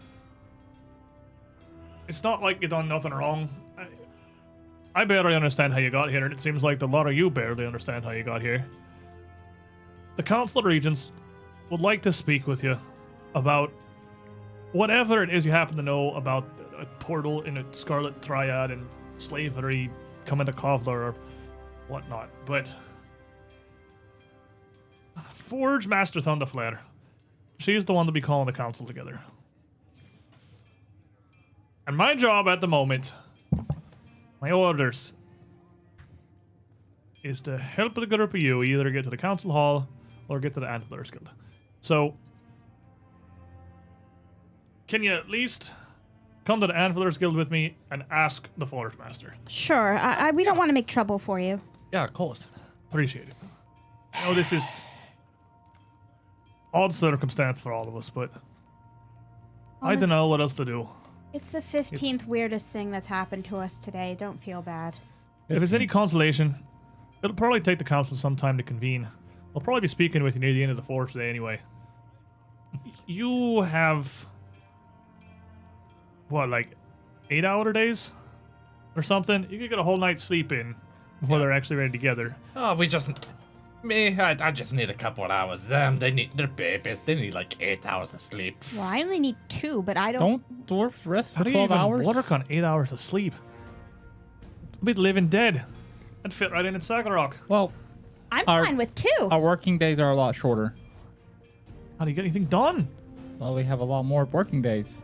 A: It's not like you done nothing wrong. I barely understand how you got here, and it seems like a lot of you barely understand how you got here. The Council of Regents would like to speak with you about whatever it is you happen to know about a portal in a Scarlet Triad and slavery coming to Kovlar or whatnot. But Forge Master Thunderflare, she's the one to be calling the council together. And my job at the moment, my orders, is to help the group of you either get to the council hall or get to the Antlers Guild. So, can you at least come to the Antlers Guild with me and ask the Forge Master?
C: Sure. We don't want to make trouble for you.
D: Yeah, of course.
A: Appreciate it. I know this is odd circumstance for all of us, but I don't know what else to do.
C: It's the 15th weirdest thing that's happened to us today. Don't feel bad.
A: If it's any consolation, it'll probably take the council some time to convene. I'll probably be speaking with you near the end of the Forge today anyway. You have, what, like 8-hour days? Or something? You could get a whole night's sleep in before they're actually ready together.
G: Oh, I just need a couple of hours. They're babies. They need like 8 hours of sleep.
C: Well, I only need 2, but I don't.
F: Don't dwarfs rest
A: How
F: for
A: do you
F: 12
A: even
F: hours?
A: work on 8 hours of sleep? I'd be living dead. I'd fit right in at Saggorak.
F: Well,
C: I'm
F: Our-
C: fine with 2.
F: our working days are a lot shorter.
A: How do you get anything done?
F: Well, we have a lot more working days.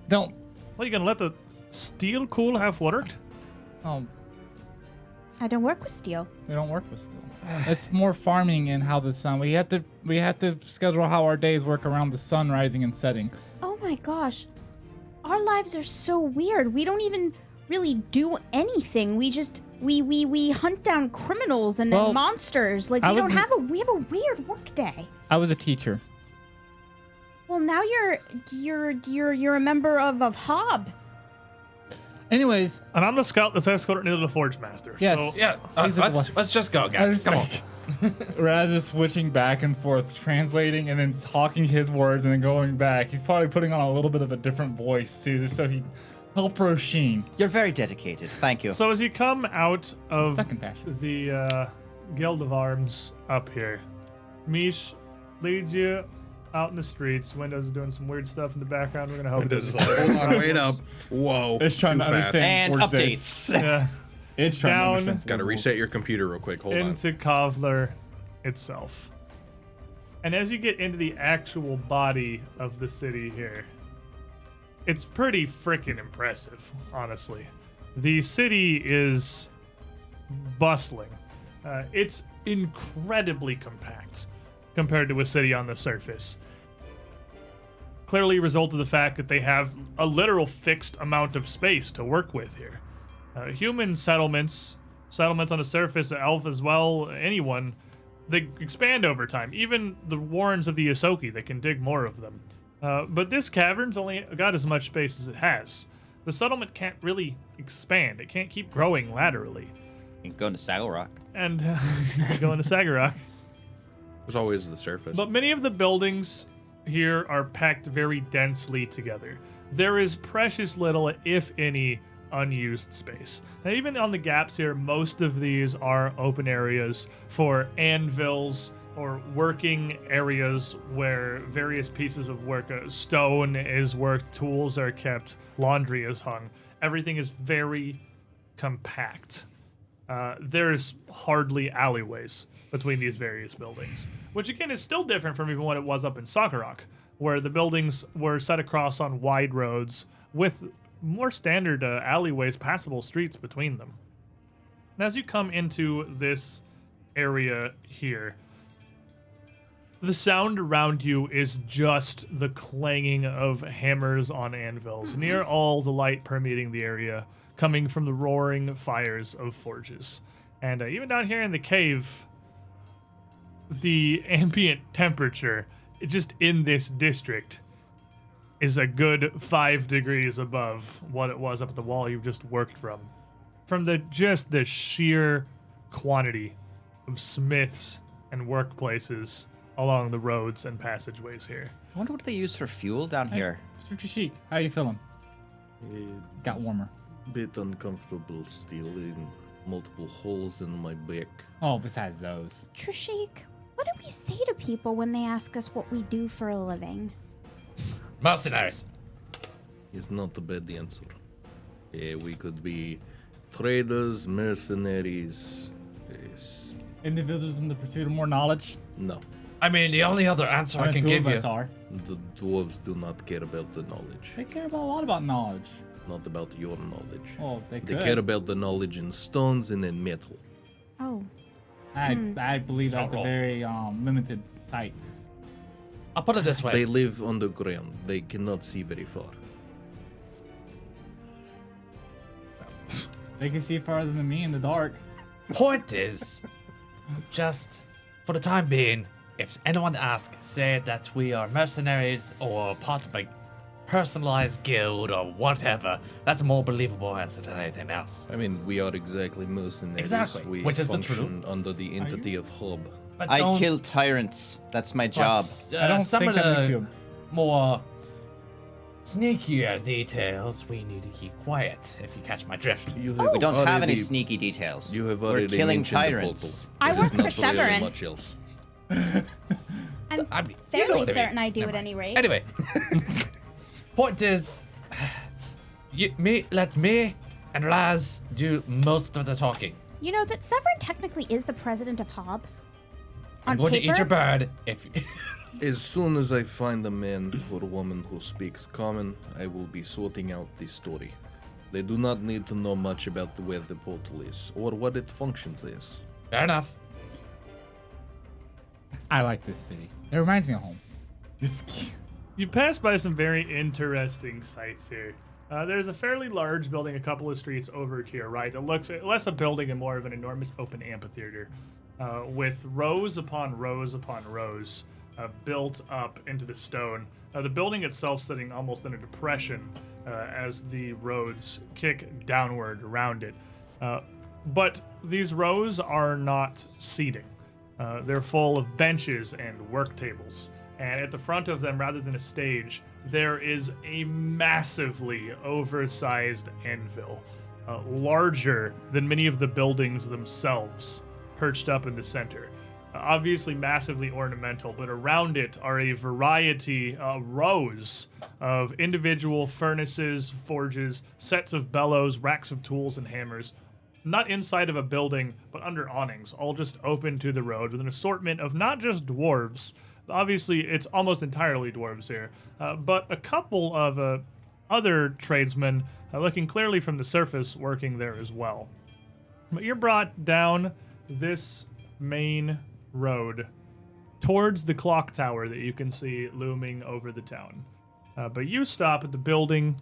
F: Don't.
A: What, you gonna let the steel cool have worked?
F: Oh,
C: I don't work with steel.
F: we don't work with steel. It's more farming and how the sun. We have to schedule how our days work around the sun rising and setting.
C: Oh my gosh. Our lives are so weird. We don't even really do anything. We just we hunt down criminals and
F: Well,
C: monsters. Like
F: I
C: we
F: was-
C: have a weird work day.
F: I was a teacher.
C: Well, now you're a member of Hob.
F: Anyways,
A: And I'm the scout that's escorting you to the Forge Master.
F: yes.
A: So,
G: Yeah,
F: He's a
G: let's just go,
F: I
G: guys.
F: was
G: Come on.
F: like- Raz is switching back and forth, translating and then talking his words and then going back. He's probably putting on a little bit of a different voice too, just so he help Roshin.
B: You're very dedicated. Thank you.
A: So as you come out of
F: Second passion.
A: the Guild of Arms up here, Mish leads you out in the streets. Windows is doing some weird stuff in the background. We're gonna help.
E: This is like, hold on, wait up. Whoa.
F: It's trying
E: too
F: to
E: fast.
F: understand.
B: and
F: Forge
B: updates.
A: Yeah,
F: It's trying
A: Down.
F: to understand.
E: Got to reset your computer real quick. Hold on.
A: into Kovlar itself. And as you get into the actual body of the city here, it's pretty freaking impressive, honestly. The city is bustling. It's incredibly compact compared to a city on the surface. Clearly a result of the fact that they have a literal fixed amount of space to work with here. Human settlements on the surface, elf as well, anyone, they expand over time. Even the warrens of the Yosoki, they can dig more of them. But this cavern's only got as much space as it has. The settlement can't really expand. It can't keep growing laterally.
B: You can go into Saggorak.
A: And go into Saggorak.
E: There's always the surface.
A: But many of the buildings here are packed very densely together. There is precious little, if any, unused space. Now, even on the gaps here, most of these are open areas for anvils or working areas where various pieces of work, stone is worked, tools are kept, laundry is hung. Everything is very compact. There's hardly alleyways between these various buildings, which again is still different from even what it was up in Saggorak. where the buildings were set across on wide roads with more standard alleyways, passable streets between them. And as you come into this area here, the sound around you is just the clanging of hammers on anvils, near all the light permeating the area, coming from the roaring fires of forges. And even down here in the cave, the ambient temperature, just in this district, is a good 5 degrees above what it was up at the wall you just worked from. From the sheer quantity of smiths and workplaces along the roads and passageways here.
B: I wonder what they use for fuel down here.
F: Mr. Trishik, how you feeling? Got warmer.
E: Bit uncomfortable still in multiple holes in my back.
F: Oh, besides those.
C: Trishik, what do we say to people when they ask us what we do for a living?
G: Mercenaries.
E: Is not a bad answer. We could be traders, mercenaries. Yes.
F: Individuals in the pursuit of more knowledge.
E: No,
G: I mean, the only other answer I can
F: Two
G: give
F: of
G: you.
F: us are.
E: the dwarves do not care about the knowledge.
F: They care about a lot about knowledge.
E: Not about your knowledge.
F: Oh, they
E: They
F: could.
E: care about the knowledge in stones and in metal.
C: Oh,
F: I believe
G: It's not
F: that's a
G: wrong.
F: very limited sight.
G: I'll put it this way.
E: They live underground. They cannot see very far.
F: They can see farther than me in the dark.
G: Point is, just for the time being, if anyone asks, say that we are mercenaries or part of a personalized guild or whatever, that's a more believable answer than anything else.
E: I mean, we are exactly mercenaries.
G: Exactly,
E: We
G: which is the
E: function
G: truth.
E: under the entity of Hob.
G: But
B: I
G: don't-
B: kill tyrants. That's my job.
F: I don't
G: some
F: think
G: of
F: that makes
G: the
F: you.
G: more sneakier details we need to keep quiet, if you catch my drift.
E: You
B: We don't have any
E: already-
B: sneaky details.
E: You have
B: We're
E: already
B: killing
E: mentioned the
B: tyrants.
E: portal.
C: I
E: There
C: work
E: is
C: for
E: not really
C: Severin.
E: much else.
C: I'm
G: I mean, you know
C: fairly
G: what I mean.
C: certain I do
G: Never
C: at
G: mind.
C: any rate.
G: Anyway, point is, let me and Raz do most of the talking.
C: You know that Severin technically is the president of Hob.
G: I'm
C: On
G: going to eat
C: paper?
G: your bird if.
E: As soon as I find a man or a woman who speaks common, I will be sorting out the story. They do not need to know much about where the portal is or what it functions as.
G: Fair enough.
F: I like this city. It reminds me of home. This.
A: You pass by some very interesting sights here. There's a fairly large building a couple of streets over to your right that looks less a building and more of an enormous open amphitheater with rows upon rows upon rows built up into the stone. The building itself sitting almost in a depression as the roads kick downward around it. But these rows are not seating. They're full of benches and work tables. And at the front of them, rather than a stage, there is a massively oversized anvil, larger than many of the buildings themselves, perched up in the center. Obviously massively ornamental, but around it are a variety, rows of individual furnaces, forges, sets of bellows, racks of tools, and hammers. Not inside of a building, but under awnings, all just open to the road with an assortment of not just dwarves. Obviously, it's almost entirely dwarves here, but a couple of other tradesmen looking clearly from the surface working there as well. But you're brought down this main road towards the clock tower that you can see looming over the town. But you stop at the building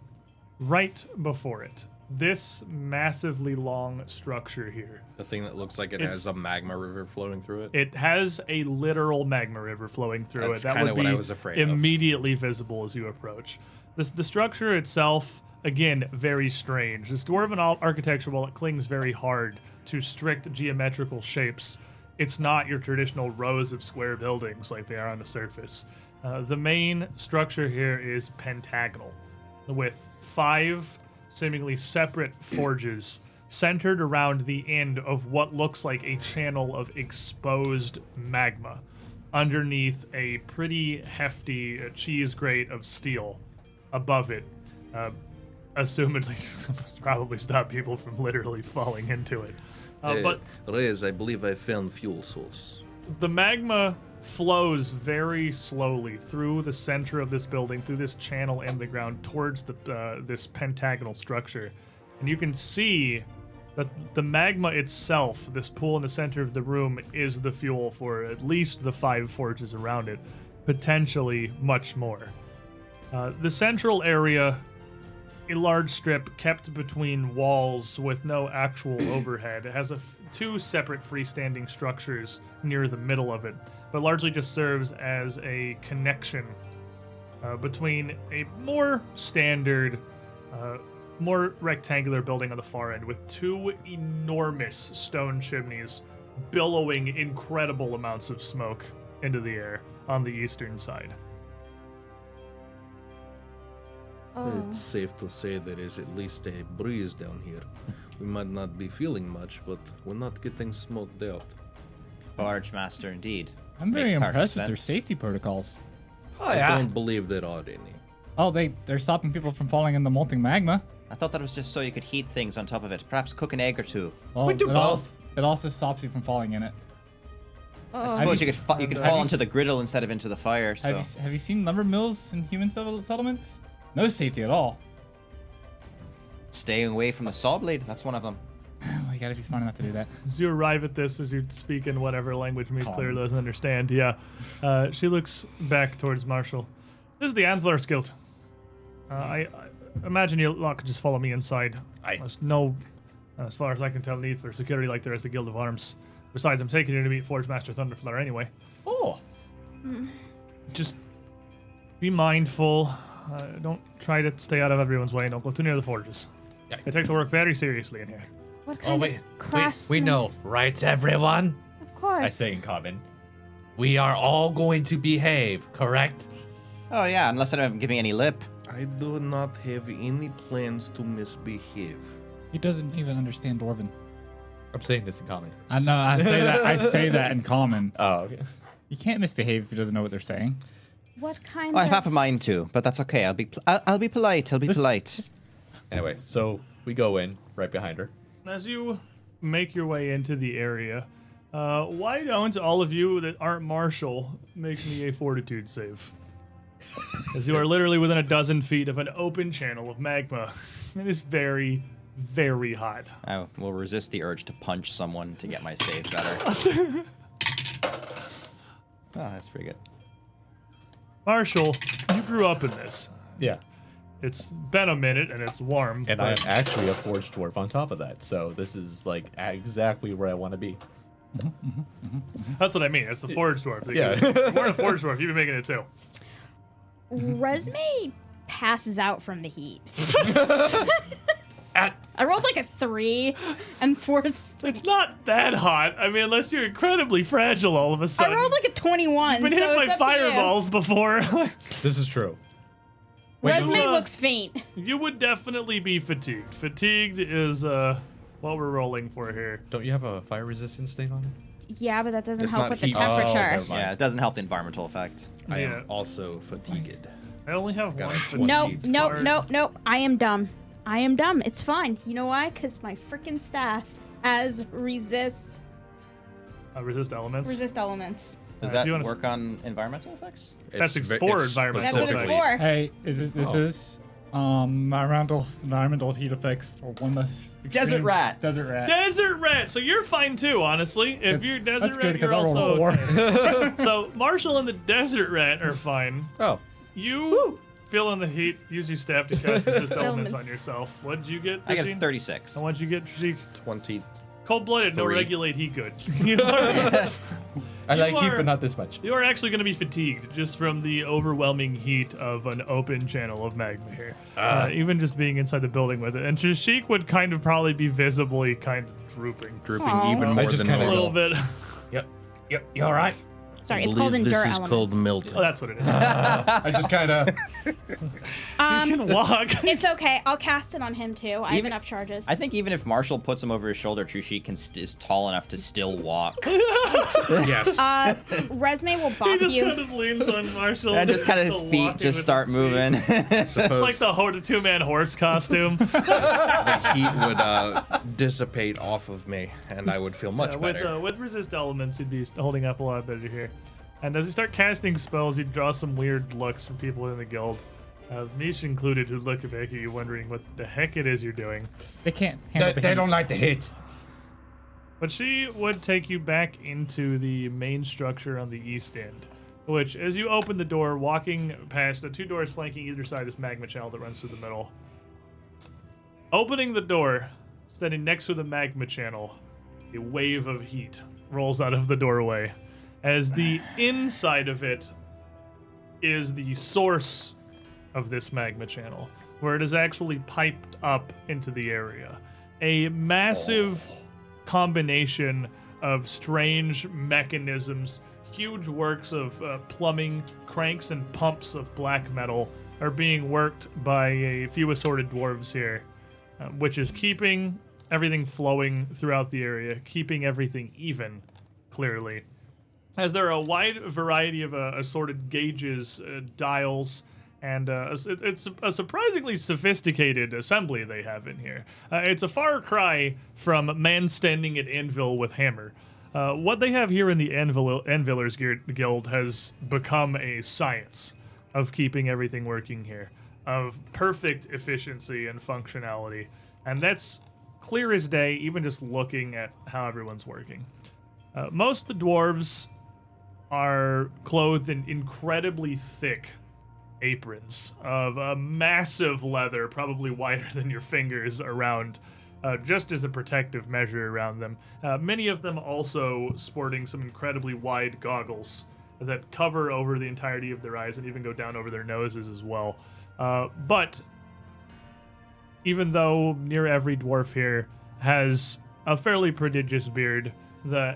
A: right before it. This massively long structure here.
E: The thing that looks like it
A: It's-
E: has a magma river flowing through it.
A: It has a literal magma river flowing through
E: That's
A: it. That
E: kinda
A: would be
E: what I was afraid of.
A: immediately visible as you approach. The structure itself, again, very strange. This dwarven architecture, while it clings very hard to strict geometrical shapes, it's not your traditional rows of square buildings like they are on the surface. The main structure here is pentagonal, with 5 seemingly separate forges centered around the end of what looks like a channel of exposed magma underneath a pretty hefty cheese grate of steel above it. Assumedly to probably stop people from literally falling into it. But
E: Reyes, I believe I found fuel source.
A: the magma flows very slowly through the center of this building, through this channel in the ground towards this pentagonal structure. And you can see that the magma itself, this pool in the center of the room, is the fuel for at least the 5 forges around it, potentially much more. The central area, a large strip kept between walls with no actual overhead. It has 2 separate freestanding structures near the middle of it, but largely just serves as a connection between a more standard, more rectangular building on the far end with 2 enormous stone chimneys billowing incredible amounts of smoke into the air on the eastern side.
C: Oh.
E: It's safe to say there is at least a breeze down here. We might not be feeling much, but we're not getting smoked out.
B: Forge master, indeed.
F: I'm very
B: Makes perfect
F: impressed with their
B: sense.
F: safety protocols.
G: Oh,
E: I
G: yeah.
E: don't believe there are any.
F: Oh, they're stopping people from falling in the molten magma.
B: I thought that was just so you could heat things on top of it. Perhaps cook an egg or 2.
F: Well,
G: We do both.
F: It also stops you from falling in it.
B: I
C: Oh.
B: suppose
F: you
B: you could you could
F: have
B: fall
F: you
B: into
F: s-
B: the griddle instead of into the fire. So
F: Have you seen lumber mills in human settlements? No safety at all.
B: staying away from the saw blade. That's one of them.
F: Oh, you gotta be smart enough to do that.
A: As you arrive at this, as you speak in whatever language me
F: Calm.
A: clearly doesn't understand, she looks back towards Marshall. This is the Antlers Guild. I imagine you lot could just follow me inside.
G: Aye.
A: There's no, as far as I can tell, need for security like there is the Guild of Arms. Besides, I'm taking you to meet Forge Master Thunderflutter anyway.
G: Oh.
A: Just be mindful. Don't try to stay out of everyone's way. Don't go too near the forges.
G: Yeah.
A: They take the work very seriously in here.
C: What
G: Oh,
C: kind
G: wait.
C: of crafts?
G: We know, right, everyone?
C: Of course.
G: I say in common. We are all going to behave, correct?
B: Oh yeah, unless I don't give me any lip.
E: I do not have any plans to misbehave.
F: He doesn't even understand Dwarven.
G: I'm saying this in common.
F: I know. I say that. I say that in common.
G: Oh, okay.
F: You can't misbehave if he doesn't know what they're saying.
C: What kind
B: Oh, I
C: of?
B: have a mind to, but that's okay. I'll be polite. I'll be polite.
D: Anyway, so we go in right behind her.
A: As you make your way into the area, why don't all of you that aren't Marshall make me a fortitude save? As you are literally within a dozen feet of an open channel of magma. It is very, very hot.
B: I will resist the urge to punch someone to get my save better. Oh, that's pretty good.
A: Marshall, you grew up in this.
D: Yeah.
A: It's been a minute and it's warm.
D: And I'm
A: but
D: actually a forged dwarf on top of that. So this is like exactly where I want to be.
A: that's what I mean. It's the forge dwarf.
D: Yeah.
A: If you weren't a forge dwarf, you'd be making it too.
C: Resme passes out from the heat.
G: At
C: I rolled like a 3 and 4.
A: It's not that hot. I mean, unless you're incredibly fragile all of a
C: I
A: sudden.
C: rolled like a 21.
A: You've been
C: so
A: hit
C: it's
A: by
C: up to you.
A: fireballs before.
D: This is true.
C: Resme
A: you,
C: looks faint.
A: You would definitely be fatigued. Fatigued is what we're rolling for here.
D: Don't you have a fire resistance thing on it?
C: Yeah, but that doesn't
E: It's
C: help
E: not
C: with the
E: heat.
C: temperature.
D: never mind.
B: Yeah, it doesn't help the environmental effect.
E: I
A: Yeah.
E: am also fatigued.
A: I only have
E: Got
A: one
E: a
A: fatigue.
C: No,
E: 20.
C: no,
A: card.
C: no, no. I am dumb. I am dumb. It's fine. You know why? Because my freaking staff has resist
A: Resist elements.
C: elements.
B: Does
A: If
B: that
A: you wanna
B: work on environmental effects?
A: That's
E: ve-
A: for
E: it's
A: environmental
C: That's what it's
A: Specifically.
C: for.
F: Hey, this environmental heat effects for one less.
B: Desert
F: extreme-
B: rat.
F: Desert rat.
A: Desert rat. So you're fine too, honestly. If you're desert
F: That's
A: rat,
F: good, 'cause
A: you're
F: I rolled
A: also
F: a 4.
A: okay. So Marshall and the desert rat are fine.
D: Oh.
A: You feeling the heat? Use your staff to cast resist elements
C: Elements.
A: on yourself. What did you get?
B: I get
A: Rasheen?
B: 36.
A: And what'd you get, Trishik?
E: 20.
A: Cold-blooded, no
E: 3.
A: regulate heat good. You are,
D: I like heat,
A: are-
D: but not this much.
A: you are actually going to be fatigued just from the overwhelming heat of an open channel of magma here. Even just being inside the building with it. And Trishik would kind of probably be visibly kind of drooping.
E: Drooping
C: Aw.
E: even
C: I
E: more
D: just
E: than
D: kinda
A: A
E: normal.
A: little bit.
G: Yep. You all right?
C: Sorry,
E: I
C: it's called
E: believe
C: endure
E: this is called
C: elements.
E: milk.
A: Oh, that's what it is.
D: I just kind of.
A: You can walk.
C: It's okay. I'll cast it on him too. I have
B: Even-
C: enough charges.
B: I think even if Marshall puts him over his shoulder, Trushi is tall enough to still walk.
E: Yes.
C: Resme will
A: He
C: bop
A: just
C: you.
A: kind of leans on Marshall.
B: And just kind of his
A: Still
B: feet
A: walking
B: just
A: with
B: start
A: his feet.
B: moving.
A: It's like
E: Suppose
A: the two-man horse costume.
E: the heat would dissipate off of me, and I would feel much better.
A: With resist elements, you'd be holding up a lot better here. And as you start casting spells, you draw some weird looks from people in the guild. Mish included, who look back at you wondering what the heck it is you're doing.
F: They can't handle
G: They don't like to hit.
A: But she would take you back into the main structure on the east end, which, as you open the door, walking past the 2 doors flanking either side, this magma channel that runs through the middle. Opening the door, standing next to the magma channel, a wave of heat rolls out of the doorway, as the inside of it is the source of this magma channel, where it is actually piped up into the area. A massive combination of strange mechanisms, huge works of plumbing, cranks and pumps of black metal are being worked by a few assorted dwarves here, which is keeping everything flowing throughout the area, keeping everything even, clearly. As there are a wide variety of assorted gauges, dials, and it's a surprisingly sophisticated assembly they have in here. It's a far cry from man standing at anvil with hammer. What they have here in the Anvilers Guild has become a science of keeping everything working here, of perfect efficiency and functionality. And that's clear as day, even just looking at how everyone's working. Most of the dwarves are clothed in incredibly thick aprons of a massive leather, probably wider than your fingers, around, just as a protective measure around them. Many of them also sporting some incredibly wide goggles that cover over the entirety of their eyes and even go down over their noses as well. But even though near every dwarf here has a fairly prodigious beard, the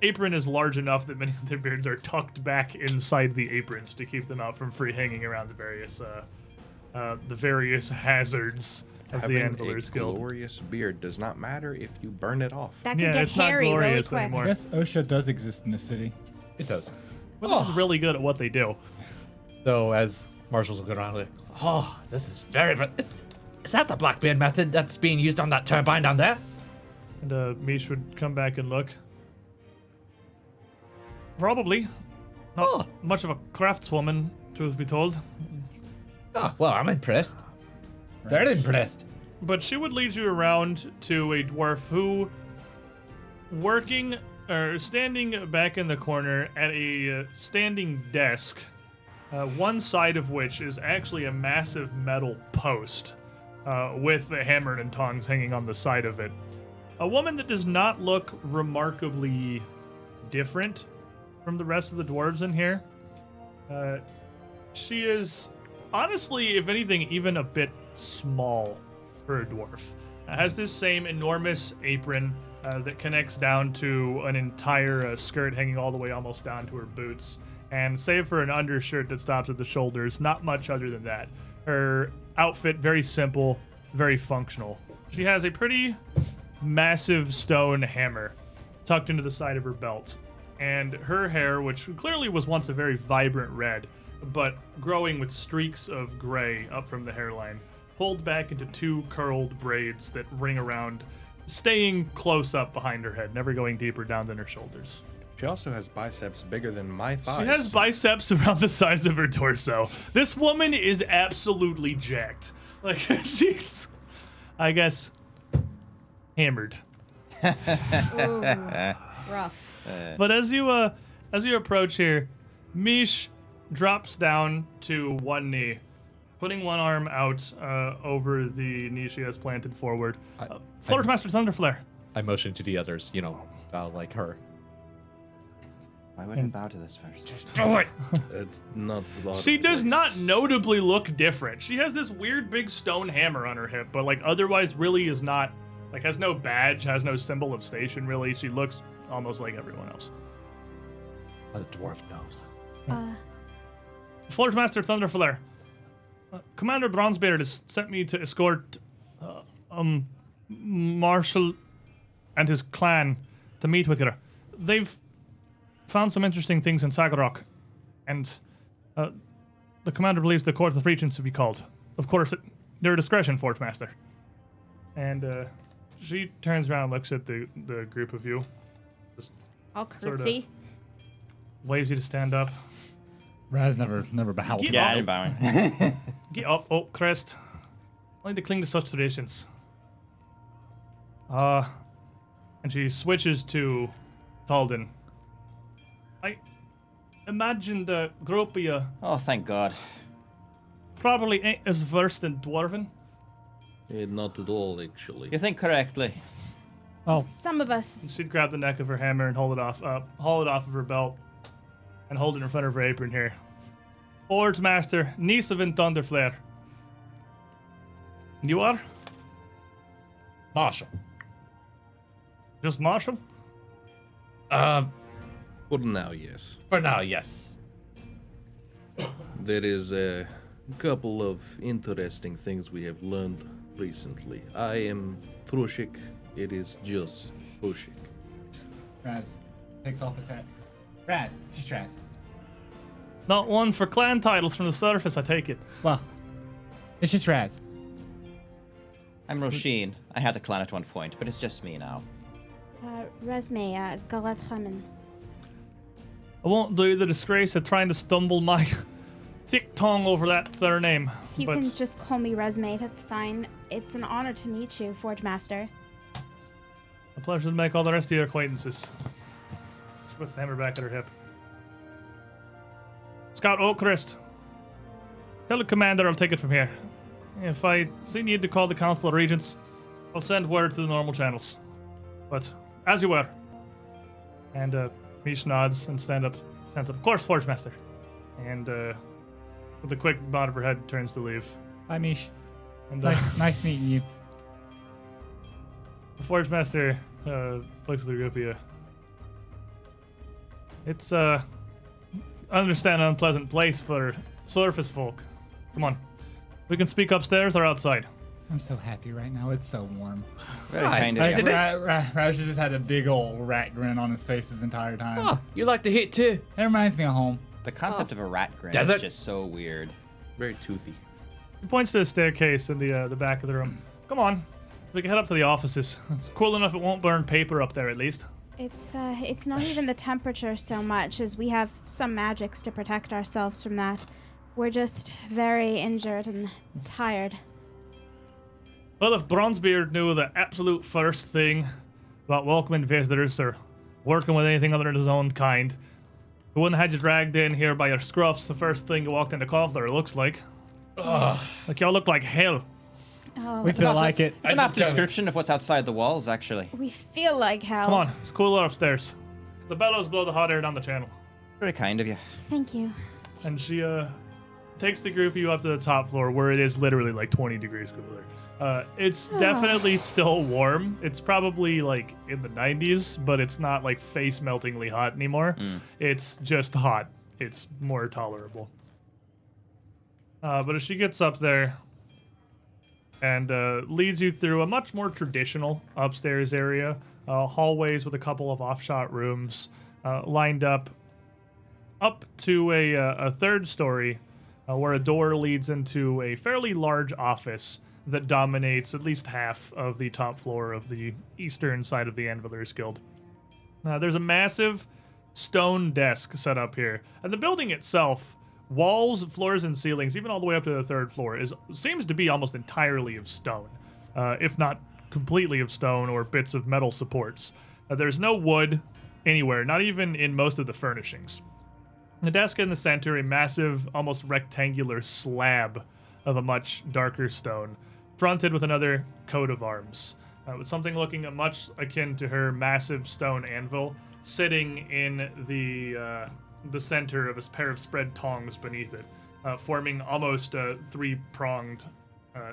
A: apron is large enough that many of their beards are tucked back inside the aprons to keep them out from free hanging around the various hazards of the Anvilers Guild.
E: Glorious beard does not matter if you burn it off.
C: That could
A: Yeah,
C: get
A: it's not
C: hairy really
A: glorious
C: quick.
A: anymore.
F: Yes, OSHA does exist in the city.
D: It does.
A: Well, this is really good at what they do.
D: So as Marshall's looking around, like,
G: Oh, this is very. Is that the Blackbeard method that's being used on that turbine down there?
A: And Mish would come back and look. Probably. Not much of a craftswoman, truth be told.
G: Oh, well, I'm impressed. Very impressed.
A: But she would lead you around to a dwarf who, standing back in the corner at a standing desk, one side of which is actually a massive metal post with the hammer and tongs hanging on the side of it. A woman that does not look remarkably different from the rest of the dwarves in here. She is, honestly, if anything, even a bit small for a dwarf. Has this same enormous apron that connects down to an entire skirt hanging all the way almost down to her boots. And save for an undershirt that stops at the shoulders, not much other than that. Her outfit, very simple, very functional. She has a pretty massive stone hammer tucked into the side of her belt. And her hair, which clearly was once a very vibrant red, but growing with streaks of gray up from the hairline, pulled back into 2 curled braids that ring around, staying close up behind her head, never going deeper down than her shoulders.
E: She also has biceps bigger than my thighs.
A: She has biceps around the size of her torso. This woman is absolutely jacked. Like, she's, I guess, hammered.
C: Ooh, rough.
A: But as you approach here, Mish drops down to one knee, putting one arm out over the knee she has planted forward. Flourish-Master Thunderflare.
D: I motion to the others, bow like her.
B: Why would I bow to this person?
A: Just do it.
E: It's not a lot
A: She
E: of
A: does
E: place.
A: not notably look different. She has this weird big stone hammer on her hip, but otherwise really is not, has no badge, has no symbol of station really. She looks almost like everyone else.
D: The dwarf knows.
A: Flourish-Master Thunderflare. Commander Bronzebeard has sent me to escort Marshall and his clan to meet with you. They've found some interesting things in Saggorak, and the commander believes the Court of Regents to be called. Of course, at your discretion, Forge-Master. And she turns around and looks at the group of you.
C: I'll
A: Sorta.
C: curtsy.
A: waves you to stand up.
F: Raz never bowed.
A: Yeah.
B: Yeah, I'm bowing.
A: Get up, oh, Crest. I like to cling to such traditions. And she switches to Talden. I imagine the group of you
B: Oh, thank God.
A: probably ain't as versed in Dwarven.
E: Not at all, actually.
B: You think correctly.
F: Oh,
C: Some of us.
A: She'd grab the neck of her hammer and haul it off of her belt, and hold it in front of her apron here. Forge Master, niece of Thunderflare. You are?
G: Marshall.
A: Just Marshall?
E: For now, yes.
G: For now, yes.
E: There is a couple of interesting things we have learned recently. I am Trushik. It is just Trushik.
F: Raz takes off his hat. Raz, just Raz.
A: Not one for clan titles from the surface, I take it.
F: Well, it's just Raz.
B: I'm Roshin. I had a clan at one point, but it's just me now.
C: Resme, Galat Chaman.
A: I won't do you the disgrace of trying to stumble my thick tongue over that their name.
C: You
A: but
C: can just call me Resme, that's fine. It's an honor to meet you, Forge Master.
A: a pleasure to make all the rest of your acquaintances. She puts the hammer back at her hip. Scout Oakrest. Tell the commander I'll take it from here. If I see need to call the Council of Regents, I'll send word to the normal channels. But as you were. And Mish nods and stands up. Of course, Forge Master. And with a quick nod of her head, turns to leave.
F: Bye, Mish.
A: And
F: Nice meeting you.
A: the Forge Master looks at the group of you. It's I understand an unpleasant place for surface folk. Come on. We can speak upstairs or outside.
F: I'm so happy right now. It's so warm.
B: Very kind of you.
F: Raz just had a big old rat grin on his face this entire time.
G: Oh, you like the heat too?
F: It reminds me of home.
B: The concept of a rat grin
G: Does
B: is
G: it?
B: just so weird.
E: Very toothy.
A: He points to a staircase in the back of the room. Come on. We can head up to the offices. It's cool enough it won't burn paper up there at least.
C: It's not even the temperature so much as we have some magics to protect ourselves from that. We're just very injured and tired.
A: Well, if Bronzebeard knew the absolute first thing about welcoming visitors or working with anything other than his own kind, he wouldn't have had you dragged in here by your scruffs the first thing you walked into Kovlar, it looks like. Like y'all look like hell.
C: Oh,
F: We feel like it.
B: It's enough description of what's outside the walls, actually.
C: we feel like hell.
A: Come on, it's cooler upstairs. The bellows blow the hot air down the channel.
B: Very kind of you.
C: Thank you.
A: And she takes the group of you up to the top floor where it is literally like 20 degrees cooler. It's definitely still warm. It's probably like in the 90s, but it's not like face meltingly hot anymore. It's just hot. It's more tolerable. But as she gets up there and leads you through a much more traditional upstairs area, hallways with a couple of offshot rooms lined up to a third story where a door leads into a fairly large office that dominates at least half of the top floor of the eastern side of the Anvilers Guild. There's a massive stone desk set up here, and the building itself, walls, floors, and ceilings, even all the way up to the third floor, seems to be almost entirely of stone, if not completely of stone or bits of metal supports. There's no wood anywhere, not even in most of the furnishings. The desk in the center, a massive, almost rectangular slab of a much darker stone, fronted with another coat of arms, with something looking much akin to her massive stone anvil sitting in the center of a pair of spread tongs beneath it, forming almost a three-pronged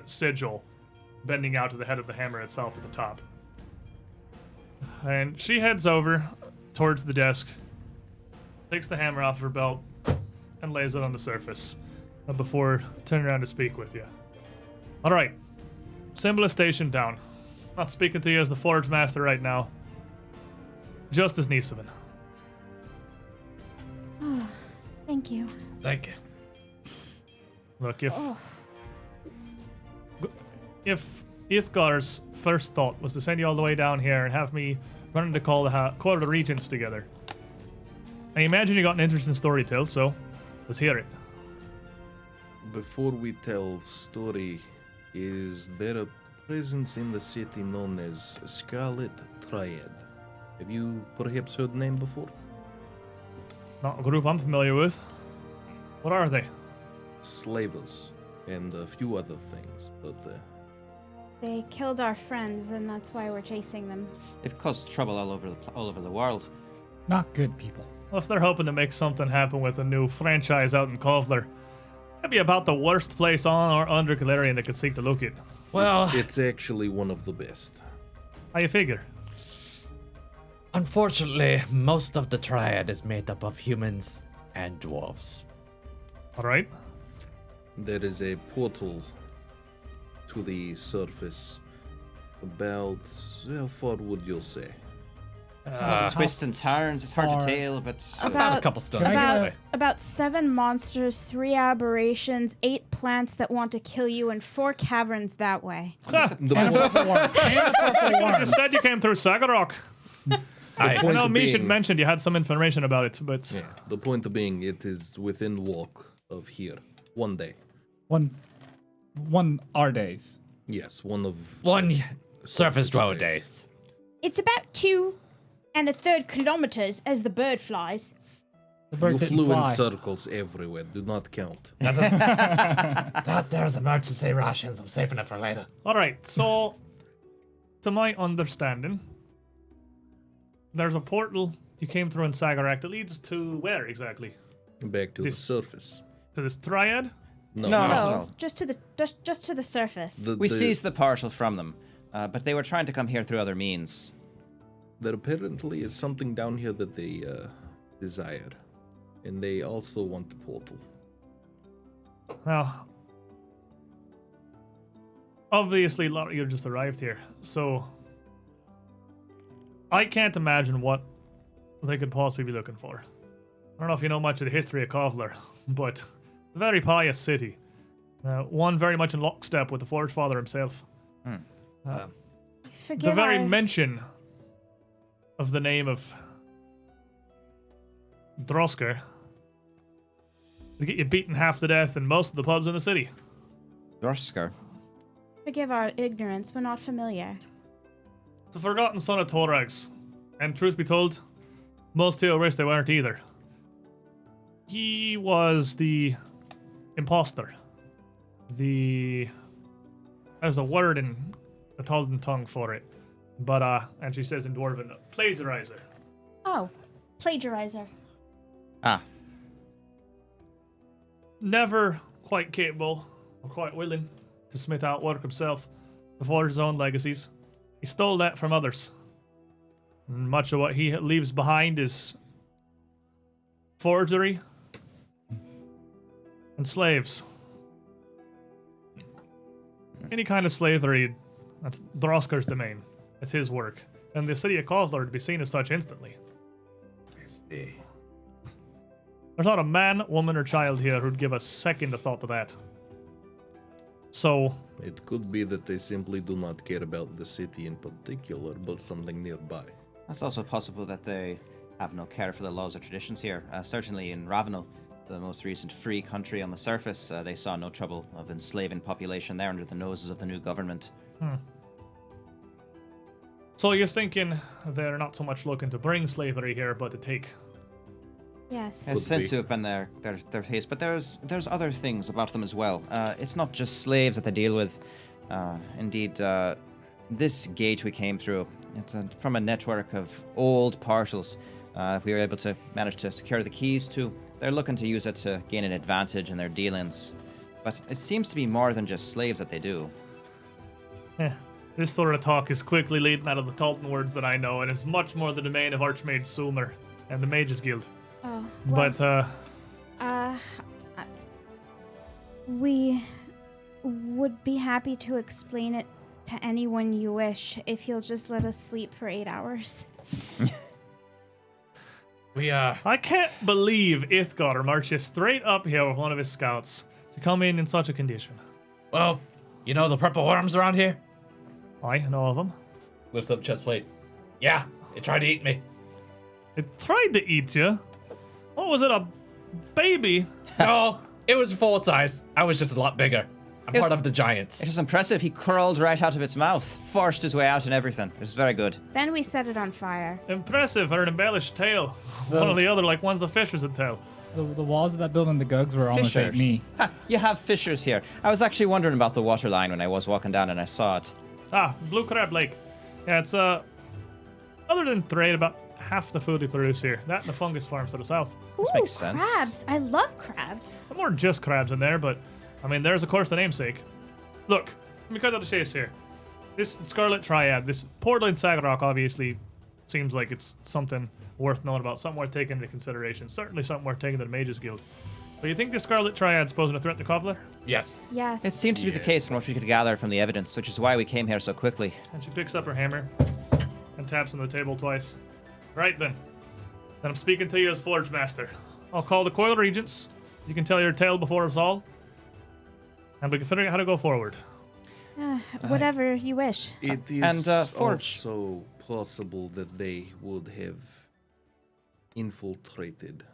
A: sigil, bending out to the head of the hammer itself at the top. And she heads over towards the desk, takes the hammer off her belt, and lays it on the surface before turning around to speak with you. All right, symbol is stationed down. Not speaking to you as the Forge Master right now, just as Nisavan.
C: Oh, thank you.
G: Thank you.
A: Look, if Ithgar's first thought was to send you all the way down here and have me running to call the Court of the Regents together, I imagine you got an interesting story to tell, so let's hear it.
E: Before we tell story, is there a presence in the city known as Scarlet Triad? Have you perhaps heard the name before?
A: Not a group I'm familiar with. What are they?
E: Slavers and a few other things, but
C: They killed our friends, and that's why we're chasing them.
B: They've caused trouble all over the world.
F: Not good people.
A: Well, if they're hoping to make something happen with a new franchise out in Kovlar, that'd be about the worst place on or under Galarian they could seek to look at.
G: Well,
E: it's actually one of the best.
A: How you figure?
G: unfortunately, most of the Triad is made up of humans and dwarves.
A: All right.
E: There is a portal to the surface. About how far would you say?
B: Twists and turns, it's hard
F: far-
B: to tell, but
G: About a couple stones
F: Can I get
G: away.
C: About 7 monsters, 3 aberrations, 8 plants that want to kill you, and 4 caverns that way.
A: Ha!
E: The
F: And a
E: point,
F: purple worm. And a purple
A: You
F: worm.
A: just said you came through Saggorak. I
E: point
A: know Mishan
E: being-
A: mentioned you had some information about it, but
E: yeah, the point being, it is within walk of here. One day.
F: One our days.
E: Yes, one of
G: One surface dweller
E: days.
G: days.
C: It's about 2 1/3 kilometers as the bird flies.
F: The bird
E: You
F: didn't
E: flew
F: fly.
E: in circles everywhere. Do not count.
G: That there's emergency rations. I'm saving it for later.
A: all right. So, to my understanding, there's a portal you came through in Saggorak that leads to where exactly?
E: Back to
A: This-
E: the surface.
A: To this triad?
B: No,
C: No,
B: no.
C: just to the surface.
B: we seized the parcel from them, but they were trying to come here through other means.
E: There apparently is something down here that they desire. And they also want the portal.
A: Now, obviously, a lot of you just arrived here, so I can't imagine what they could possibly be looking for. I don't know if you know much of the history of Kovlar, but a very pious city. One very much in lockstep with the Forge Father himself.
C: Forgive
A: The very
C: our-
A: mention of the name of Drosker will get you beaten half to death in most of the pubs in the city.
B: Dorsker.
C: Forgive our ignorance. We're not familiar.
A: The forgotten son of Torax. And truth be told, most here wish they weren't either. He was the imposter. There's a word in the Taldan tongue for it. But, and she says in Dwarven, plagiarizer.
C: Oh, plagiarizer.
B: Ah,
A: Never quite capable or quite willing to smith out work himself to forge his own legacies. He stole that from others. And much of what he leaves behind is forgery and slaves. Any kind of slavery, that's Drosker's domain. It's his work. And the city of Kovlar to be seen as such instantly. There's not a man, woman, or child here who'd give a second a thought to that. So,
E: It could be that they simply do not care about the city in particular, but something nearby.
B: that's also possible that they have no care for the laws or traditions here. Certainly in Ravenel, the most recent free country on the surface, they saw no trouble of enslaving population there under the noses of the new government.
A: so you're thinking they're not so much looking to bring slavery here, but to take.
C: Yes.
B: It seems
E: be.
B: to have been their taste, but there's other things about them as well. It's not just slaves that they deal with. Indeed, this gate we came through, it's from a network of old parcels. We were able to manage to secure the keys to. They're looking to use it to gain an advantage in their dealings. But it seems to be more than just slaves that they do.
A: This sort of talk is quickly leading out of the Talton words that I know, and is much more the domain of Archmage Sumer and the Mages Guild.
C: Oh, well,
A: But,
C: we would be happy to explain it to anyone you wish if you'll just let us sleep for 8 hours.
G: We
A: I can't believe Ithgar marches straight up here with one of his scouts to come in such a condition.
G: well, you know the purple worms around here?
A: I know of them.
D: Lifts up chest plate.
G: Yeah, it tried to eat me.
A: It tried to eat you. What was it, a baby?
G: No, it was full size. I was just a lot bigger. I'm
B: Yes.
G: part of the giants.
B: It was impressive. He crawled right out of its mouth, forced his way out and everything. It was very good.
C: Then we set it on fire.
A: Impressive, or an embellished tale. One or the other, like ones the fishers would tell.
F: The walls of that building, the gugs were almost like
B: Fissures.
F: me.
B: Ha, you have fissures here. I was actually wondering about the water line when I was walking down and I saw it.
A: Ah, Blue Crab Lake. Yeah, it's, other than trade, about half the food we produce here. That and the fungus farms to the south.
C: Ooh,
B: makes sense.
C: crabs. I love crabs.
A: There more than just crabs in there, but, I mean, there's, of course, the namesake. Look, let me cut out the chase here. This Scarlet Triad, this portal in Saggorak obviously seems like it's something worth knowing about, something worth taking into consideration. Certainly something worth taking to the Mages Guild. But you think the Scarlet Triad's posing a threat to Kovlar?
G: Yes.
C: Yes.
B: It seemed to be the case from what we could gather from the evidence, which is why we came here so quickly.
A: And she picks up her hammer and taps on the table twice. Right then. Then I'm speaking to you as Forge Master. I'll call the Coil Regents. You can tell your tale before us all. And we can figure out how to go forward.
C: Whatever you wish.
E: It is
B: And, Forge.
E: also possible that they would have infiltrated.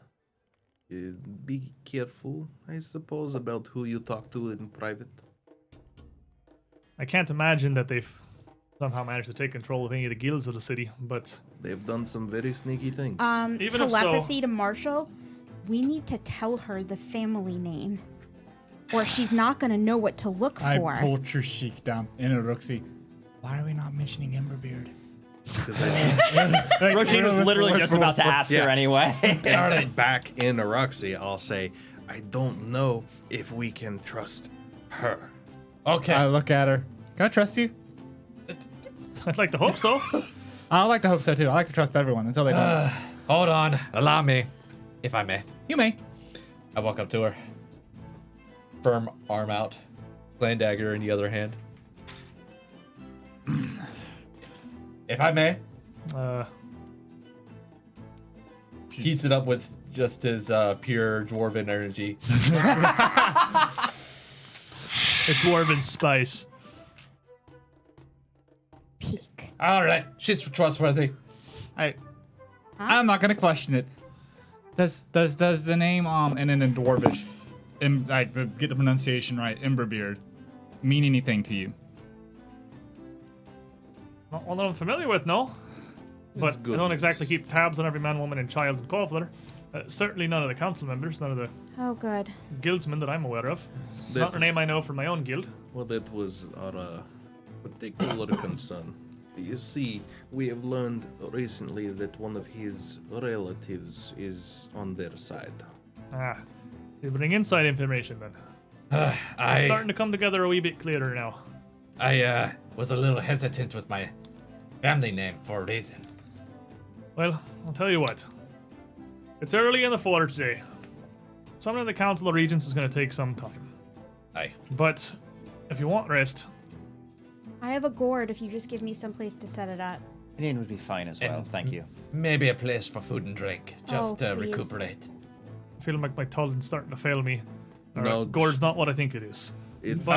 E: Be careful, I suppose, about who you talk to in private.
A: I can't imagine that they've somehow managed to take control of any of the guilds of the city, but
E: They've done some very sneaky things.
A: Even if so-
C: Telepathy to Marshall. We need to tell her the family name, or she's not gonna know what to look
F: I
C: for.
F: pulled your cheek down in a Roxy. Why are we not mentioning Emberbeard?
E: Because I
B: Roisin was literally just about to ask her anyway.
E: back in Roxy, I'll say, I don't know if we can trust her.
G: Okay.
F: I look at her. Can I trust you?
A: I'd like to hope so.
F: I like to hope so too. I like to trust everyone until they don't.
G: Hold on. Allow me, if I may.
F: You may.
G: I walk up to her. Firm arm out. Clan dagger in the other hand. If I may. Heats it up with just his pure dwarven energy.
A: The Dwarven spice.
C: Peek.
G: All right. She's trustworthy.
F: I'm not gonna question it. Does the name and then in Dwarvish, get the pronunciation right, Emberbeard, mean anything to you?
A: Not one that I'm familiar with, no. But I
E: good
A: don't
E: news.
A: exactly keep tabs on every man, woman, and child in Kovlar. Certainly none of the council members, none of the
C: Oh, good.
A: guildsmen that I'm aware of.
E: That-
A: Not a name I know from my own guild.
E: Well, that was our particular concern. You see, we have learned recently that one of his relatives is on their side.
A: Ah, you bring inside information then. It's
G: I
A: starting to come together a wee bit clearer now.
G: was a little hesitant with my family name for a reason.
A: Well, I'll tell you what. It's early in the Forge Day. Summoning the Council of Regents is going to take some time.
G: Aye.
A: But if you want rest,
C: I have a gourd if you just give me some place to set it up.
B: An inn would be fine as well,
G: And-
B: thank you.
G: Maybe a place for food and drink, just
C: Oh,
G: to
C: please.
G: recuperate.
A: I feel like my Tullin's starting to fail me.
E: No,
A: Gourd's not what I think it is.
E: It's
F: No,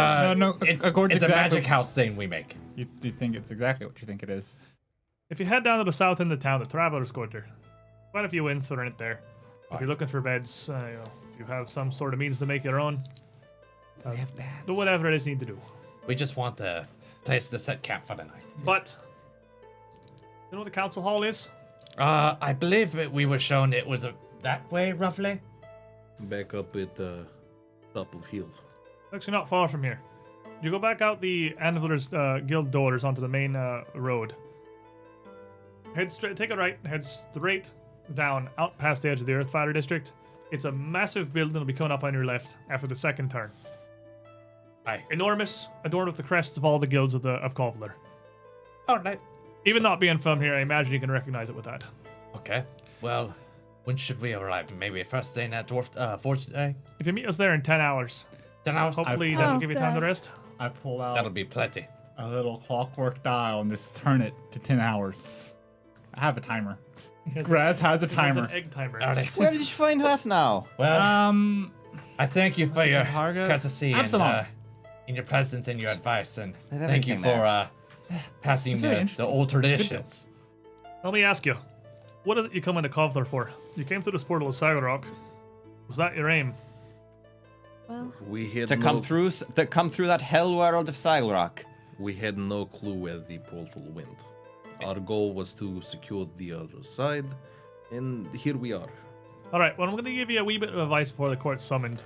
F: a gourd's
G: it's a
F: exactly-
G: magic house thing we make.
F: You think it's exactly what you think it is?
A: If you head down to the south end of town, the Traveler's Quarter, quite a few inns are in it there. If you're looking for beds, if you have some sort of means to make your own, do whatever it is you need to do.
G: We just want a place to set camp for the night.
A: But, you know what the council hall is?
G: I believe we were shown it was that way, roughly.
E: back up at the top of hill.
A: Actually, not far from here. You go back out the Anvilers Guild doors onto the main road. Head straight, take a right, head straight down, out past the edge of the Earthfighter District. It's a massive building that'll be coming up on your left after the second turn.
G: Aye.
A: Enormous, adorned with the crests of all the guilds of Kovlar.
G: All right.
A: Even not being from here, I imagine you can recognize it with that.
G: Okay. Well, when should we arrive? Maybe first day in that Forge Day?
A: If you meet us there in 10 hours,
G: 10 hours?
A: hopefully that'll
C: Oh,
A: give you time to
C: God.
A: rest.
F: I pull out
G: That'll be plenty.
F: a little clockwork dial and just turn it to 10 hours. I have a timer. Graz has a
A: He has
F: timer.
A: an egg timer.
G: All right.
B: Where did you find that now?
G: Well, I thank you for your
F: Targa?
G: courtesy
F: Absalom.
G: in your presence and your advice, and
B: They have
G: thank you
B: everything
G: for passing
F: That's very
G: the
F: interesting.
G: old traditions.
A: Let me ask you. What is it you come into Kovlar for? You came through this portal of Saggorak. Was that your aim?
C: Well,
E: We had
B: To come through that hell world of Saggorak.
E: We had no clue where the portal went. Our goal was to secure the other side, and here we are.
A: All right, well, I'm going to give you a wee bit of advice before the court's summoned.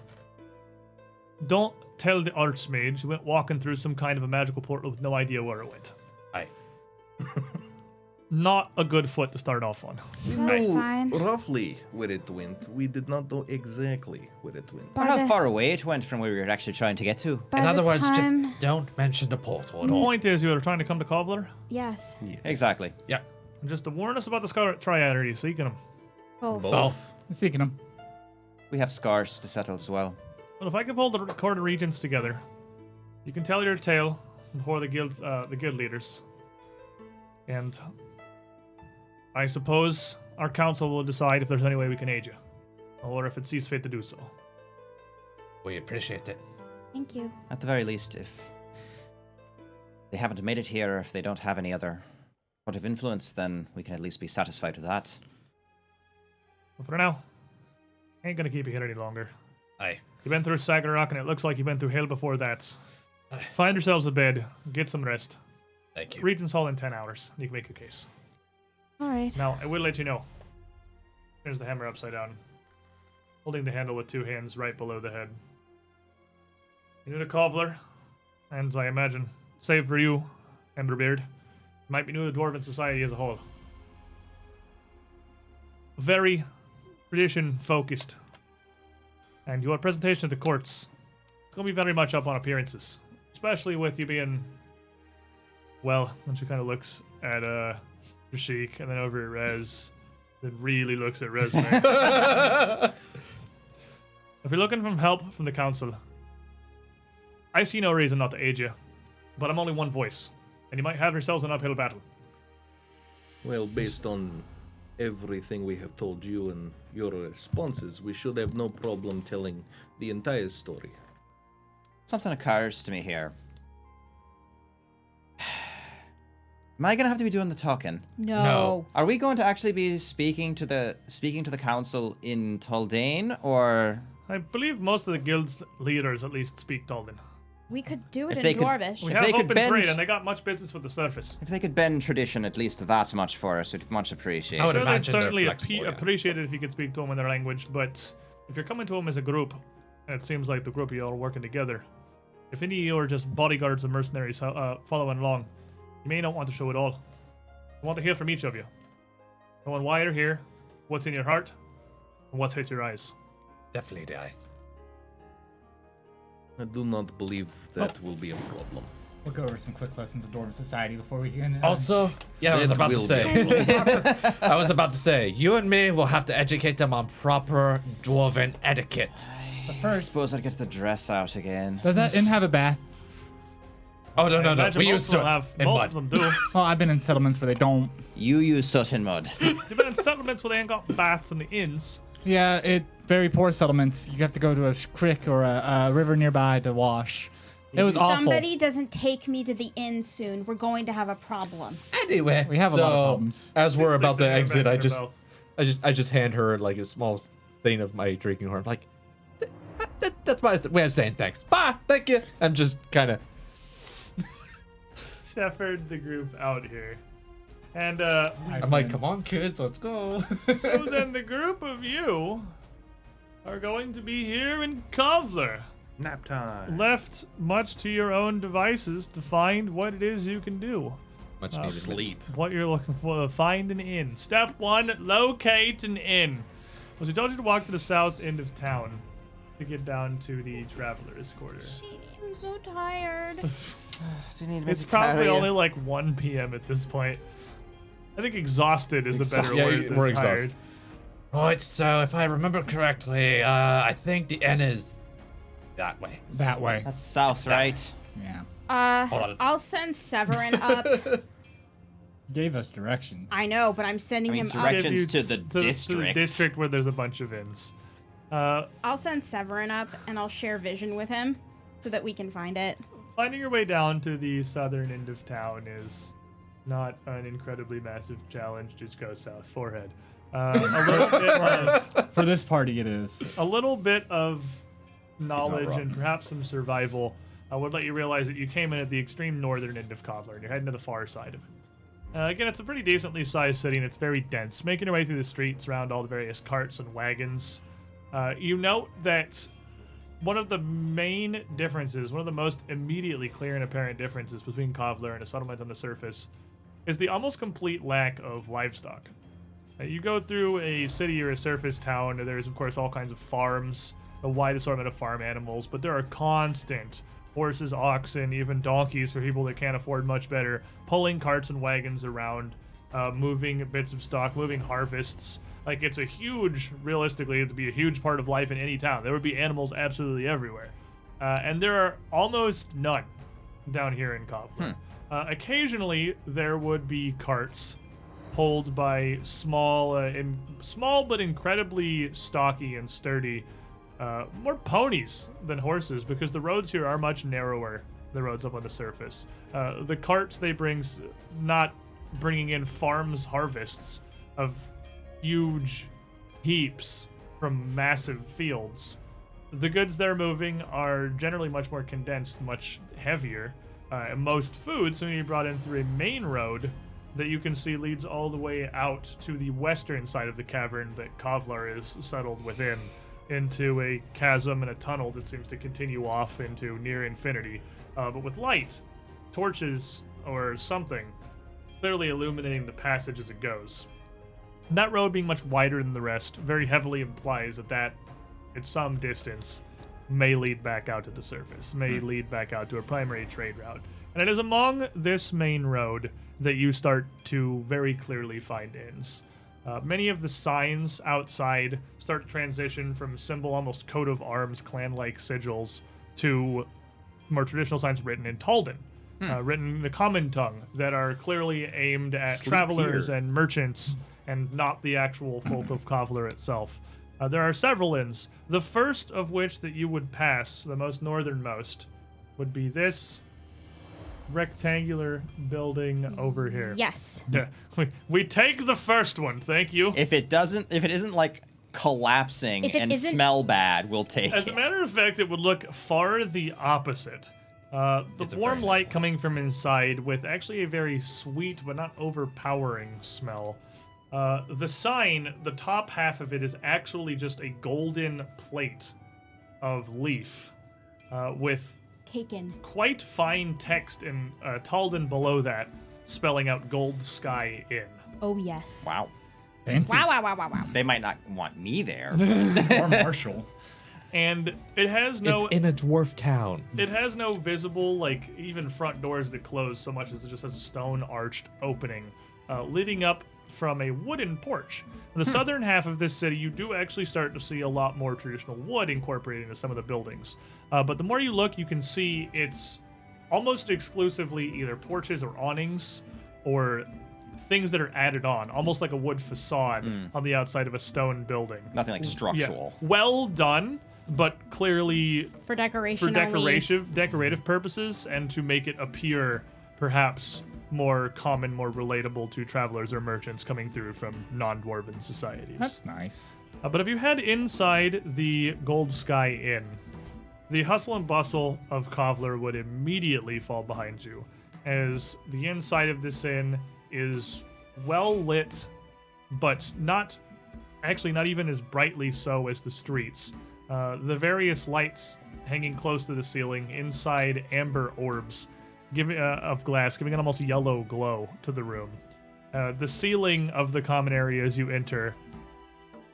A: Don't tell the Archmage you went walking through some kind of a magical portal with no idea where it went.
G: Aye.
A: Not a good foot to start off on.
C: that's fine.
E: Roughly where it went. We did not know exactly where it went.
B: Or how far away it went from where we were actually trying to get to.
C: By
G: In other
C: the
G: words,
C: time...
G: just don't mention the portal at
A: The
G: all.
A: point is, you were trying to come to Kovlar,
C: Yes.
B: Exactly.
G: Yeah.
A: and just to warn us about the Scarlet Triad, are you seeking them?
C: Both.
G: Both.
F: I'm seeking them.
B: We have scars to settle as well.
A: Well, if I can pull the Court of Regents together, you can tell your tale before the guild leaders, and I suppose our council will decide if there's any way we can aid you, or if it sees fit to do so.
G: We appreciate it.
C: Thank you.
B: At the very least, if they haven't made it here, or if they don't have any other sort of influence, then we can at least be satisfied with that.
A: But for now, I ain't gonna keep you here any longer.
G: Aye.
A: You've been through Saggorak, and it looks like you've been through hell before that. Find yourselves a bed, get some rest.
G: Thank you.
A: Regent's Hall in 10 hours. You can make your case.
C: All right.
A: Now, I will let you know. There's the hammer upside down, holding the handle with two hands right below the head. You new to Kovlar, and I imagine, save for you, Emberbeard, might be new to Dwarven society as a whole. Very tradition-focused. And your presentation at the courts is going to be very much up on appearances. Especially with you being, well, when she kind of looks at Rashik and then over at Rez, then really looks at Resme. If you're looking for help from the council, I see no reason not to aid you, but I'm only one voice, and you might have yourselves an uphill battle.
E: Well, based on everything we have told you and your responses, we should have no problem telling the entire story.
B: Something occurs to me here. Am I gonna have to be doing the talking?
C: No.
B: Are we going to actually be speaking to the council in Tuldane, or
A: I believe most of the guild's leaders at least speak Dalden.
C: We could do it
B: If
C: in
B: they could-
C: Dwarvish.
A: We
B: If
A: have
B: they could
A: open
B: bend-
A: trade, and they got much business with the surface.
B: if they could bend tradition at least that much for us, we'd much appreciate
G: I would
B: it.
A: So they'd
G: imagine they're
A: certainly
G: flexible, yeah.
A: appreciate it if you could speak to them in their language, but if you're coming to them as a group, and it seems like the group of you all are working together, if any of you are just bodyguards or mercenaries following along, you may not want to show it all. I want to hear from each of you. I want why you're here, what's in your heart, and what's hit your eyes.
G: Definitely the eyes.
E: I do not believe that will be a problem.
F: We'll go over some quick lessons of Dwarven society before we can.
G: Also, yeah, I was
E: That
G: about to
E: will
G: say. I was about to say, you and me will have to educate them on proper Dwarven etiquette.
F: But
B: I
F: first,
B: suppose I'd get the dress out again.
F: does that inn have a bath?
G: Oh, no, no,
A: I
G: no.
A: imagine
G: We
A: most
G: used
A: of
G: to
A: them have.
G: in
A: Most
G: mud.
A: of them do.
F: Well, I've been in settlements where they don't.
B: You use soot and mud.
A: You've been in settlements where they ain't got baths in the inns.
F: Yeah, very poor settlements. You have to go to a creek or a river nearby to wash. It was awful.
C: Somebody doesn't take me to the inn soon. We're going to have a problem.
G: Anyway,
F: We have a lot of problems.
G: As we're
A: It's
G: about to
A: like
G: exit,
A: back
G: I
A: in
G: just,
A: your mouth.
G: I just hand her like a small thing of my drinking horn. Like, that's my way of saying thanks. Bye, thank you. I'm just kind of.
A: Shepherd the group out here. And
G: I'm like, come on, kids, let's go.
A: so then the group of you are going to be here in Kovlar,
E: Nap time.
A: left much to your own devices to find what it is you can do.
G: Much needed.
E: Sleep.
A: What you're looking for, find an inn. Step 1, locate an inn. Was we told you to walk to the south end of town to get down to the traveler's quarter.
C: I'm so tired.
B: Do you need me
A: It's
B: to
A: probably
B: carry you?
A: only like 1 p.m. at this point. I think exhausted is a better
G: Exhausted.
A: word
G: Yeah,
A: than
G: we're
A: tired.
G: exhausted. Right, so if I remember correctly, I think the N is that way.
F: That way.
B: That's south, right?
F: Yeah.
G: Hold on.
C: I'll send Severin up.
F: Gave us directions.
C: I know, but I'm sending
B: I mean,
C: him up.
B: directions to
A: Give
B: the
A: you to the
B: district.
A: district where there's a bunch of inns.
C: I'll send Severin up, and I'll share vision with him so that we can find it.
A: Finding your way down to the southern end of town is Not an incredibly massive challenge. Just go south. Forehead. A little bit of,
F: For this party, it is.
A: a little bit of
E: not
A: knowledge
E: wrong.
A: and perhaps some survival would let you realize that you came in at the extreme northern end of Kovlar and you're heading to the far side of it. Again, it's a pretty decently sized city and it's very dense. Making your way through the streets around all the various carts and wagons, you note that one of the main differences, one of the most immediately clear and apparent differences between Kovlar and a settlement on the surface is the almost complete lack of livestock. You go through a city or a surface town, there's of course all kinds of farms, a wide assortment of farm animals, but there are constant horses, oxen, even donkeys for people that can't afford much better, pulling carts and wagons around, moving bits of stock, moving harvests. Like, it's a huge, realistically, it'd be a huge part of life in any town. There would be animals absolutely everywhere. And there are almost none down here in Kovlar. Occasionally, there would be carts pulled by small but incredibly stocky and sturdy, more ponies than horses, because the roads here are much narrower than roads up on the surface. The carts they bring, not bringing in farms harvests of huge heaps from massive fields. The goods they're moving are generally much more condensed, much heavier. Most foods can be brought in through a main road that you can see leads all the way out to the western side of the cavern that Kovlar is settled within, into a chasm and a tunnel that seems to continue off into near infinity, but with light, torches, or something, clearly illuminating the passage as it goes. And that road being much wider than the rest very heavily implies that at some distance, may lead back out to the surface, may lead back out to a primary trade route. And it is among this main road that you start to very clearly find inns. Many of the signs outside start to transition from symbol, almost coat of arms, clan-like sigils, to more traditional signs written in Talden, written in the common tongue, that are clearly aimed at
E: Sleep
A: travelers
E: here.
A: and merchants and not the actual folk of Kovlar itself. There are several inns, the first of which that you would pass, the most northernmost, would be this rectangular building over here.
C: Yes.
A: Yeah, we take the first one, thank you.
B: If it isn't like collapsing
C: If it
B: and
C: isn't-
B: smell bad, we'll take
A: As a
B: it.
A: matter of fact, it would look far the opposite. The
D: It's a
A: warm
D: very nice
A: light coming from inside with actually a very sweet but not overpowering smell. The sign, the top half of it is actually just a golden plate of leaf with
C: Taken.
A: quite fine text in Talden below that, spelling out Gold Sky Inn.
C: Oh, yes.
B: Wow.
F: Fancy.
C: Wow.
B: They might not want me there.
F: Or Marshall.
A: And it has no
D: It's in a dwarf town.
A: It has no visible, like, even front doors that close so much as it just has a stone arched opening leading up from a wooden porch. In the southern half of this city, you do actually start to see a lot more traditional wood incorporated into some of the buildings. But the more you look, you can see it's almost exclusively either porches or awnings or things that are added on, almost like a wood facade on the outside of a stone building.
B: Nothing like structural.
A: Yeah. Well done, but clearly
C: For decoration
A: for
C: only.
A: decorative purposes and to make it appear perhaps more common, more relatable to travelers or merchants coming through from non-dwarven societies.
F: That's nice.
A: But if you head inside the Gold Sky Inn, the hustle and bustle of Kovlar would immediately fall behind you, as the inside of this inn is well lit, but not even as brightly so as the streets. The various lights hanging close to the ceiling inside amber orbs of glass, giving an almost yellow glow to the room. The ceiling of the common area as you enter,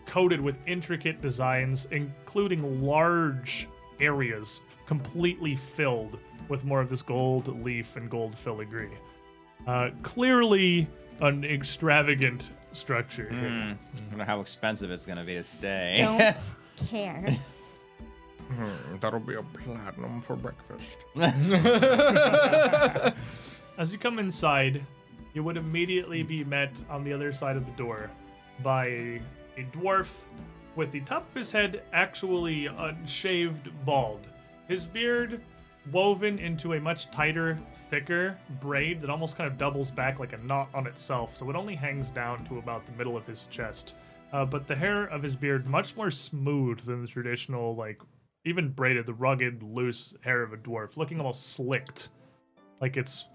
A: coated with intricate designs, including large areas completely filled with more of this gold leaf and gold filigree. Clearly an extravagant structure here.
B: I don't know how expensive it's going to be to stay.
C: Don't care.
E: That'll be a platinum for breakfast.
A: As you come inside, you would immediately be met on the other side of the door by a dwarf with the top of his head actually unshaved bald. His beard woven into a much tighter, thicker braid that almost kind of doubles back like a knot on itself, so it only hangs down to about the middle of his chest. But the hair of his beard much more smooth than the traditional, like, even braided, the rugged, loose hair of a dwarf, looking almost slicked, like it's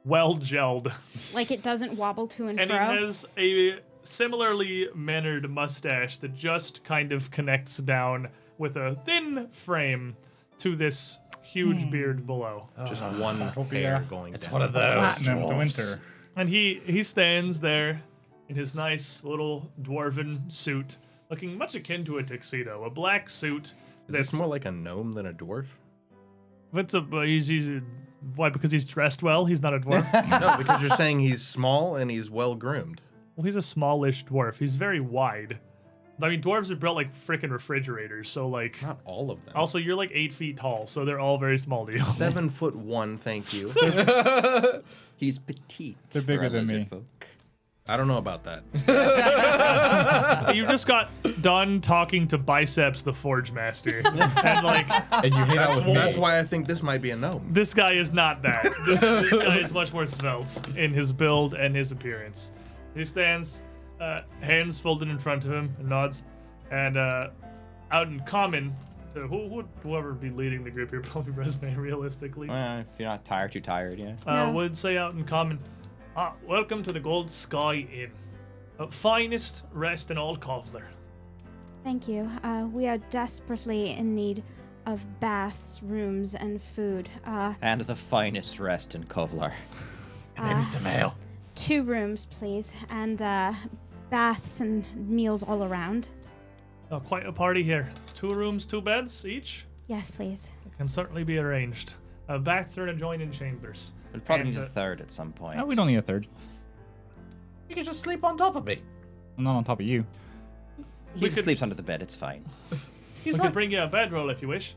A: well gelled.
C: Like it doesn't wobble to and
A: And he
C: fro.
A: has a similarly mannered mustache that just kind of connects down with a thin frame to this huge beard below.
E: Just one
F: be
E: hair
F: a-
E: going
G: It's
E: down.
G: one of those
F: Platinum the
G: dwarfs.
F: winter.
A: And he stands there in his nice little dwarven suit, looking much akin to a tuxedo, a black suit.
E: Is
A: That's
E: this more like a gnome than a dwarf?
A: he's why? Because he's dressed well. He's not a dwarf.
E: No, because you're saying he's small and he's well groomed.
A: Well, he's a smallish dwarf. He's very wide. I mean, dwarves are built like freaking refrigerators. So like,
E: Not all of them.
A: also you're like 8 feet tall, so they're all very small to you.
E: 7'1", thank you.
B: He's petite.
F: They're
B: for
F: bigger
B: a
F: than
B: lizard
F: me.
B: folk.
E: I don't know about that.
A: You just got done talking to Biceps, the Forge Master, and like
D: And you hang out with me.
E: That's why I think this might be a gnome.
A: this guy is not that. This guy is much more svelte in his build and his appearance. He stands, hands folded in front of him, and nods, and out in common to whoever would be leading the group here, probably Resume realistically,
B: If you're not tired, too tired, yeah.
C: No.
A: would say out in common, welcome to the Gold Sky Inn. Finest rest in all Kovlar.
C: Thank you. We are desperately in need of baths, rooms, and food.
B: And the finest rest in Kovlar.
G: Maybe some ale.
C: 2 rooms, please, and baths and meals all around.
A: Quite a party here. 2 rooms, 2 beds each.
C: Yes, please.
A: Can certainly be arranged. Baths are in adjoining chambers.
B: We'll probably
A: And,
B: need a third at some point.
F: Oh, we don't need a third.
G: You can just sleep on top of me.
F: I'm not on top of you.
B: He
A: we
B: just
A: could-
B: sleeps under the bed, it's fine.
A: We could bring you a bedroll if you wish.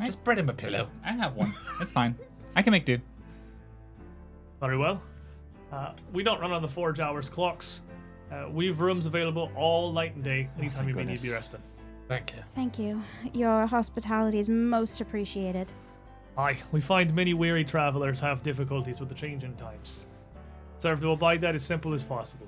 G: Just bring him a pillow.
F: I have one. It's fine. I can make do.
A: Very well. We don't run on the forge hours clocks. We've rooms available all night and day, anytime
B: thank
A: you may need to be
B: goodness.
A: resting.
G: Thank you.
C: Thank you. Your hospitality is most appreciated.
A: Aye, we find many weary travelers have difficulties with the change in times. Serve to abide that as simple as possible.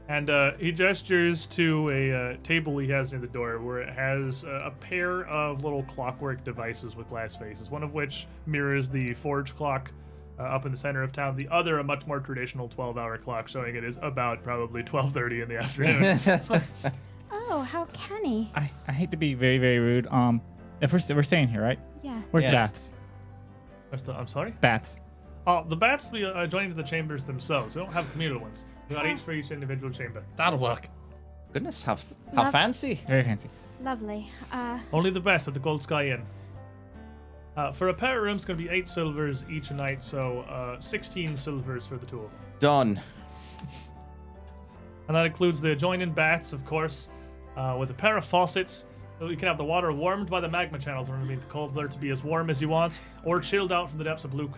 A: And he gestures to a table he has near the door where it has a pair of little clockwork devices with glass faces, one of which mirrors the forge clock up in the center of town, the other a much more traditional 12-hour clock showing it is about probably 12:30 in the afternoon.
C: Oh, how canny.
F: I hate to be very, very rude. If we're staying here, right?
C: Yeah.
F: Where's
B: Yes.
F: the baths?
A: I'm sorry?
F: Baths.
A: Oh, the bats will be adjoining to the chambers themselves. We don't have communal ones. We got each for each individual chamber.
G: That'll work.
B: Goodness, how
C: Love-
B: fancy.
F: Very fancy.
C: Lovely.
A: Only the best at the Gold Sky Inn. For a pair of rooms, it's going to be 8 silvers each a night, so 16 silvers for the 2 of them.
B: Done.
A: And that includes the adjoining baths, of course, with a pair of faucets. So you can have the water warmed by the magma channels underneath the Kovlar to be as warm as you want, or chilled out from the depths of Blue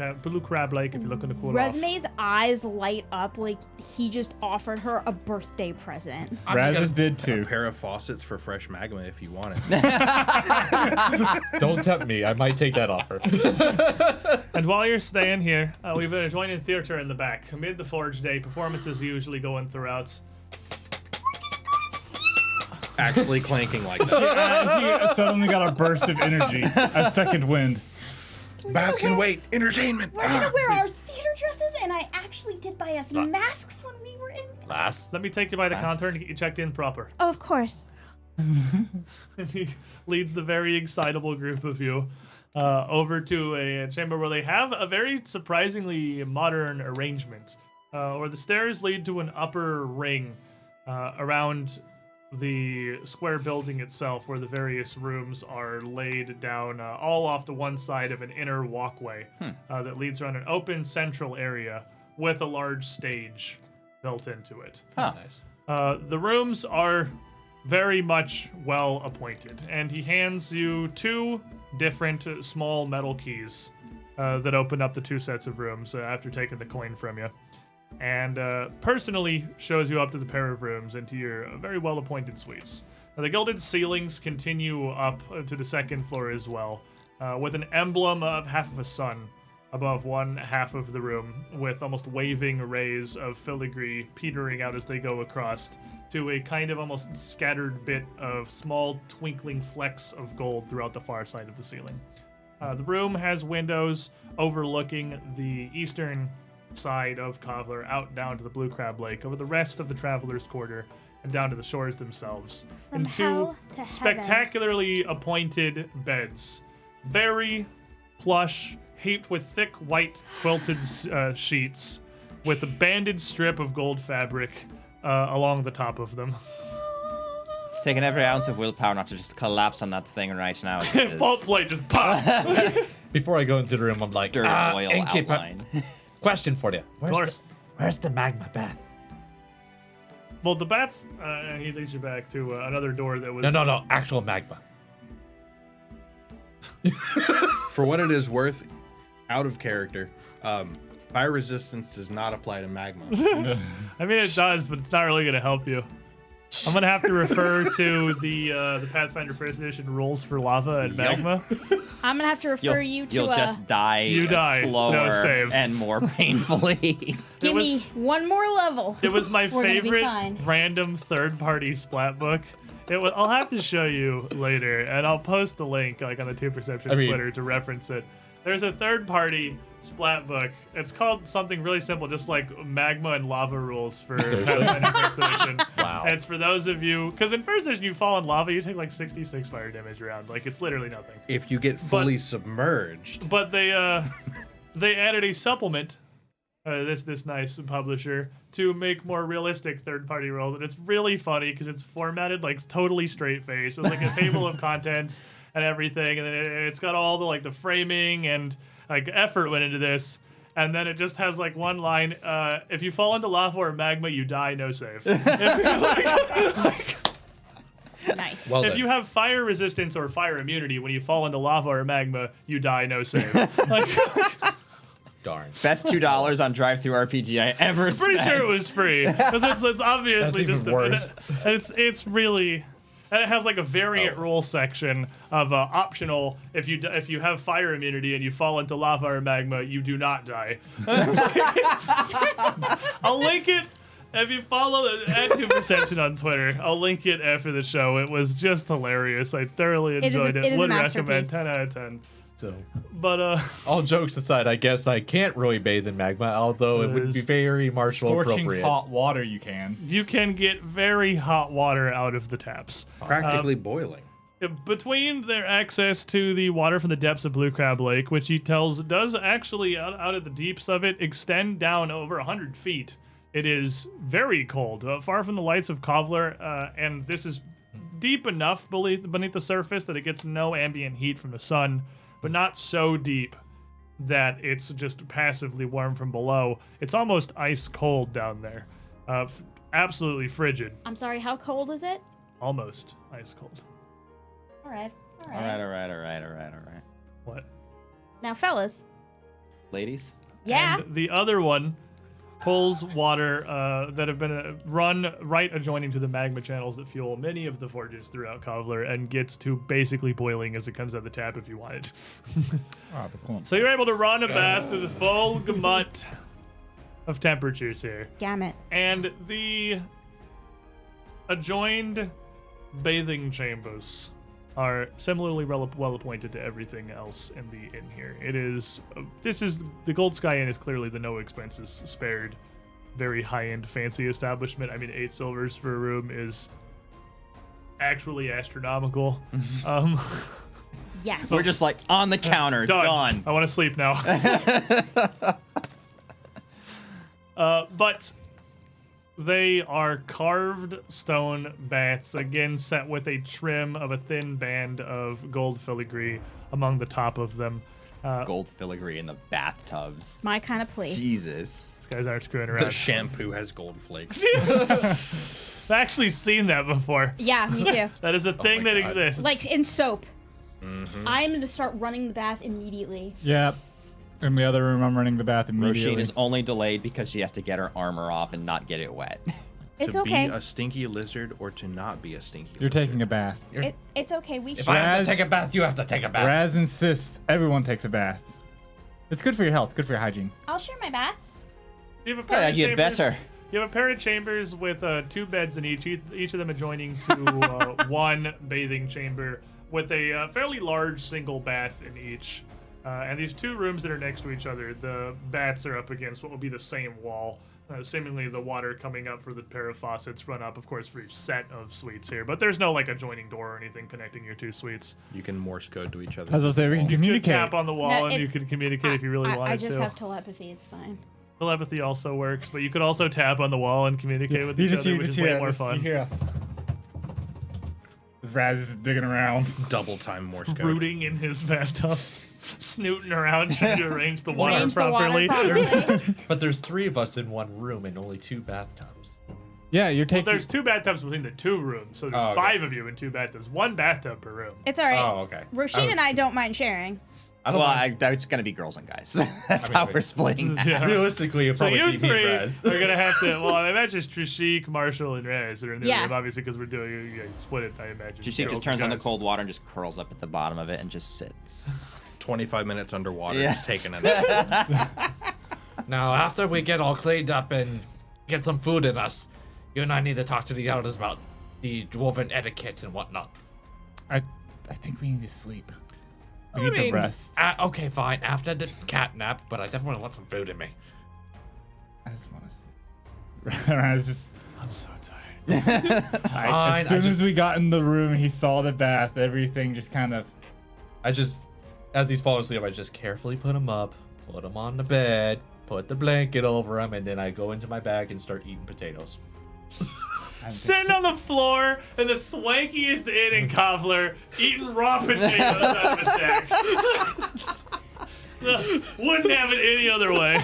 A: Crab Lake if you're looking to cool off.
C: Resume's eyes light up like he just offered her a birthday present.
F: Raz's did
E: A
F: too.
E: pair of faucets for fresh magma if you want it.
D: Don't tempt me. I might take that offer.
A: And while you're staying here, we've an adjoining theater in the back. Amid the Forge Day, performances usually going throughout.
E: Actually clanking like that.
F: He suddenly got a burst of energy, a second wind.
E: Bath can wait. Entertainment.
C: We're gonna wear our theater dresses, and I actually did buy us masks when we were in.
G: Lass.
A: Let me take you by the counter and get you checked in proper.
C: Oh, of course.
A: And he leads the very excitable group of you over to a chamber where they have a very surprisingly modern arrangement, where the stairs lead to an upper ring around the square building itself, where the various rooms are laid down all off to one side of an inner walkway that leads around an open central area with a large stage built into it.
B: Huh.
A: The rooms are very much well appointed, and he hands you 2 different small metal keys that open up the 2 sets of rooms after taking the coin from you, and personally shows you up to the pair of rooms into your very well appointed suites. Now, the gilded ceilings continue up to the 2nd floor as well, with an emblem of half of a sun above one half of the room, with almost waving rays of filigree petering out as they go across to a kind of almost scattered bit of small twinkling flecks of gold throughout the far side of the ceiling. The room has windows overlooking the eastern side of Kovlar out down to the Blue Crab Lake, over the rest of the Traveler's Quarter, and down to the shores themselves.
C: From
A: and
C: hell
A: two
C: to heaven.
A: spectacularly appointed beds. Very plush, heaped with thick white quilted sheets, with a banded strip of gold fabric along the top of them.
B: It's taking every ounce of willpower not to just collapse on that thing right now. As it is.
A: Bolt plate just pop.
D: Before I go into the room, I'm like,
B: Dirt oil
G: innkeeper.
B: outline.
G: Question for you.
A: course.
G: Where's the magma bath?
A: Well, the bats. He leads you back to another door that was.
G: No. Actual magma.
E: For what it is worth, out of character, fire resistance does not apply to magma.
A: I mean, it does, but it's not really going to help you. I'm going to have to refer to the Pathfinder First Edition rules for lava and magma.
C: I'm gonna have to refer you to.
B: You'll just die.
A: You die.
B: slower
A: No save.
B: and more painfully.
C: give
A: was-
C: me one more level.
A: It was my
C: We're gonna be
A: favorite
C: fine.
A: random third-party splat book. I'll have to show you later, and I'll post the link like on the Two Perception Twitter to reference it. There's a third-party splat book. It's called something really simple, just like magma and lava rules for Pathfinder First Edition.
G: Wow.
A: And it's for those of you, because in First Edition you fall in lava, you take like 66 fire damage around. Like it's literally nothing.
E: If you get fully submerged,
A: But they added a supplement, this nice publisher, to make more realistic third-party rolls, and it's really funny because it's formatted like totally straight-faced. It's like a table of contents and everything, and then it's got all the like the framing and like effort went into this. And then it just has like one line: if you fall into lava or magma, you die, no save.
C: Nice.
G: Well
A: If
G: done.
A: you have fire resistance or fire immunity, when you fall into lava or magma, you die, no save. Like,
G: Darn.
B: Best $2 on Drive-Thru RPG I ever spent.
A: pretty sure it was free because it's obviously
D: That's
A: just
D: even worse.
A: it's really, and it has like a variant rule section of optional. If you have fire immunity and you fall into lava or magma, you do not die. I'll link it. If you follow Two Perception on Twitter, I'll link it after the show. It was just hilarious. I thoroughly
C: It is a-
A: enjoyed it.
C: it is a
A: Would recommend.
C: masterpiece.
A: 10 out of 10.
D: So,
A: But
D: all jokes aside, I guess I can't really bathe in magma, although it would be very martial
F: Scorching
D: appropriate.
F: hot water, you can.
A: you can get very hot water out of the taps.
E: practically boiling.
A: Between their access to the water from the depths of Blue Crab Lake, which he tells does actually, out of the deeps of it, extend down over 100 feet. It is very cold, far from the lights of Kovlar, and this is deep enough beneath the surface that it gets no ambient heat from the sun, but not so deep that it's just passively warm from below. It's almost ice cold down there. Absolutely frigid.
C: I'm sorry. How cold is it?
A: Almost ice cold.
C: All right.
B: All right.
A: What?
C: Now, fellas.
B: Ladies?
C: Yeah.
A: And the other one pulls water that have been run right adjoining to the magma channels that fuel many of the forges throughout Kovlar, and gets to basically boiling as it comes out of the tap if you want it.
F: Oh, cool.
A: So you're able to run a bath through the full gamut of temperatures here.
C: Gamut.
A: And the adjoined bathing chambers are similarly well appointed to everything else in the inn here. It is, the Gold Sky Inn is clearly the no expenses spared, very high-end fancy establishment. I mean, 8 silvers for a room is actually astronomical.
C: Yes.
B: We're just like on the counter, done.
A: I want to sleep now. But they are carved stone bats, again set with a trim of a thin band of gold filigree among the top of them.
B: Gold filigree in the bathtubs.
C: My kind of place.
B: Jesus.
A: These guys aren't screwing
E: The
A: around.
E: shampoo has gold flakes.
A: I've actually seen that before.
C: Yeah, me too.
A: That is a thing
D: my
A: that
D: God.
A: exists.
C: Like in soap. I'm going to start running the bath immediately.
F: Yep. In the other room, I'm running the bath immediately.
B: Roisin is only delayed because she has to get her armor off and not get it wet.
C: It's
E: to
C: okay.
E: be a stinky lizard or to not be a stinky
F: You're
E: lizard?
F: taking a bath.
C: It's okay. We
G: If
C: should.
G: I have
F: Raz-
G: to take a bath, you have to take a bath.
F: Raz insists everyone takes a bath. It's good for your health, good for your hygiene.
C: I'll share my bath.
A: You have a pair of
B: you'd
A: chambers.
B: better.
A: You have a pair of chambers with 2 beds in each of them adjoining to one bathing chamber with a fairly large single bath in each. And these 2 rooms that are next to each other, the baths are up against what will be the same wall. Seemingly the water coming up for the pair of faucets run up, of course, for each set of suites here. But there's no like adjoining door or anything connecting your 2 suites.
E: You can Morse code to each other.
F: I was gonna say we can
A: You could
F: communicate.
A: tap on the wall
C: No,
A: and you
C: it's-
A: could communicate if you really wanted
C: I just
A: to.
C: have telepathy. It's fine.
A: Telepathy also works, but you could also tap on the wall and communicate with each other, which is way more fun.
F: This Raz is digging around.
E: Double time Morse code.
A: Rooting in his bathtub, snooting around, trying to arrange the water
C: Arrange the
A: properly.
C: water properly.
D: But there's 3 of us in one room and only 2 bathtubs.
F: Yeah, you're
A: Well,
F: taking.
A: there's 2 bathtubs between the 2 rooms, so there's
D: Oh, okay.
A: 5 of you in 2 bathtubs. 1 bathtub per room.
C: It's all right.
D: Oh, okay.
C: Roshin and I don't mind sharing.
D: I don't
B: Well,
D: mind.
B: it's gonna be girls and guys. That's
D: mean,
B: how
D: wait.
B: we're splitting that.
A: Yeah.
D: Realistically, it'd
A: So
D: probably
A: you
D: be me and
A: 3
D: Raz.
A: are gonna have to. Well, I imagine it's Trishik, Marshall, and Rez that are in the
C: Yeah.
A: room, obviously, because we're doing you split it. I imagine.
B: She
A: girls
B: just turns
A: and
B: on the
A: guys.
B: cold water and just curls up at the bottom of it and just sits.
E: 25 minutes underwater,
B: Yeah.
E: just taking a nap.
G: Now, after we get all cleaned up and get some food in us, you and I need to talk to the elders about the Dwarven etiquette and whatnot.
F: I think we need to sleep. We
G: I
F: need to
G: mean,
F: rest.
G: okay, fine. After the cat nap, but I definitely want some food in me.
F: I just want to sleep. Raz just.
A: I'm so tired.
F: As soon as we got in the room and he saw the bath, everything just kind of.
D: I just, as he's falling asleep, I just carefully put him up, put him on the bed, put the blanket over him, and then I go into my bag and start eating potatoes.
A: Sitting on the floor in the swankiest inn in Kovlar, eating raw potatoes out of a sack. Wouldn't have it any other way.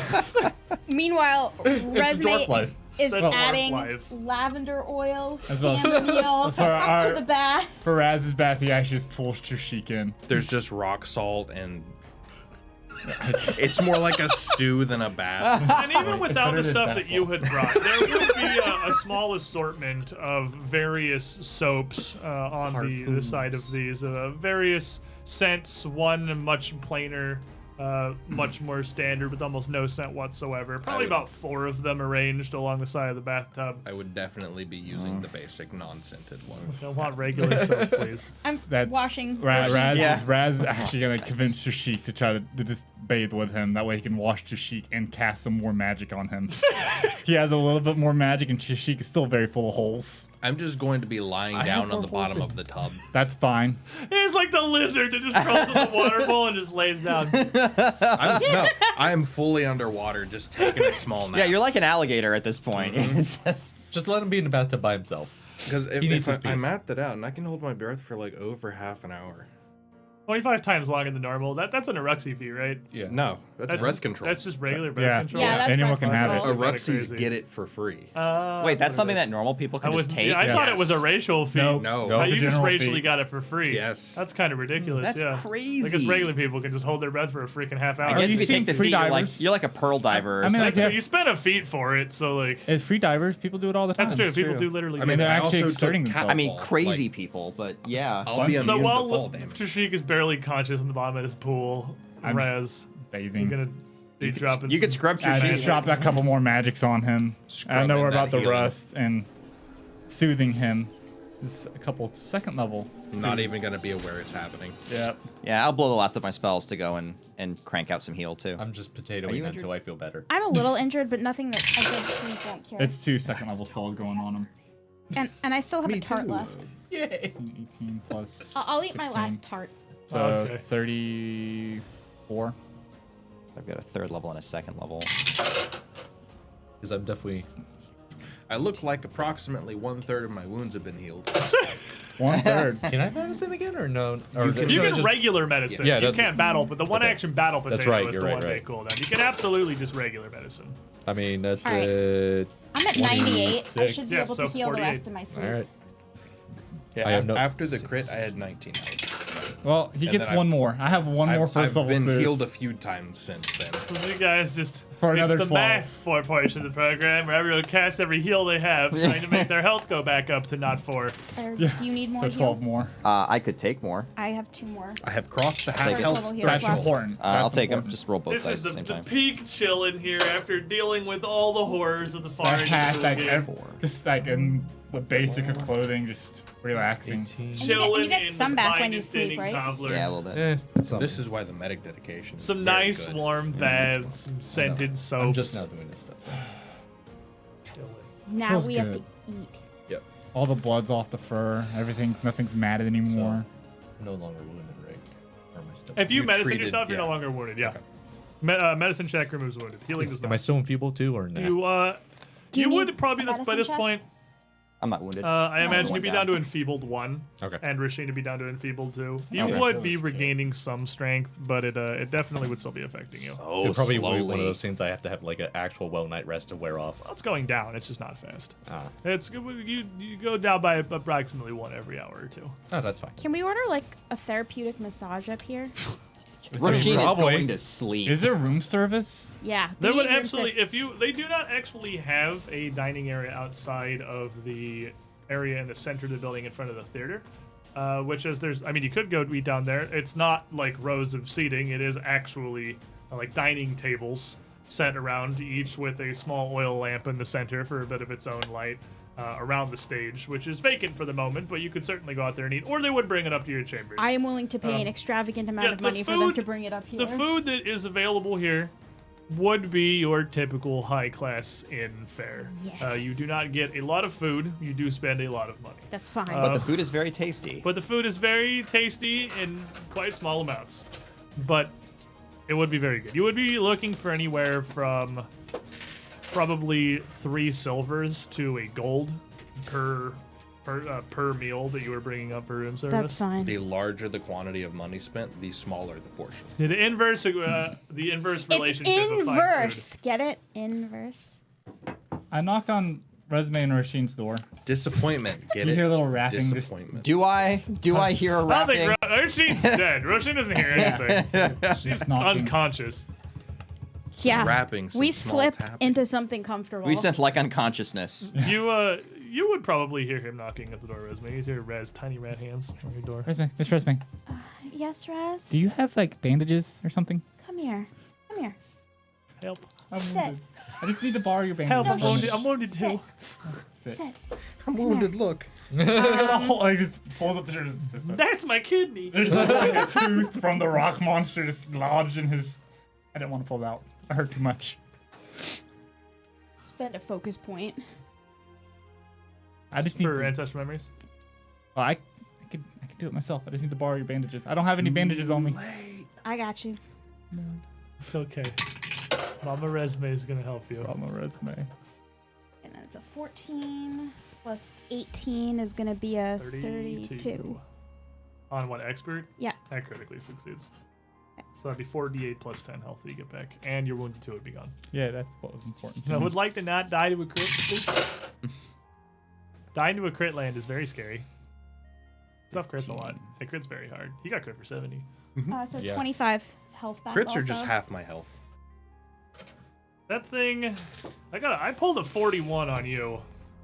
C: Meanwhile, Resme
D: dwarf life.
C: is
A: That's dwarf
C: adding
A: life.
C: lavender oil,
F: As well.
C: chamomile
F: For our-
C: to the bath.
F: For Raz's bath, he actually just pulls Trishik in.
E: There's just rock salt and it's more like a stew than a bath.
A: And even without
F: better
A: the
F: than
A: stuff
F: bath
A: that you
F: salts.
A: had brought, there would be a small assortment of various soaps on the
F: Parfums.
A: side of these. Various scents, one much plainer, much more standard with almost no scent whatsoever. Probably
E: would-
A: about 4 of them arranged along the side of the bathtub.
E: I would definitely be using the basic non-scented one.
A: Don't want regular soap, please.
C: I'm
F: That's
C: washing.
F: Raz,
B: Yeah.
F: Raz is actually gonna convince Trishik to try to just bathe with him. That way he can wash Trishik and cast some more magic on him. He has a little bit more magic, and Trishik is still very full of holes.
E: I'm just going to be lying
D: I
E: down
D: have
E: on the
D: more holes
E: bottom
D: in-
E: of the tub.
F: That's fine.
A: He's like the lizard that just crawls in the water bowl and just lays down.
E: I'm fully underwater, just taking a small nap.
B: Yeah, you're like an alligator at this point. It's just
D: Just let him be in the bathtub by himself.
E: Because
D: He needs his
E: I
D: peace.
E: mapped it out, and I can hold my breath for like over half an hour.
A: 25 times longer than normal. That's an Eruxy fee, right?
D: Yeah.
E: No, that's breath
A: just,
E: control.
A: That's just regular breath
F: Yeah.
A: control.
C: Yeah, that's
F: Anyone
C: breath
F: can have it.
C: control.
A: Kinda
E: Eruxies
A: crazy.
E: get it for free.
B: wait, that's
A: what
B: something
A: it
B: that
A: is.
B: normal people can
A: I
B: just
A: was,
B: take.
A: yeah, I
F: Yes.
A: thought it was a racial fee.
F: Nope.
E: No.
F: No, it's a
A: You just
F: general
A: racially
F: fee.
A: got it for free.
E: Yes.
A: That's kind of ridiculous.
B: That's
A: yeah.
B: crazy.
A: Because regular people can just hold their breath for a freaking half hour.
B: I guess
F: you
B: if you
F: seen
B: take the
F: free
B: feet,
F: divers?
B: you're like a pearl diver. Or
F: I mean,
B: something.
F: like,
A: But you spent a feet for it, so like
F: As free divers, people do it all the time.
A: that's true. People do literally.
E: I
A: do
E: mean,
F: they're
A: that.
E: I
F: actually
E: also
F: exerting
E: took cat
F: themselves.
B: I mean,
E: fall,
B: crazy
E: like,
B: people, but yeah.
E: I'll be
A: so
E: immune
A: while
E: to fall damage.
A: Trishik is barely conscious in the bottom of his pool,
F: I'm
A: Raz, you're
F: bathing.
A: gonna be dropping.
B: You could
A: some-
B: scrub
F: I
B: your
F: just dropped a couple more magics on him. I
E: Scrubbing
F: know we're
E: that
F: about the
E: healing.
F: rust and soothing him. This is a couple second level.
E: I'm not even going to be aware it's happening.
F: Yep.
B: Yeah, I'll blow the last of my spells to go and crank out some heal too.
D: I'm just
B: Are
D: potatoing
B: you
D: until
B: injured?
D: I feel better.
C: I'm a little injured, but nothing that I don't sleep won't cure.
F: It's 2 second level spells going on him.
C: And I still have a tart left.
F: 18 plus.
C: I'll eat my
F: 16.
C: last tart.
F: So
A: Okay.
F: 34.
B: I've got a 3rd level and a 2nd level.
D: Because I'm definitely.
E: I look like approximately 1/3 of my wounds have been healed.
F: 1/3.
D: Can I medicine again or no? Or
E: You can-
A: You
D: should I
A: can
D: just-
A: regular medicine.
D: Yeah,
A: you
D: that's-
A: can't battle, but the one
D: okay.
A: action battle
D: That's
A: potato
D: right,
A: is
D: you're
A: the
D: right,
A: one day
D: right.
A: cooldown. You can absolutely just regular medicine.
D: I mean, that's
C: All right. I'm at 98. I should be
A: Yeah,
C: able
A: so
C: to heal the
A: 48.
C: rest of my sleep.
D: All right.
E: Yeah,
D: I have no-
E: after the crit, I had 19 health.
F: Well, he
E: And
F: gets
E: then
F: one more. I have one more first
E: I've
F: level
E: been
F: suit.
E: healed a few times since then.
A: So you guys just
F: For another
A: it's the
F: 12.
A: math portion of the program where everyone casts every heal they have, trying to make their health go back up to not 4.
C: Or
F: Yeah.
C: do you need more
F: So 12
C: heal?
F: more.
B: I could take more.
C: I have 2 more.
E: I have crossed the half
B: Take it.
E: health.
C: Level heal
F: That's
C: left.
F: important.
B: I'll
F: That's
B: take them.
F: important.
B: Just roll both
A: This
B: dice
A: is
B: at the same
A: the
B: time.
A: peak chilling here after dealing with all the horrors of the far end
F: Half,
A: of the
F: like,
A: game.
F: just like in the basic of clothing, just relaxing.
G: 18.
C: And you
A: Chilling
C: get
A: in
C: some
A: the
C: back when you
A: finest
C: sleep,
A: inning
C: right?
A: Kovlar.
B: Yeah, a little bit.
E: This is why the medic dedication is
A: Some
E: very
A: nice
E: good.
A: warm baths, some scented soaps.
D: I'm just now doing this stuff.
A: Chilling.
C: Now
F: Feels
C: we have to
F: good.
C: eat.
D: Yep.
F: All the blood's off the fur. Nothing's matted anymore.
D: I'm no longer wounded, right? Or am I still?
A: If you
E: You
A: medicine
E: treated-
A: yourself, you're no
E: yeah.
A: longer wounded. Yeah.
E: Okay.
A: Medicine check removes wounded. Healing does
D: Am I
A: not.
D: still enfeebled too, or no?
A: You
C: Do you
A: you would
C: need
A: probably
C: a
A: this by
C: medicine
A: this
C: check?
A: point.
B: I'm not wounded.
A: I imagine
B: one
A: you'd be
B: down.
A: down to enfeebled 1.
E: Okay.
A: And Rasheen to be down to enfeebled 2. You
B: Okay.
A: would be regaining some strength, but it definitely would still be affecting you.
B: So
D: It'll probably be
B: slowly.
D: one of those things I have to have like an actual well night rest to wear off.
A: Well, it's going down. It's just not fast.
D: Ah,
A: It's you go down by approximately 1 every hour or 2.
D: oh, that's fine.
C: Can we order like a therapeutic massage up here?
B: Rasheen is
F: Probably.
B: going to sleep.
F: Is there room service?
C: Yeah.
A: There
C: we
A: would
C: need room
A: absolutely,
C: ser-
A: if you, they do not actually have a dining area outside of the area in the center of the building in front of the theater, which is I mean, you could go eat down there. It's not like rows of seating. It is actually like dining tables set around, each with a small oil lamp in the center for a bit of its own light around the stage, which is vacant for the moment, but you could certainly go out there and eat, or they would bring it up to your chambers.
C: I am willing to pay an extravagant amount
A: yeah,
C: of
A: the
C: money for them
A: food-
C: to bring it up here.
A: The food that is available here would be your typical high-class inn fare. You
C: Yes.
A: do not get a lot of food. You do spend a lot of money.
C: That's fine.
B: But the food is very tasty.
A: But the food is very tasty in quite small amounts. But it would be very good. You would be looking for anywhere from probably 3 silvers to a gold per meal that you were bringing up for room service.
C: That's fine.
E: The larger the quantity of money spent, the smaller the portion.
A: The inverse
C: It's
A: relationship of fine
C: inverse. Get it? Inverse.
F: I knock on Resume and Rasheen's door.
E: Disappointment. Get
F: You
E: it?
F: hear a little rapping. Just,
E: Disappointment.
B: Do I hear a
A: food. I don't
B: rapping?
A: think Roshin's dead. Roshin doesn't hear anything. She's
F: knocking.
A: unconscious.
C: Yeah.
E: rapping, some
C: we
E: small
C: slipped
E: tapping.
C: into something comfortable.
B: We sent like unconsciousness.
A: You would probably hear him knocking at the door, Resume. You'd hear Raz tiny rat hands on your door.
F: Resume, Miss Resume,
C: Yes, Raz?
F: do you have like bandages or something?
C: Come here. Come here.
A: Help.
F: I'm
C: Sit.
F: wounded. I just need to borrow your
A: Help,
F: bandages.
A: I'm wounded. I'm wounded
C: Sit.
A: too.
F: Sit.
C: Sit.
E: I'm wounded. Look.
F: Like just pulls up the shirt.
A: That's my kidney.
F: There's like a tooth from the rock monster just lodged in his. I didn't want to pull it out. I hurt too much.
C: Spend a focus point.
F: I just need
A: For
F: to.
A: ancestral memories.
F: Well, I could do it myself. I just need to borrow your bandages. I don't have any bandages on me.
C: I got you.
A: It's okay. Mama Resume is gonna help you.
F: On my resume.
C: And then it's a 14 plus 18 is going to be a 32.
A: On what, expert?
C: Yeah.
A: That critically succeeds. So that'd be 4d8 plus 10 health that you get back. And your wounded 2 would be gone.
F: Yeah, that's what was important. to
A: I
F: me.
A: would like to not die to a crit, please. Dying to a crit land is very scary. Stuff crits a lot. It crits very hard. He got crit for 70.
C: So
D: Yeah.
C: 25 health back
E: Crits
C: also.
E: are just half my health.
A: That thing, I pulled a 41 on you.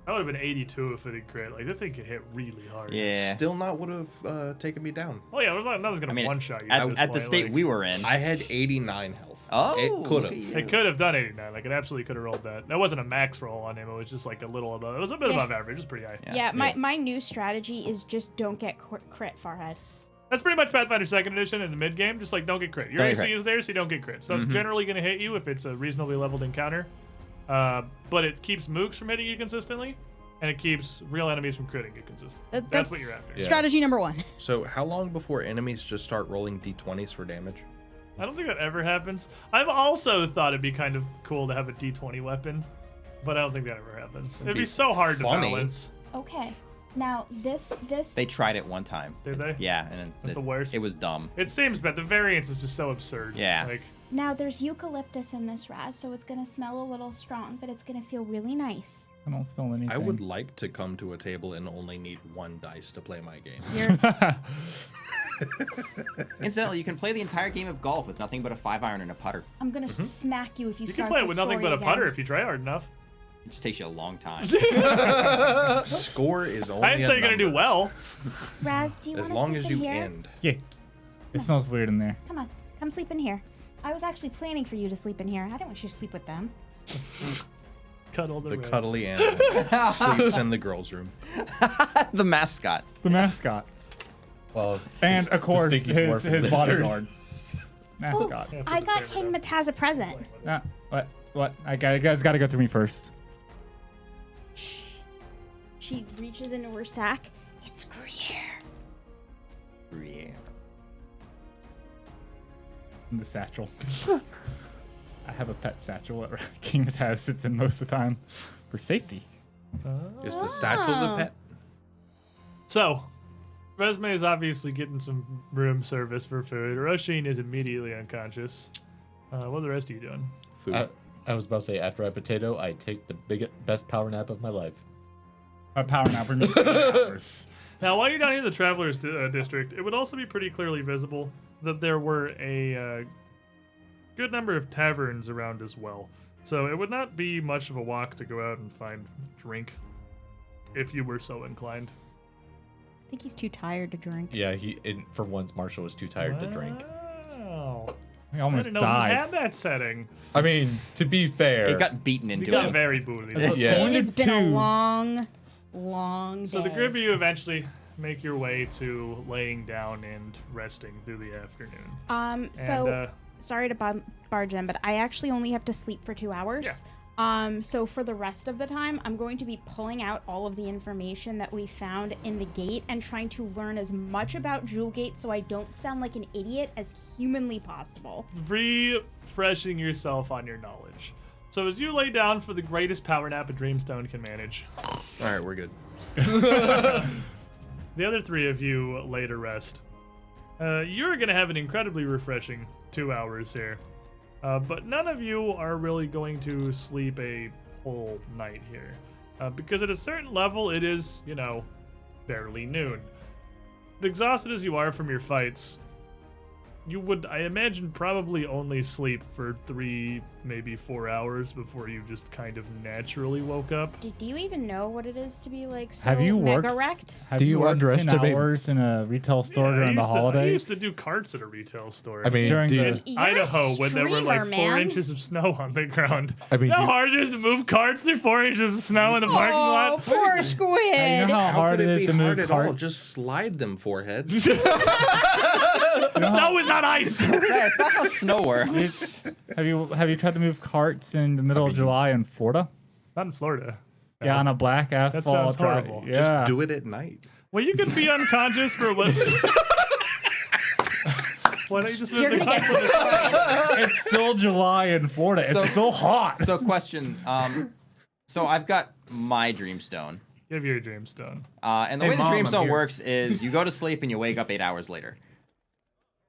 A: That would have been 82 if it had crit. Like, that thing could hit really hard.
B: Yeah.
E: Still not would have taken me down.
A: Oh yeah, nothing's gonna
B: I mean,
A: one-shot you.
B: at,
A: this
B: at the
A: point,
B: state
A: like,
B: we were in.
E: I had 89 health.
B: Oh,
E: It could
B: look
E: have.
B: at you.
A: It could have done 89. Like, it absolutely could have rolled that. That wasn't a max roll on him. It was just like a little above. It was a bit
C: Yeah.
A: above average. It was pretty high.
C: Yeah, my new strategy is just don't get crit Farhead.
A: That's pretty much Pathfinder 2nd Edition in the mid game. Just like don't get crit. Your
B: Don't get
A: AC
B: crit.
A: is there, so you don't get crit. So it's generally going to hit you if it's a reasonably leveled encounter. But it keeps mooks from hitting you consistently, and it keeps real enemies from critting you consistently. That's what you're after.
C: Strategy number 1.
E: So how long before enemies just start rolling d20s for damage?
A: I don't think that ever happens. I've also thought it'd be kind of cool to have a D20 weapon, but I don't think that ever happens. It'd be so hard
E: funny.
A: to balance.
C: Okay. Now, this...
B: They tried it one time.
A: Did they?
B: Yeah, and
A: That's the worst.
B: It was dumb.
A: It seems bad. The variance is just so absurd.
B: Yeah.
A: Like,
C: Now, there's eucalyptus in this Raz, so it's going to smell a little strong, but it's going to feel really nice.
F: I don't smell anything.
E: I would like to come to a table and only need 1 dice to play my game.
C: You're,
B: Incidentally, you can play the entire game of golf with nothing but a 5-iron and a putter.
C: I'm gonna smack you if you
A: You
C: start
A: can play it
C: the
A: with nothing
C: story
A: but a putter
C: again.
A: if you try hard enough.
B: It just takes you a long time.
E: Score is only
A: I didn't say you're gonna do
E: number.
A: well.
C: Raz, do you
E: As
C: want to
E: long
C: sleep
E: as
C: in
E: you
C: here?
E: end.
F: Yeah. It smells weird in there.
C: Come on, come sleep in here. I was actually planning for you to sleep in here. I didn't want you to sleep with them.
A: Cuddle
E: The
A: red.
E: cuddly animal sleeps in the girls' room.
B: The mascot.
F: The mascot.
D: Well,
F: And, of course,
D: stinky
F: his
D: dwarf in the
F: bodyguard.
C: Oh,
F: Mascot.
A: Yeah,
C: I
A: put the
C: got
A: same
C: King
A: one up.
C: Mataz a present.
F: Ah, what? You guys got to go through me first.
C: Shh. She reaches into her sack. It's Gruyere.
B: Yeah.
F: In the satchel. I have a pet satchel that King Mataz sits in most of the time for safety.
E: Is the satchel the pet?
A: So, Resme is obviously getting some room service for food. Roshin is immediately unconscious. What are the rest of you doing?
E: Food.
D: I was about to say, after I potato, I take the best power nap of my life.
F: A power nap. We're making 8 hours.
A: Now, while you're down here in the Travelers District, it would also be pretty clearly visible that there were a good number of taverns around as well. So it would not be much of a walk to go out and find drink, if you were so inclined.
C: I think he's too tired to drink.
D: Yeah, for once, Marshall was too tired to drink.
A: Wow.
F: We
A: I
F: almost
A: didn't know he
F: died.
A: had that setting.
D: I mean, to be fair,
B: He got beaten
A: He
B: into
A: got
B: it.
A: very booty.
D: yeah.
C: It has been a
F: Two.
C: long, long day.
A: So the group of you eventually make your way to laying down and resting through the afternoon.
C: So
A: And,
C: sorry to barge in, but I actually only have to sleep for 2 hours.
A: Yeah.
C: So for the rest of the time, I'm going to be pulling out all of the information that we found in the gate and trying to learn as much about Jewel Gate so I don't sound like an idiot as humanly possible.
A: refreshing yourself on your knowledge. So as you lay down for the greatest power nap a Dreamstone can manage,
E: All right, we're good.
A: the other 3 of you lay to rest. You're going to have an incredibly refreshing 2 hours here. But none of you are really going to sleep a whole night here. Because at a certain level, it is, barely noon. Exhausted as you are from your fights, you would, I imagine, probably only sleep for 3, maybe 4 hours before you just kind of naturally woke up.
C: Do you even know what it is to be like so
F: Have you worked?
C: mega wrecked?
F: Have
D: Do
F: you
D: you
F: worked 10
D: underestimate-
F: hours in a retail store
A: Yeah,
F: during the
A: I
F: holidays?
A: used to do carts at a retail store.
D: I mean,
F: During
D: do
F: the-
D: you,
C: You're a
A: Idaho, when there were like
C: streamer,
A: 4
C: man.
A: inches of snow on the ground.
D: I mean,
A: You know how
D: do-
A: hard it is to move carts through 4 inches of snow in the parking
C: Oh,
A: lot?
C: poor squid!
F: You know how hard
E: could
F: it
E: it
F: is
E: be
F: to move
E: hard at all?
F: carts?
E: Just slide them, forehead.
A: Snow is not ice!
B: Yeah, it's not how snow works.
F: Have you tried to move carts in the middle of July in Florida?
A: Not in Florida.
F: Yeah, on a black asphalt
A: sounds
F: drive.
A: horrible.
F: Yeah.
E: Just do it at night.
A: Well, you could be unconscious for what? Why don't you just move
C: You're
A: the
C: gonna get
A: carts?
F: It's still July in Florida. It's
B: So-
F: still hot.
B: So, question. So I've got my Dreamstone.
A: Give your Dreamstone.
B: And the
E: Hey,
B: way
E: Mom,
B: the
E: I'm
B: Dreamstone
E: here.
B: works is you go to sleep and you wake up 8 hours later.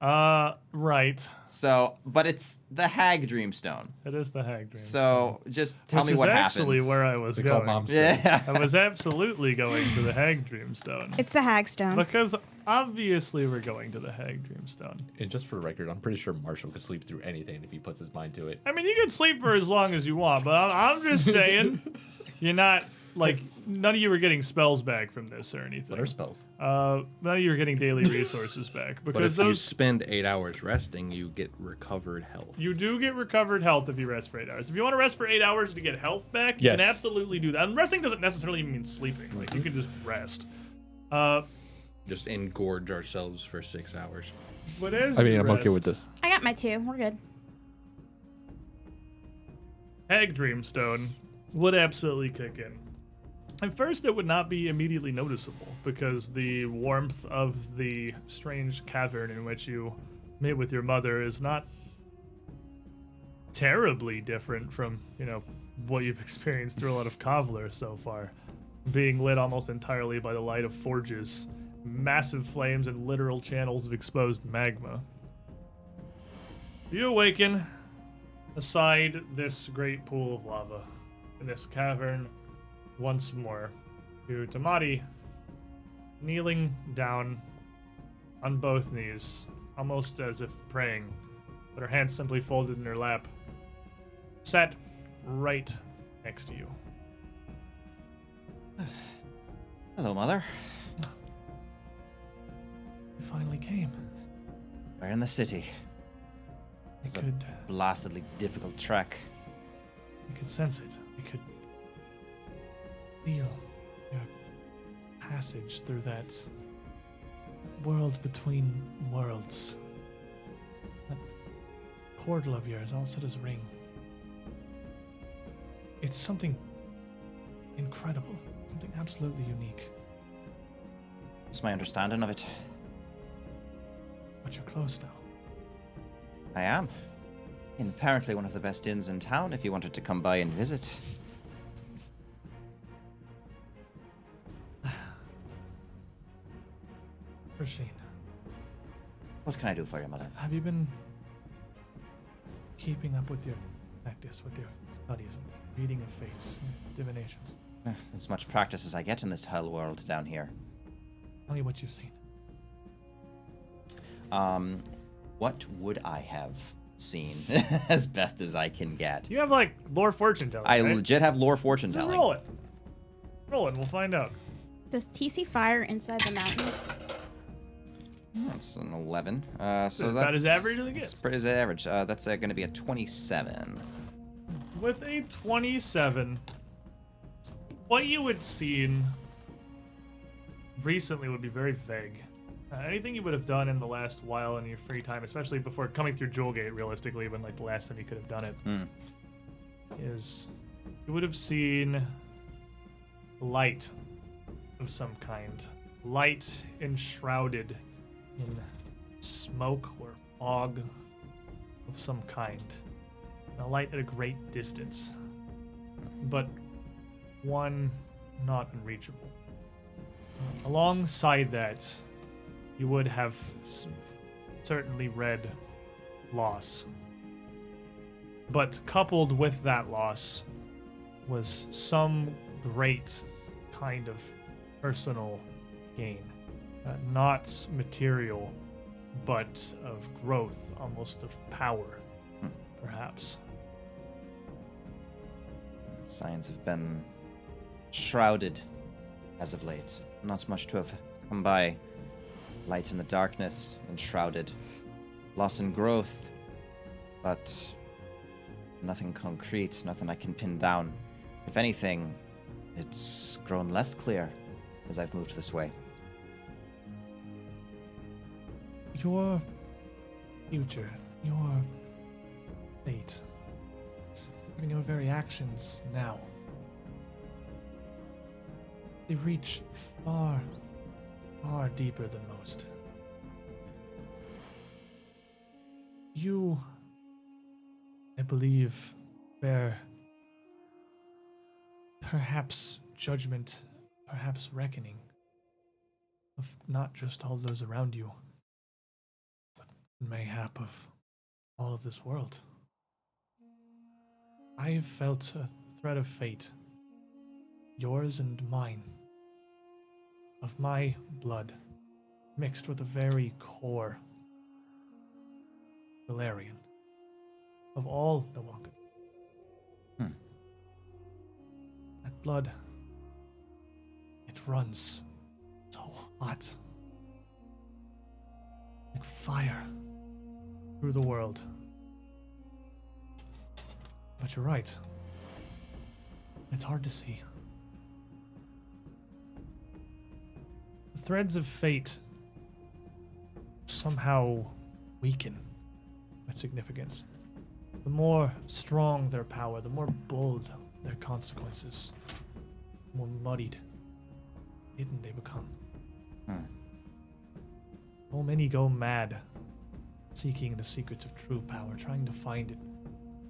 A: Right.
B: So, but it's the Hag Dreamstone.
A: It is the Hag Dreamstone.
B: So just tell
A: Which
B: me
A: is
B: what
A: actually
B: happens.
A: where I was
D: they call
A: going.
D: mom's
B: Yeah.
A: I was absolutely going to the Hag Dreamstone.
C: It's the Hagstone.
A: Because obviously we're going to the Hag Dreamstone.
D: And just for the record, I'm pretty sure Marshall could sleep through anything if he puts his mind to it.
A: I mean, you can sleep for as long as you want, but I'm just saying, you're not, like, none of you are getting spells back from this or anything.
D: What are spells?
A: None of you are getting daily resources back.
E: But
A: Because
E: if you
A: those,
E: spend 8 hours resting, you get recovered health.
A: you do get recovered health if you rest for 8 hours. If you want to rest for 8 hours to get health back, you can
D: Yes.
A: absolutely do that. And resting doesn't necessarily mean sleeping. Like, you can just rest.
E: Just engorge ourselves for 6 hours.
A: But as
D: I mean,
A: you
D: I'm okay
A: rest,
D: with this.
C: I got my 2. We're good.
A: Hag Dreamstone would absolutely kick in. At first, it would not be immediately noticeable because the warmth of the strange cavern in which you meet with your mother is not terribly different from, what you've experienced through a lot of Kovlar so far. Being lit almost entirely by the light of forges, massive flames, and literal channels of exposed magma. You awaken beside this great pool of lava in this cavern once more. To Tamati, kneeling down on both knees, almost as if praying, but her hands simply folded in her lap, sat right next to you.
B: Hello, Mother.
A: You finally came.
B: We're in the city.
A: I
B: It's a
A: could
B: blastedly difficult trek.
A: sense it. I could feel your passage through that world between worlds. That portal of yours also does ring. It's something incredible, something absolutely unique.
B: It's my understanding of it.
A: But you're close now.
B: I am. And apparently one of the best inns in town if you wanted to come by and visit.
A: Rasheen,
B: What can I do for you, Mother?
A: have you been keeping up with your practice, with your studies, and reading of fates, and divinations?
B: As much practice as I get in this hell world down here.
A: Tell me what you've seen.
B: What would I have seen as best as I can get?
A: You have like lore fortune telling.
B: I
A: right?
B: legit have lore fortune
A: So
B: telling.
A: roll it. Roll it. And we'll find out.
C: Does TC fire inside the mountain?
B: That's an 11. So
A: That's
B: that's
A: about as average as it gets.
B: It's pretty as average. That's going to be a 27.
A: With a 27, what you had seen recently would be very vague. Anything you would have done in the last while in your free time, especially before coming through Jewelgate, realistically, when like the last time you could have done it, is you would have seen light of some kind. Light enshrouded in smoke or fog of some kind. A light at a great distance, but one not unreachable. Alongside that, you would have certainly read loss. But coupled with that loss was some great kind of personal gain. Not material, but of growth, almost of power, perhaps.
B: Signs have been shrouded as of late. Not much to have come by. Light in the darkness, enshrouded. Loss in growth, but nothing concrete, nothing I can pin down. If anything, it's grown less clear as I've moved this way.
A: Your future, your fate, even your very actions now, they reach far, far deeper than most. You, I believe, bear perhaps judgment, perhaps reckoning of not just all those around you, but mayhap of all of this world. I have felt a thread of fate, yours and mine, of my blood, mixed with the very core Valerian of all the Walkers. That blood, it runs so hot, like fire through the world. But you're right. It's hard to see. The threads of fate somehow weaken with significance. The more strong their power, the more bold their consequences, the more muddied, hidden they become. So many go mad seeking the secrets of true power, trying to find it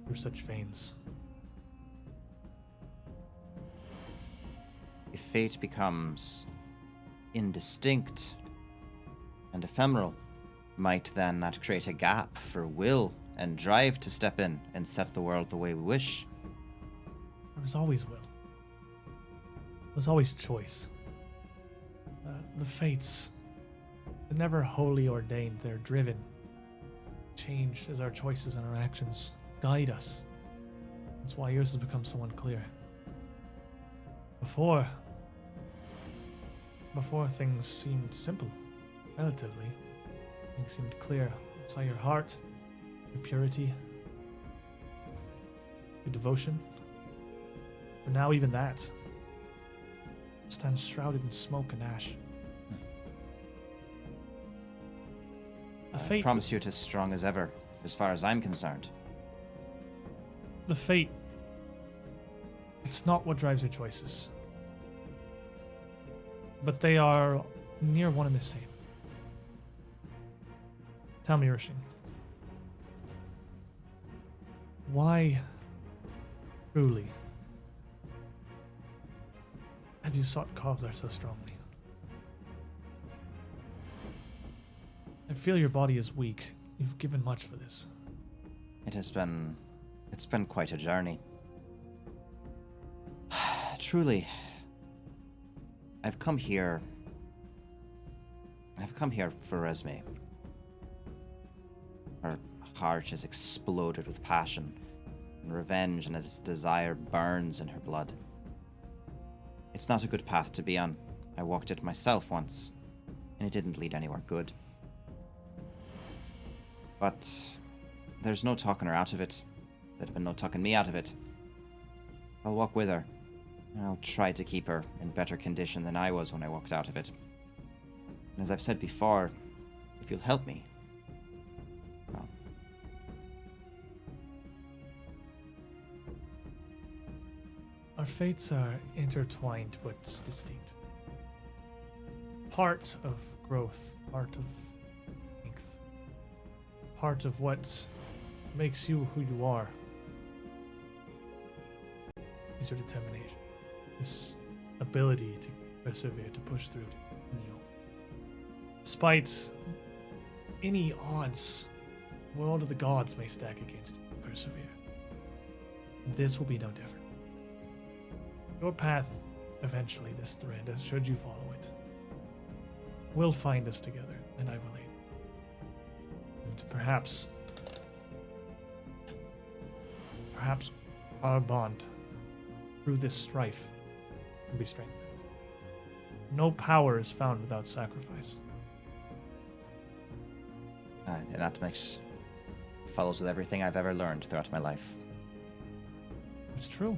A: through such veins.
B: If fate becomes indistinct and ephemeral, might then that create a gap for will and drive to step in and set the world the way we wish?
A: There was always will. There was always choice. The fates They're never wholly ordained. They're driven. Change as our choices and our actions guide us. That's why yours has become so unclear. Before things seemed simple, relatively. Things seemed clear. I saw your heart, your purity, your devotion. But now even that stands shrouded in smoke and ash. The
B: I
A: fate,
B: promise you it is strong as ever, as far as I'm concerned.
A: the fate, it's not what drives your choices. But they are near one and the same. Tell me, Urshin. Why, truly, have you sought Kovlar so strongly? I feel your body is weak. You've given much for this.
B: It's been quite a journey. Truly, I've come here for Resme. Her heart is exploded with passion and revenge, and its desire burns in her blood. It's not a good path to be on. I walked it myself once, and it didn't lead anywhere good. But there's no talking her out of it. There'd been no talking me out of it. I'll walk with her, and I'll try to keep her in better condition than I was when I walked out of it. And as I've said before, if you'll help me, well,
A: our fates are intertwined but distinct. Part of growth, part of strength, part of what makes you who you are is your determination. This ability to persevere, to push through, to continue. Despite any odds, the world of the gods may stack against you. Persevere. This will be no different. Your path, eventually, this thread, should you follow it, will find us together, and I will aid. And perhaps our bond, through this strife, can be strengthened. No power is found without sacrifice.
B: and that follows with everything I've ever learned throughout my life.
A: It's true.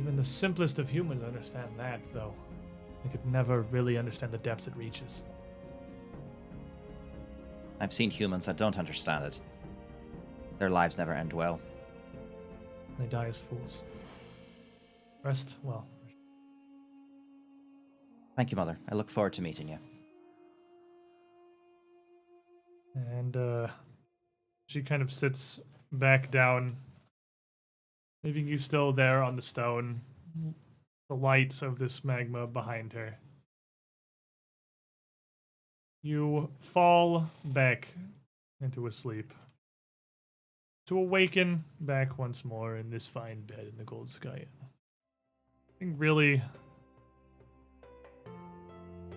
A: Even the simplest of humans understand that, though. They could never really understand the depths it reaches.
B: I've seen humans that don't understand it. Their lives never end well.
A: They die as fools. Rest well.
B: Thank you, Mother. I look forward to meeting you.
A: And she kind of sits back down, leaving you still there on the stone, the lights of this magma behind her. You fall back into a sleep, to awaken back once more in this fine bed in the gold sky. I think really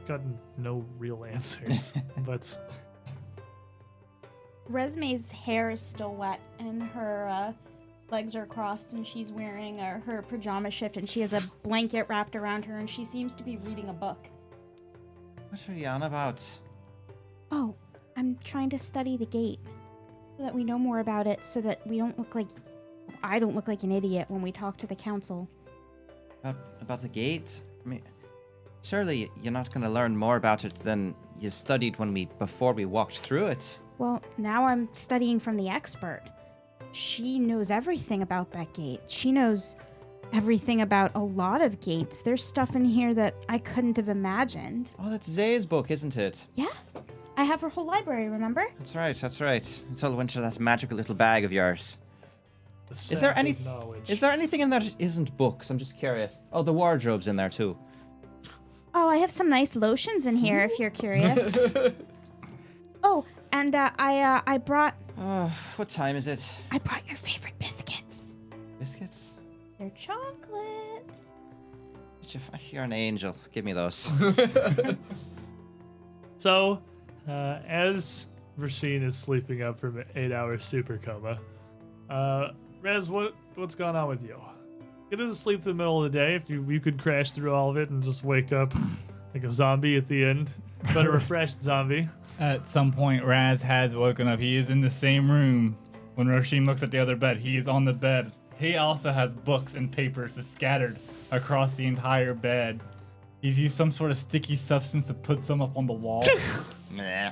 A: gotten no real answers, but
C: Resme's hair is still wet and her legs are crossed, and she's wearing her pajama shift, and she has a blanket wrapped around her, and she seems to be reading a book.
B: What are you on about?
C: Oh, I'm trying to study the gate so that we know more about it, so that we don't look like I don't look like an idiot when we talk to the council.
B: About the gate? I mean, surely you're not going to learn more about it than you studied before we walked through it.
C: Well, now I'm studying from the expert. She knows everything about that gate. She knows everything about a lot of gates. There's stuff in here that I couldn't have imagined.
B: Oh, that's Zay's book, isn't it?
C: Yeah. I have her whole library, remember?
B: That's right. It's all went to that magical little bag of yours.
A: the
B: Is
A: sack
B: there
A: of knowledge.
B: Is there anything in there that isn't books? I'm just curious. Oh, the wardrobe's in there too.
C: Oh, I have some nice lotions in here if you're curious. Oh, and I brought
B: What time is it?
C: I brought your favorite biscuits.
B: Biscuits?
C: They're chocolate.
B: You're an angel. Give me those.
A: So, As Rasheen is sleeping up from an 8-hour super coma, Rez, what's going on with you? It is asleep in the middle of the day. If you could crash through all of it and just wake up like a zombie at the end, but a refreshed zombie.
F: At some point, Raz has woken up. He is in the same room. When Rasheen looks at the other bed, he is on the bed. He also has books and papers scattered across the entire bed. He's used some sort of sticky substance to put some up on the wall.
B: Nah.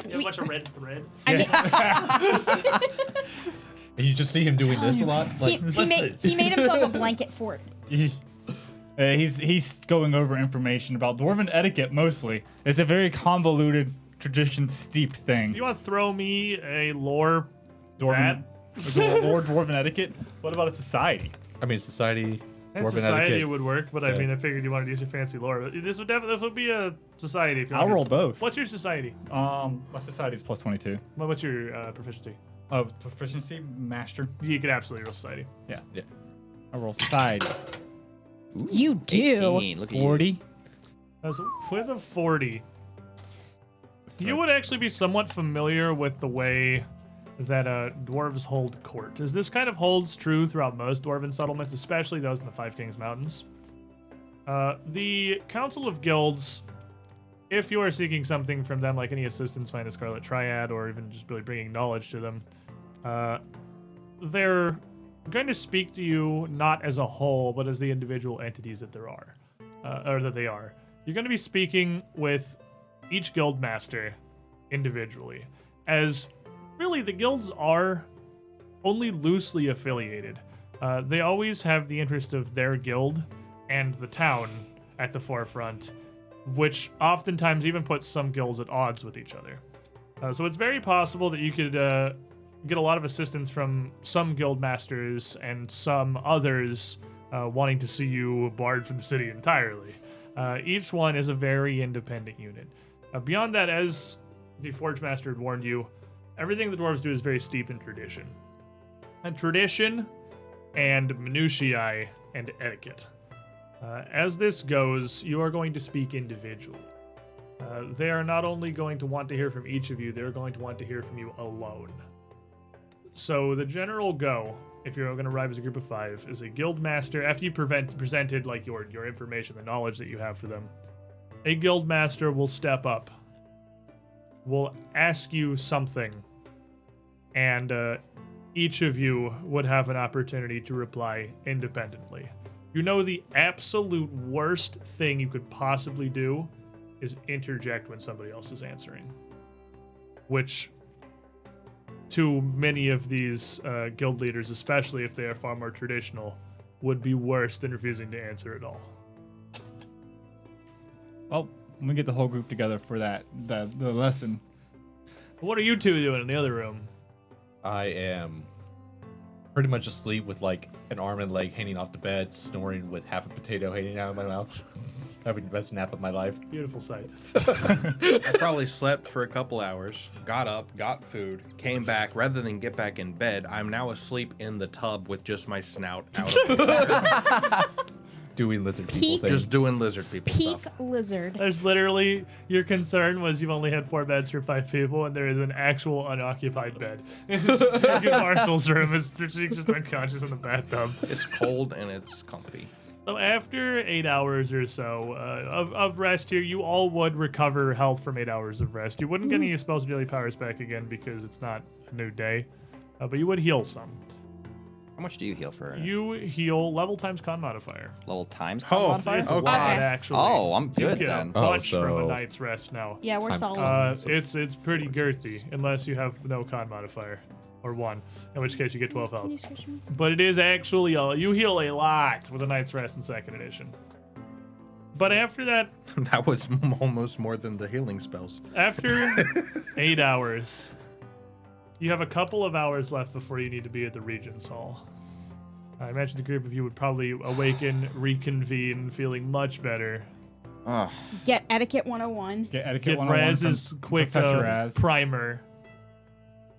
A: You have a bunch of red thread.
D: And you just see him doing this a lot. Like,
C: He made himself a blanket fort.
F: He's going over information about Dwarven etiquette mostly. It's a very convoluted, tradition steeped thing.
A: You want to throw me a lore
F: Dwarven,
A: that?
F: Lord Dwarven etiquette? What about a society?
D: I mean, society,
A: And
D: Dwarven
A: society
D: etiquette.
A: would work, but I
D: Yeah.
A: mean, I figured you wanted to use your fancy lore. This would be a society. If you
F: I'll
A: want to
F: roll
A: use-
F: both.
A: What's your society?
F: My society is plus 22.
A: What's your proficiency?
F: Oh, proficiency, master.
A: You could absolutely roll society.
F: Yeah.
D: Yeah.
F: I roll society.
C: You do.
B: 18, look at you.
F: 40.
A: As with a 40, you would actually be somewhat familiar with the way that dwarves hold court. As this kind of holds true throughout most dwarven settlements, especially those in the Five Kings Mountains. The Council of Guilds, if you are seeking something from them, like any assistance, find a Scarlet Triad, or even just really bringing knowledge to them, they're going to speak to you not as a whole, but as the individual entities that there are, or that they are. You're going to be speaking with each guild master individually, as really the guilds are only loosely affiliated. They always have the interest of their guild and the town at the forefront, which oftentimes even puts some guilds at odds with each other. So it's very possible that you could get a lot of assistance from some guild masters and some others wanting to see you barred from the city entirely. Each one is a very independent unit. Beyond that, as the Forge Master had warned you, everything the dwarves do is very steeped in tradition. And tradition and minutiae and etiquette. As this goes, you are going to speak individually. They are not only going to want to hear from each of you, they're going to want to hear from you alone. So the general go, if you're going to arrive as a group of 5, is a guild master. After you presented like your information, the knowledge that you have for them, a guild master will step up, will ask you something, and each of you would have an opportunity to reply independently. You know, the absolute worst thing you could possibly do is interject when somebody else is answering, which to many of these guild leaders, especially if they are far more traditional, would be worse than refusing to answer at all.
F: Well, I'm gonna get the whole group together for the lesson.
A: What are you two doing in the other room?
D: I am pretty much asleep with like an arm and leg hanging off the bed, snoring with half a potato hanging out of my mouth. Having the best nap of my life.
A: Beautiful sight.
E: I probably slept for a couple hours, got up, got food, came back. Rather than get back in bed, I'm now asleep in the tub with just my snout out of the water.
D: Doing lizard people
C: Peak-
D: things.
E: Just doing lizard people
C: Peak
E: stuff.
C: lizard.
A: There's literally, your concern was you've only had 4 beds for 5 people, and there is an actual unoccupied bed. Jake Marshall's room is she's just unconscious in the bathtub.
E: It's cold and it's comfy.
A: So after 8 hours or so of rest here, you all would recover health from 8 hours of rest. You wouldn't get any spells or daily powers back again because it's not a new day, but you would heal some.
B: How much do you heal for
A: You heal level times con modifier.
B: level times con
E: Oh,
B: modifier?
A: It's a
E: okay.
A: lot,
C: Okay.
A: actually.
B: Oh, I'm
A: You
B: good
A: get a
B: then.
A: bunch from a
D: so-
A: night's rest now.
C: Yeah, we're
D: Times
C: solid.
A: It's pretty girthy unless you have no con modifier or 1, in which case you get 12
C: Can you
A: health.
C: switch me?
A: But it is actually you heal a lot with a night's rest in 2nd edition. But after that,
E: That was almost more than the healing spells.
A: after 8 hours, you have a couple of hours left before you need to be at the Regent's Hall. I imagine the group of you would probably awaken, reconvene, feeling much better.
B: Ugh.
C: Get etiquette 101.
F: Get etiquette
A: Get
F: 101
A: Raz's
F: from
A: quick
F: Professor Raz.
A: primer.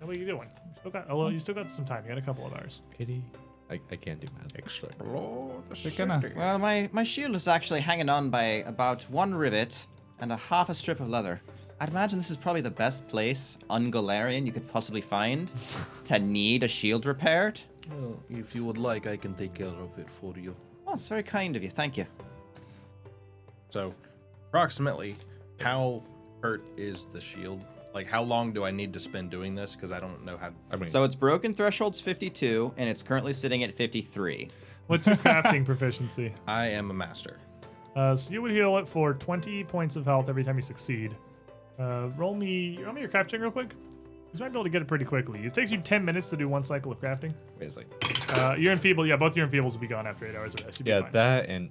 A: What are you doing? You still got some time. You got a couple of hours.
D: Kitty. I can't do math. Sorry.
E: Explore the
F: They're gonna-
E: city.
B: Well, my shield is actually hanging on by about 1 rivet and a half a strip of leather. I'd imagine this is probably the best place, Ungolarian, you could possibly find to need a shield repaired.
E: Well, if you would like, I can take care of it for you.
B: Oh, it's very kind of you. Thank you.
E: So, approximately, how hurt is the shield? Like, how long do I need to spend doing this? Because I don't know how.
D: I mean,
B: So its broken threshold's 52, and it's currently sitting at 53.
A: What's your crafting proficiency?
E: I am a master.
A: So you would heal it for 20 points of health every time you succeed. Roll me your crafting real quick. You might be able to get it pretty quickly. It takes you 10 minutes to do one cycle of crafting.
D: wait a second.
A: You're enfeebled. Yeah, both your enfeebles will be gone after 8 hours of rest. You'll be
D: Yeah,
A: fine.
D: that and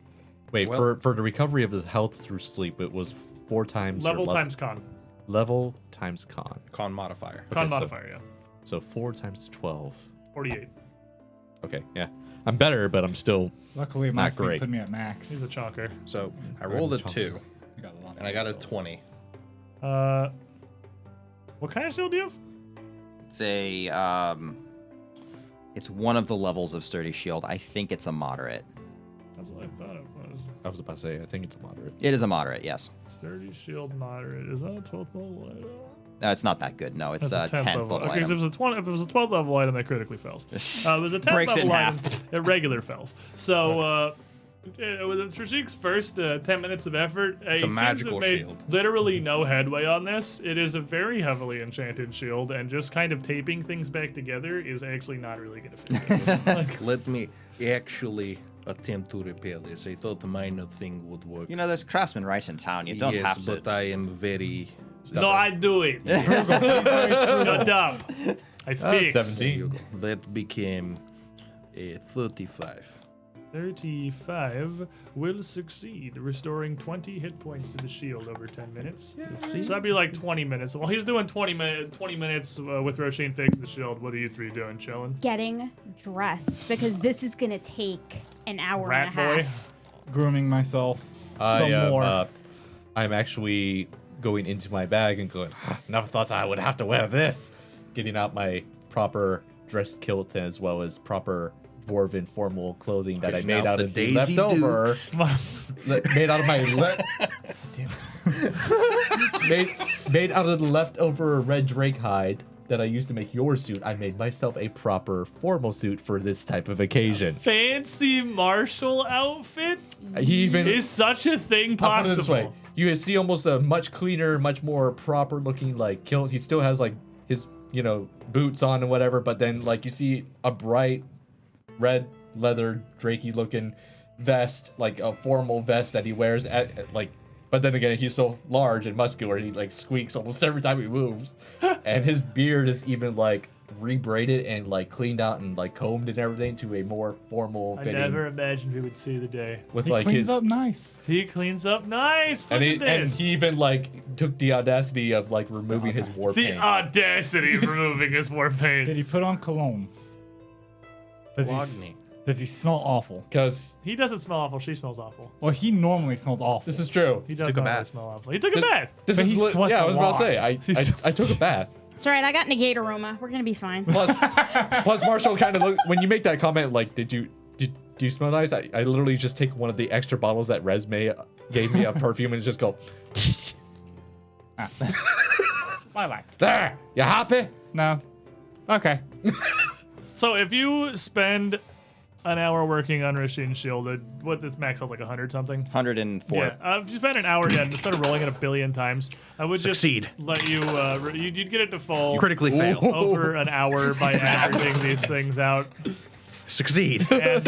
D: wait
E: Well-
D: for the recovery of his health through sleep. It was 4 times
A: Level
D: or
A: times con.
D: level times con.
E: Con modifier.
A: Con
D: Okay, so-
A: modifier, yeah.
D: So 4 times 12.
A: 48.
D: Okay, yeah, I'm better, but I'm still.
F: Luckily, my
D: Not
F: sleep
D: great.
F: put me at max.
A: He's a chonker.
E: So, I rolled a
D: Chomp.
E: 2,
F: I got a lot
E: and I got a
F: spells.
E: 20.
A: What kind of shield do you have?
B: It's a, it's one of the levels of Sturdy Shield. I think it's a moderate.
A: That's what I thought it was.
D: I was about to say, I think it's a moderate.
B: It is a moderate, yes.
A: Sturdy shield moderate. Is that a 12th level item?
B: No, it's not that good. No, it's
A: That's
B: a 10th
A: level.
B: level
A: Okay, so
B: item.
A: if it was a 12th level item, that critically fails. There's a 10th
B: Breaks it
A: level
B: in
A: item
B: half.
A: that regular fails. So, with Trishik's first 10 minutes of effort, he seems to
E: magical
A: have made
E: shield.
A: literally no headway on this. It is a very heavily enchanted shield, and just kind of taping things back together is actually not really going to fit. Like,
E: Let me actually attempt to repair this. I thought a minor thing would work.
B: You know, there's craftsmen right in town. You don't
E: yes,
B: have to.
E: but I am very...
A: no, I do it. Shut up. I fix.
D: 17.
E: That became a 35.
A: 35 will succeed, restoring 20 hit points to the shield over 10 minutes. So that'd be like 20 minutes. While he's doing 20 minutes with Roisin fixing the shield, what are you three doing? Chilling?
C: Getting dressed because this is gonna take an hour
A: Rat
C: and a
A: boy?
C: half.
F: Grooming myself.
D: I
F: Some
D: am.
F: more.
D: I'm actually going into my bag and going. Never thought I would have to wear this. Getting out my proper dress kilt as well as proper dwarven formal clothing that I
E: Pushing
D: made
E: out
D: out
E: the
D: of the
E: Daisy
D: leftover.
E: Dukes.
D: Made out of my made out of the leftover red drake hide that I used to make your suit. I made myself a proper formal suit for this type of occasion.
A: Fancy martial outfit?
D: He even
A: Is such a thing
D: I'll put it this way.
A: possible?
D: You see almost a much cleaner, much more proper looking like kilt. He still has like his, boots on and whatever, but then like you see a bright red leather drakey looking vest, like a formal vest that he wears but then again he's so large and muscular he like squeaks almost every time he moves. And his beard is even like rebraided and like cleaned out and like combed and everything to a more formal
A: I
D: fitting
A: never imagined we would see the day.
D: with
F: He
D: like
F: cleans
D: his
F: up nice.
A: He cleans up nice. Look
D: and
A: at
D: he,
A: this.
D: and he even like took the audacity of like removing his war
A: the
D: paint.
A: audacity of removing his war
F: Did
A: paint.
F: he put on cologne?
E: Flog me.
F: Does he smell awful?
D: Because
A: He doesn't smell awful. She smells awful.
F: Well, he normally smells awful.
D: this is true.
A: He does
E: Took a
A: not really
E: bath.
A: smell awful. He took a bath.
D: This
F: But
D: is
F: he
D: li-
F: sweats
D: yeah. I
F: a
D: was about to say
F: lot.
D: I took a bath.
C: It's all right. I got negate aroma. We're gonna be fine.
D: Plus Marshall kind of look when you make that comment like, do you smell nice? I literally just take one of the extra bottles that Resme gave me of perfume and just go.
F: Bye.
D: There, you happy?
F: No. Okay.
A: So if you spend an hour working on Roshin's shield, what's its max out like 100 something?
B: 104.
A: Yeah, if you spend an hour dead instead of rolling it a billion times, I would
E: Succeed.
A: just let you. You'd get it to fall
E: Critically fail.
A: over an hour by averaging these things out,
E: Succeed.
A: and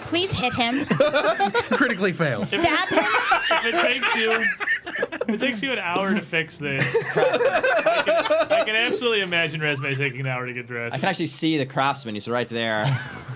C: Please hit him.
E: Critically fail.
C: Stab him.
A: if it takes you an hour to fix this, I can absolutely imagine Resme taking an hour to get
B: I
A: dressed.
B: can actually see the craftsman. He's right there.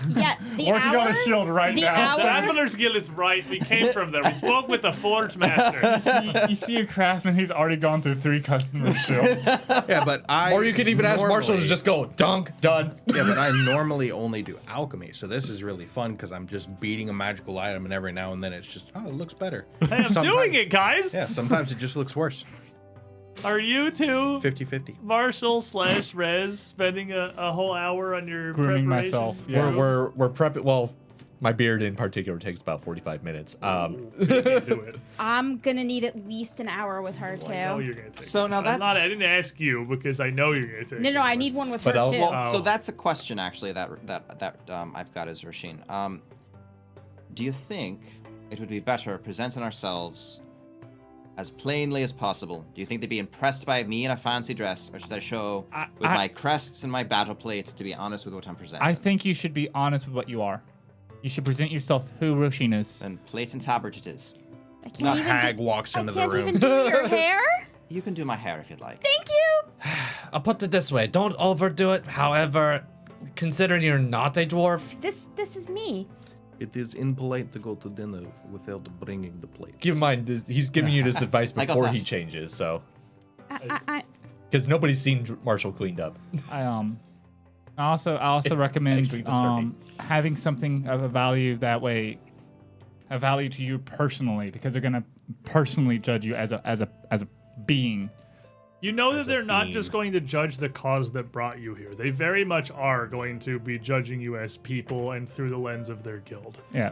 C: Yeah, the
F: Working
C: hour.
F: on a shield right
C: the
F: now.
A: The
C: hour.
A: Admiral's Guild is right. We came from there. We spoke with the Forge Master.
F: You see a craftsman, he's already gone through 3 customer shields.
E: Yeah, but I.
D: Or you could even ask Marshall to
E: normally-
D: just go dunk done.
E: Yeah, but I normally only do alchemy, so this is really fun because I'm just beating a magical item, and every now and then it's just, oh, it looks better.
A: Hey, I'm doing it, guys.
E: Yeah, sometimes it just looks worse.
A: Are you two
E: 50-50.
A: Marshall / Rez spending a whole hour on your
F: Grooming
A: preparation?
F: myself, yeah.
D: We're prepping. Well, My beard in particular takes about 45 minutes.
A: You can't do it.
C: I'm gonna need at least an hour with her
A: Well, I know
C: too.
A: you're gonna take
B: So
A: it.
B: now
A: I
B: that's-
A: didn't ask you because I know you're gonna take
C: No,
A: it.
C: no, I need one with
D: But
C: her
D: I'll-
C: too.
D: well,
B: Well, so
A: Oh.
B: that's a question actually that I've got as Rasheen. Do you think it would be better presenting ourselves as plainly as possible? Do you think they'd be impressed by me in a fancy dress, or should I show with my crests and my battle plate to be honest with what I'm presenting?
F: I think you should be honest with what you are. You should present yourself who Roshin is.
B: And plate and tabard it is.
C: I can't
E: Not
C: even
E: Hag
C: do,
E: walks
C: I
E: into the
C: can't
E: room.
C: even do your hair.
B: You can do my hair if you'd like.
C: Thank you.
G: I'll put it this way: don't overdo it. However, considering you're not a dwarf,
C: This is me.
E: It is impolite to go to dinner without bringing the plate.
D: Keep in mind, he's giving you this advice
B: I got
D: before
B: that.
D: he changes, so
C: I
D: because nobody's seen Marshall cleaned up.
F: I also
D: It's
F: recommend
D: actually disturbing.
F: having something of a value that way, a value to you personally, because they're gonna personally judge you as a being.
A: You know that
E: As a
A: they're not
E: being.
A: just going to judge the cause that brought you here. They very much are going to be judging you as people and through the lens of their guild.
F: Yeah.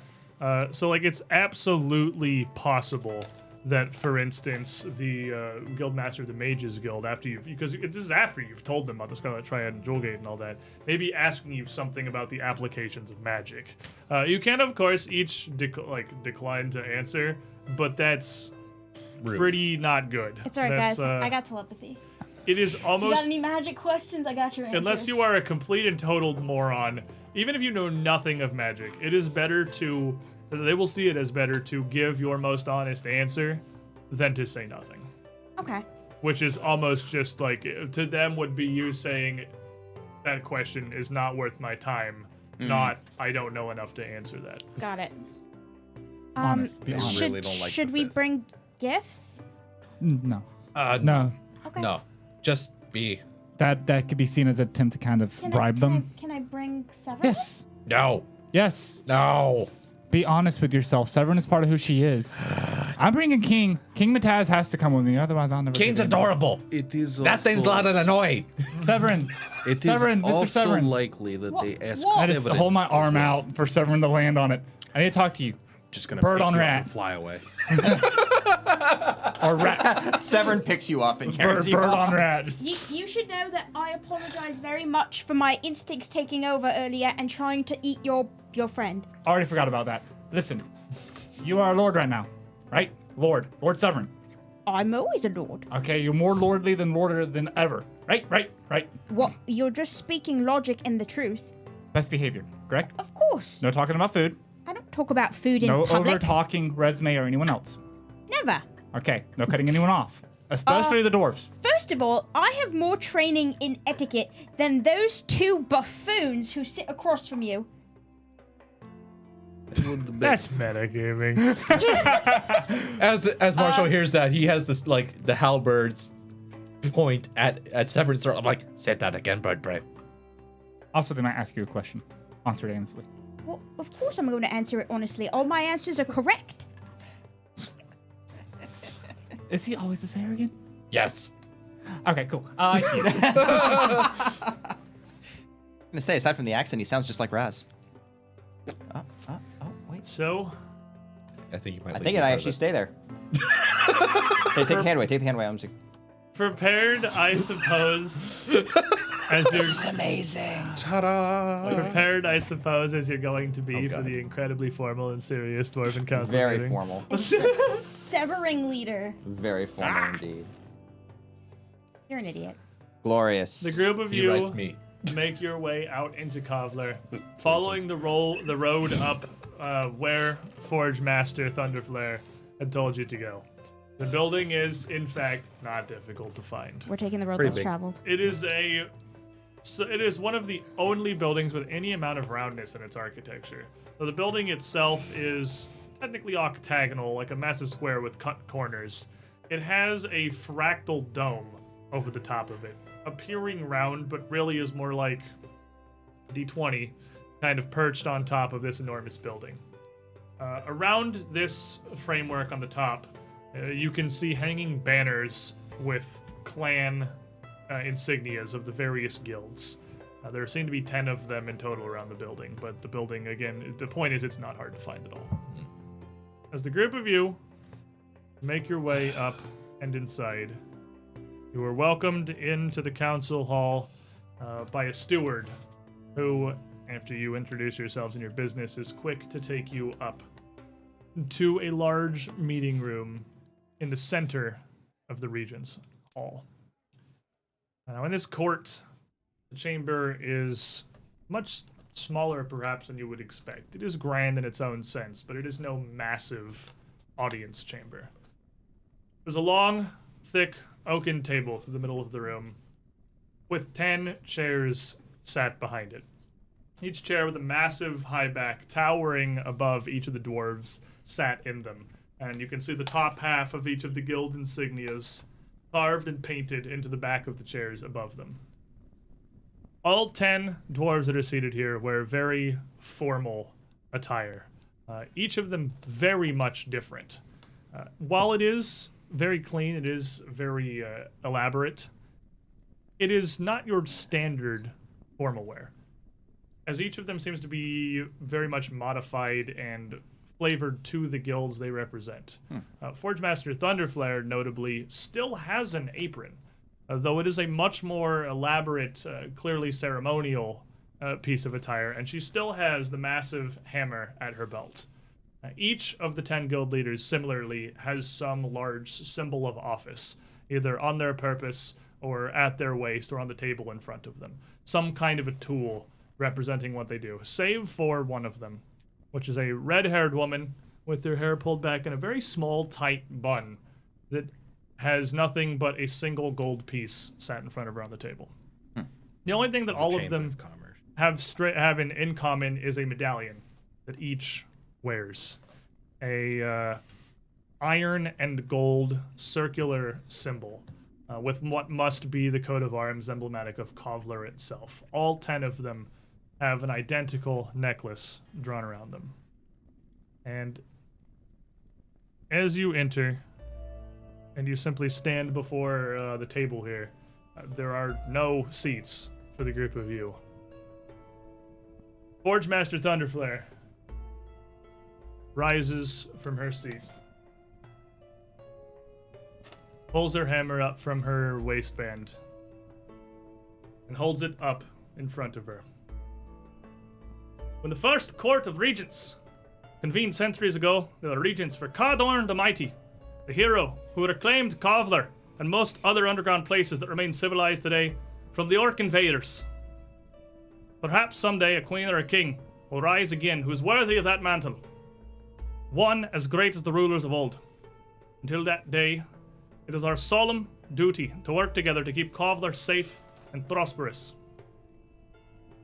A: So, like, it's absolutely possible that, for instance, the Guildmaster of the Mages Guild, because this is after you've told them about the Scarlet Triad and Jewelgate and all that, maybe asking you something about the applications of magic. You can, of course, each decline to answer, but that's pretty not good.
C: It's alright,
A: That's,
C: guys. I got telepathy.
A: It is
C: You
A: almost
C: got any magic questions? I got your answers.
A: unless you are a complete and total moron, even if you know nothing of magic, it is better to. They will see it as better to give your most honest answer than to say nothing.
C: Okay.
A: Which is almost just like, to them would be you saying that question is not worth my time, not I don't know enough to answer that.
C: Got it.
F: Honest, be honest.
C: Should,
E: really don't like
C: should
E: the
C: we
E: fifth.
C: bring gifts?
F: No.
D: No,
C: Okay.
D: no, just be
F: That could be seen as an attempt to kind of bribe them.
C: Can I bring Severus?
F: Yes.
D: no,
F: Yes.
D: no.
F: Be honest with yourself. Severin is part of who she is. I'm bringing King. King Mataz has to come with me, otherwise I'll never.
G: King's
F: get in.
G: adorable.
E: It is
G: That thing's
E: also-
G: loud and annoying.
F: Severin.
E: It is
F: Severin, Mr.
E: also
F: Severin.
E: likely that they ask
C: Whoa.
F: I just
E: Severin
F: hold my
E: as
F: arm
E: well.
F: out for Severin to land on it. I need to talk to you.
E: Just gonna
F: Bird
E: pick
F: on
E: you up
F: rat.
E: and fly away.
F: Or rat.
B: Severn picks you up and
F: bird
B: carries you
F: on
B: off.
F: rat.
C: You should know that I apologize very much for my instincts taking over earlier and trying to eat your friend.
F: Already forgot about that. Listen, you are a lord right now, right? Lord Severin.
C: I'm always a lord.
F: Okay, you're more lordly than lorder than ever. Right.
C: What? You're just speaking logic and the truth.
F: Best behavior, correct?
C: Of course.
F: No talking about food.
C: I don't talk about food in
F: No
C: public.
F: over talking Resume or anyone else.
C: Never.
F: Okay, no cutting anyone off. Especially the dwarves.
C: First of all, I have more training in etiquette than those two buffoons who sit across from you.
A: That's metagaming.
D: As Marshall hears that, he has this like the halberds point at Severin's throat. I'm like,
G: Say that again, bird brain.
F: Also, they might ask you a question. Answer it honestly.
C: Well, of course I'm going to answer it honestly. All my answers are correct.
F: Is he always this arrogant?
G: Yes.
F: Okay, cool.
B: I'm gonna say, aside from the accent, he sounds just like Raz. Oh, wait.
A: So,
D: I think you might.
B: I
D: leave
B: think
D: me
B: I
D: part of
B: actually
D: it.
B: stay there. Hey, take the hand away. Take the hand away. I'm just...
A: prepared, I suppose, as you're
B: amazing.
E: Ta-da!
A: prepared, I suppose, as you're going to be
D: Oh,
A: for
D: God.
A: the incredibly formal and serious Dwarven Council
B: Very
A: meeting.
B: formal.
C: Severing leader.
B: Very formal indeed.
C: You're an idiot.
B: Glorious.
A: The group of
D: He writes
A: you
D: me.
A: make your way out into Kovlar, following the road up where Forge Master Thunderflare had told you to go. The building is, in fact, not difficult to find.
C: We're taking the road
E: Pretty
C: less
E: big.
C: traveled.
A: It is one of the only buildings with any amount of roundness in its architecture. So the building itself is technically octagonal, like a massive square with cut corners. It has a fractal dome over the top of it, appearing round, but really is more like D20, kind of perched on top of this enormous building. Around this framework on the top, you can see hanging banners with clan insignias of the various guilds. There seem to be 10 of them in total around the building, but the building, again, the point is it's not hard to find at all. As the group of you make your way up and inside, you are welcomed into the council hall by a steward who, after you introduce yourselves and your business, is quick to take you up to a large meeting room in the center of the Regent's Hall. Now, in this court, the chamber is much smaller, perhaps, than you would expect. It is grand in its own sense, but it is no massive audience chamber. There's a long, thick oaken table to the middle of the room, with 10 chairs sat behind it. Each chair with a massive high back towering above each of the dwarves sat in them. And you can see the top half of each of the guild insignias carved and painted into the back of the chairs above them. All 10 dwarves that are seated here wear very formal attire. Each of them very much different. While it is very clean, it is very elaborate, it is not your standard formal wear, as each of them seems to be very much modified and flavored to the guilds they represent. Forge Master Thunderflare, notably, still has an apron, though it is a much more elaborate, clearly ceremonial piece of attire, and she still has the massive hammer at her belt. Each of the 10 guild leaders similarly has some large symbol of office, either on their purpose or at their waist or on the table in front of them. Some kind of a tool representing what they do, save for one of them, which is a red-haired woman with her hair pulled back in a very small, tight bun that has nothing but a single gold piece sat in front of her on the table. The only thing that all of them have in common is a medallion that each wears. A iron and gold circular symbol with what must be the coat of arms emblematic of Kovlar itself. All 10 of them have an identical necklace drawn around them. And as you enter, and you simply stand before the table here, there are no seats for the group of you. Forge Master Thunderflare rises from her seat, pulls her hammer up from her waistband, and holds it up in front of her. When the first court of regents convened centuries ago, they were regents for Cadorn the Mighty, the hero who reclaimed Kovlar and most other underground places that remain civilized today from the orc invaders. Perhaps someday a queen or a king will rise again who is worthy of that mantle, one as great as the rulers of old. Until that day, it is our solemn duty to work together to keep Kovlar safe and prosperous.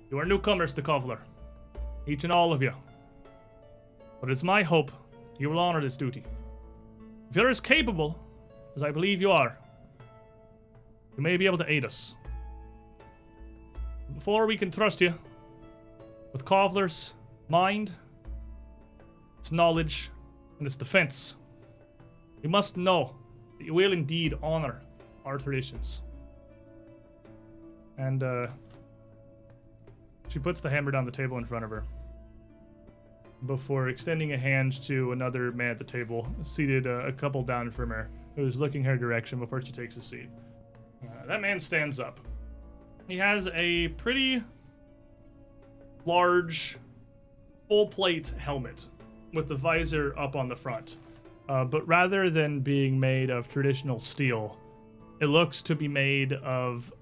A: You are newcomers to Kovlar, each and all of you. But it's my hope you will honor this duty. If you're as capable as I believe you are, you may be able to aid us. Before we can trust you with Kovlar's mind, its knowledge, and its defense, you must know that you will indeed honor our traditions. And she puts the hammer down the table in front of her before extending a hand to another man at the table, seated a couple down from her, who's looking her direction before she takes a seat. That man stands up. He has a pretty large, full-plate helmet with the visor up on the front. But rather than being made of traditional steel, it looks to be made of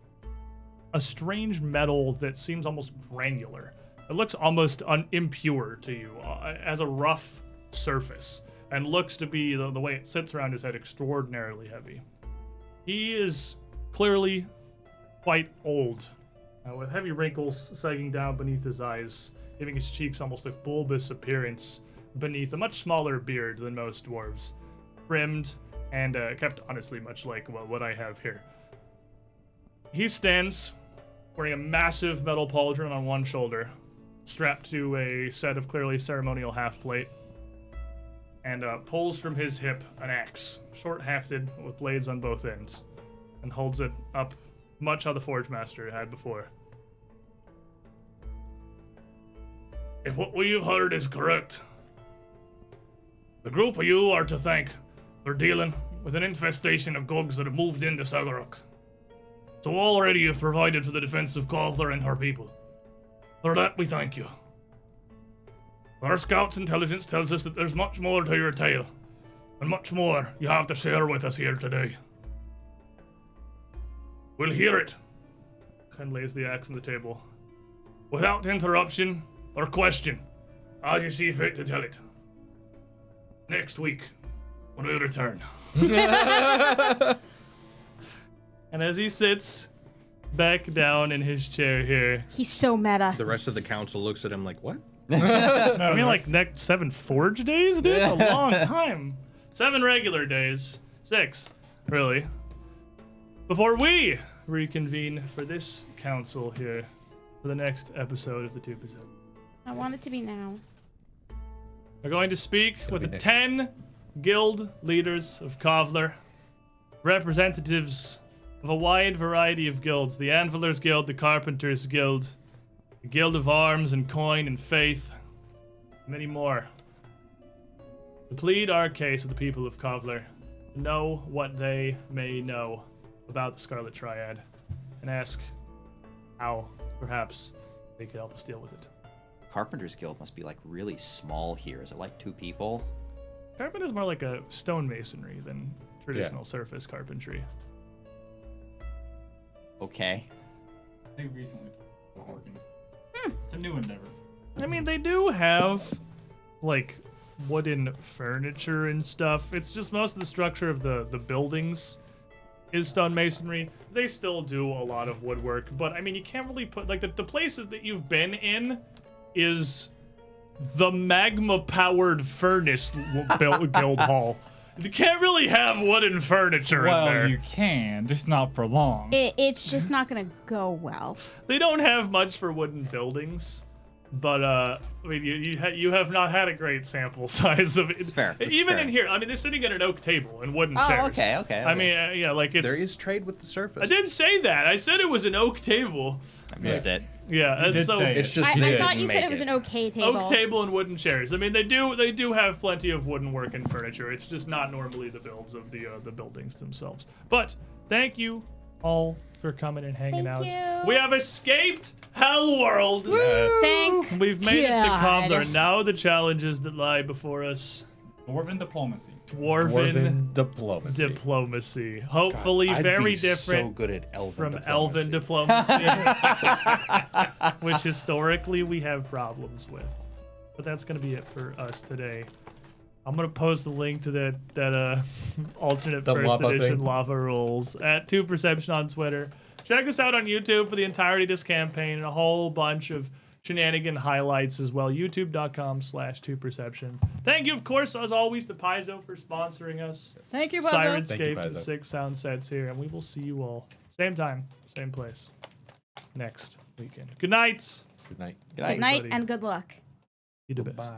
A: a strange metal that seems almost granular. It looks almost impure to you, as a rough surface, and looks to be, the way it sits around his head, extraordinarily heavy. He is clearly quite old, with heavy wrinkles sagging down beneath his eyes, giving his cheeks almost a bulbous appearance beneath a much smaller beard than most dwarves, trimmed and kept honestly much like what I have here. He stands wearing a massive metal pauldron on one shoulder, strapped to a set of clearly ceremonial half-plate, and pulls from his hip an axe, short-hafted with blades on both ends, and holds it up much how the Forge Master had before. If what we've heard is correct, the group of you are to thank for dealing with an infestation of gugs that have moved into Saggorak. So already you've provided for the defense of Kovlar and her people. For that we thank you. Our scout's intelligence tells us that there's much more to your tale, and much more you have to share with us here today. We'll hear it. Ken lays the axe on the table. Without interruption or question, as you see fit to tell it. Next week, when we return. And as he sits back down in his chair here,
C: He's so meta.
E: The rest of the council looks at him like, what?
A: I mean, like, next 7 forge days, dude? A long time. 7 regular days. 6, really. Before we reconvene for this council here for the next episode of the 2%.
C: I want it to be now.
A: We're going to speak with
D: be
A: the
D: next
A: 10 guild leaders of Kovlar, representatives of a wide variety of guilds. The Anvilers Guild, the Carpenters Guild, the Guild of Arms and Coin and Faith, many more. To plead our case with the people of Kovlar, to know what they may know about the Scarlet Triad, and ask how, perhaps, they could help us deal with it.
B: Carpenter's Guild must be like really small here. Is it like 2 people?
A: Carpenter's more like a stonemasonry than traditional surface carpentry.
B: Okay.
F: They recently started working. It's a new endeavor.
A: I mean, they do have, like, wooden furniture and stuff. It's just most of the structure of the buildings is stonemasonry. They still do a lot of woodwork, but, I mean, you can't really put, like, the places that you've been in is the magma-powered furnace guild hall. You can't really have wooden furniture in there.
F: Well, you can, just not for long.
C: It's just not gonna go well.
A: They don't have much for wooden buildings, but I mean, you have not had a great sample size of it.
B: It's fair. It's
A: Even
B: fair.
A: in here, I mean, they're sitting at an oak table and wooden
B: Oh,
A: chairs.
B: okay.
A: I mean, yeah, like it's.
E: There is trade with the surface.
A: I did say that. I said it was an oak table.
B: I missed it.
A: Yeah, and
F: did
A: so
F: say it.
E: It's just
C: I
E: they
C: thought
E: didn't
C: you said
E: make
C: it was an okay table.
A: oak table and wooden chairs. I mean, they do have plenty of wooden work and furniture. It's just not normally the builds of the buildings themselves. But thank you all for coming and hanging
C: Thank
A: out.
C: you.
A: We have escaped Hell World.
C: Thank
A: We've made it to
C: God.
A: Kovlar. Now the challenges that lie before us.
F: Dwarven diplomacy.
A: Dwarven
D: diplomacy.
A: diplomacy. Hopefully
E: I'd
A: very
E: be so
A: different
E: good at elven
A: from
E: diplomacy.
A: elven diplomacy, which historically we have problems with. But that's going to be it for us today. I'm going to post the link to that alternate
D: The
A: first
D: lava
A: edition
D: thing.
A: lava rules at 2Perception on Twitter. Check us out on YouTube for the entirety of this campaign and a whole bunch of shenanigan highlights as well. YouTube.com/2Perception. Thank you, of course, as always, to Paizo for sponsoring us.
C: Thank you, Paizo.
A: Sirenscape
D: Thank you,
A: for the
D: Paizo.
A: 6 sound sets here, and we will see you all same time, same place next weekend. Good night.
D: Good night.
B: Good night.
C: Good night
A: buddy.
C: and good luck.
A: You the best.
E: Bye.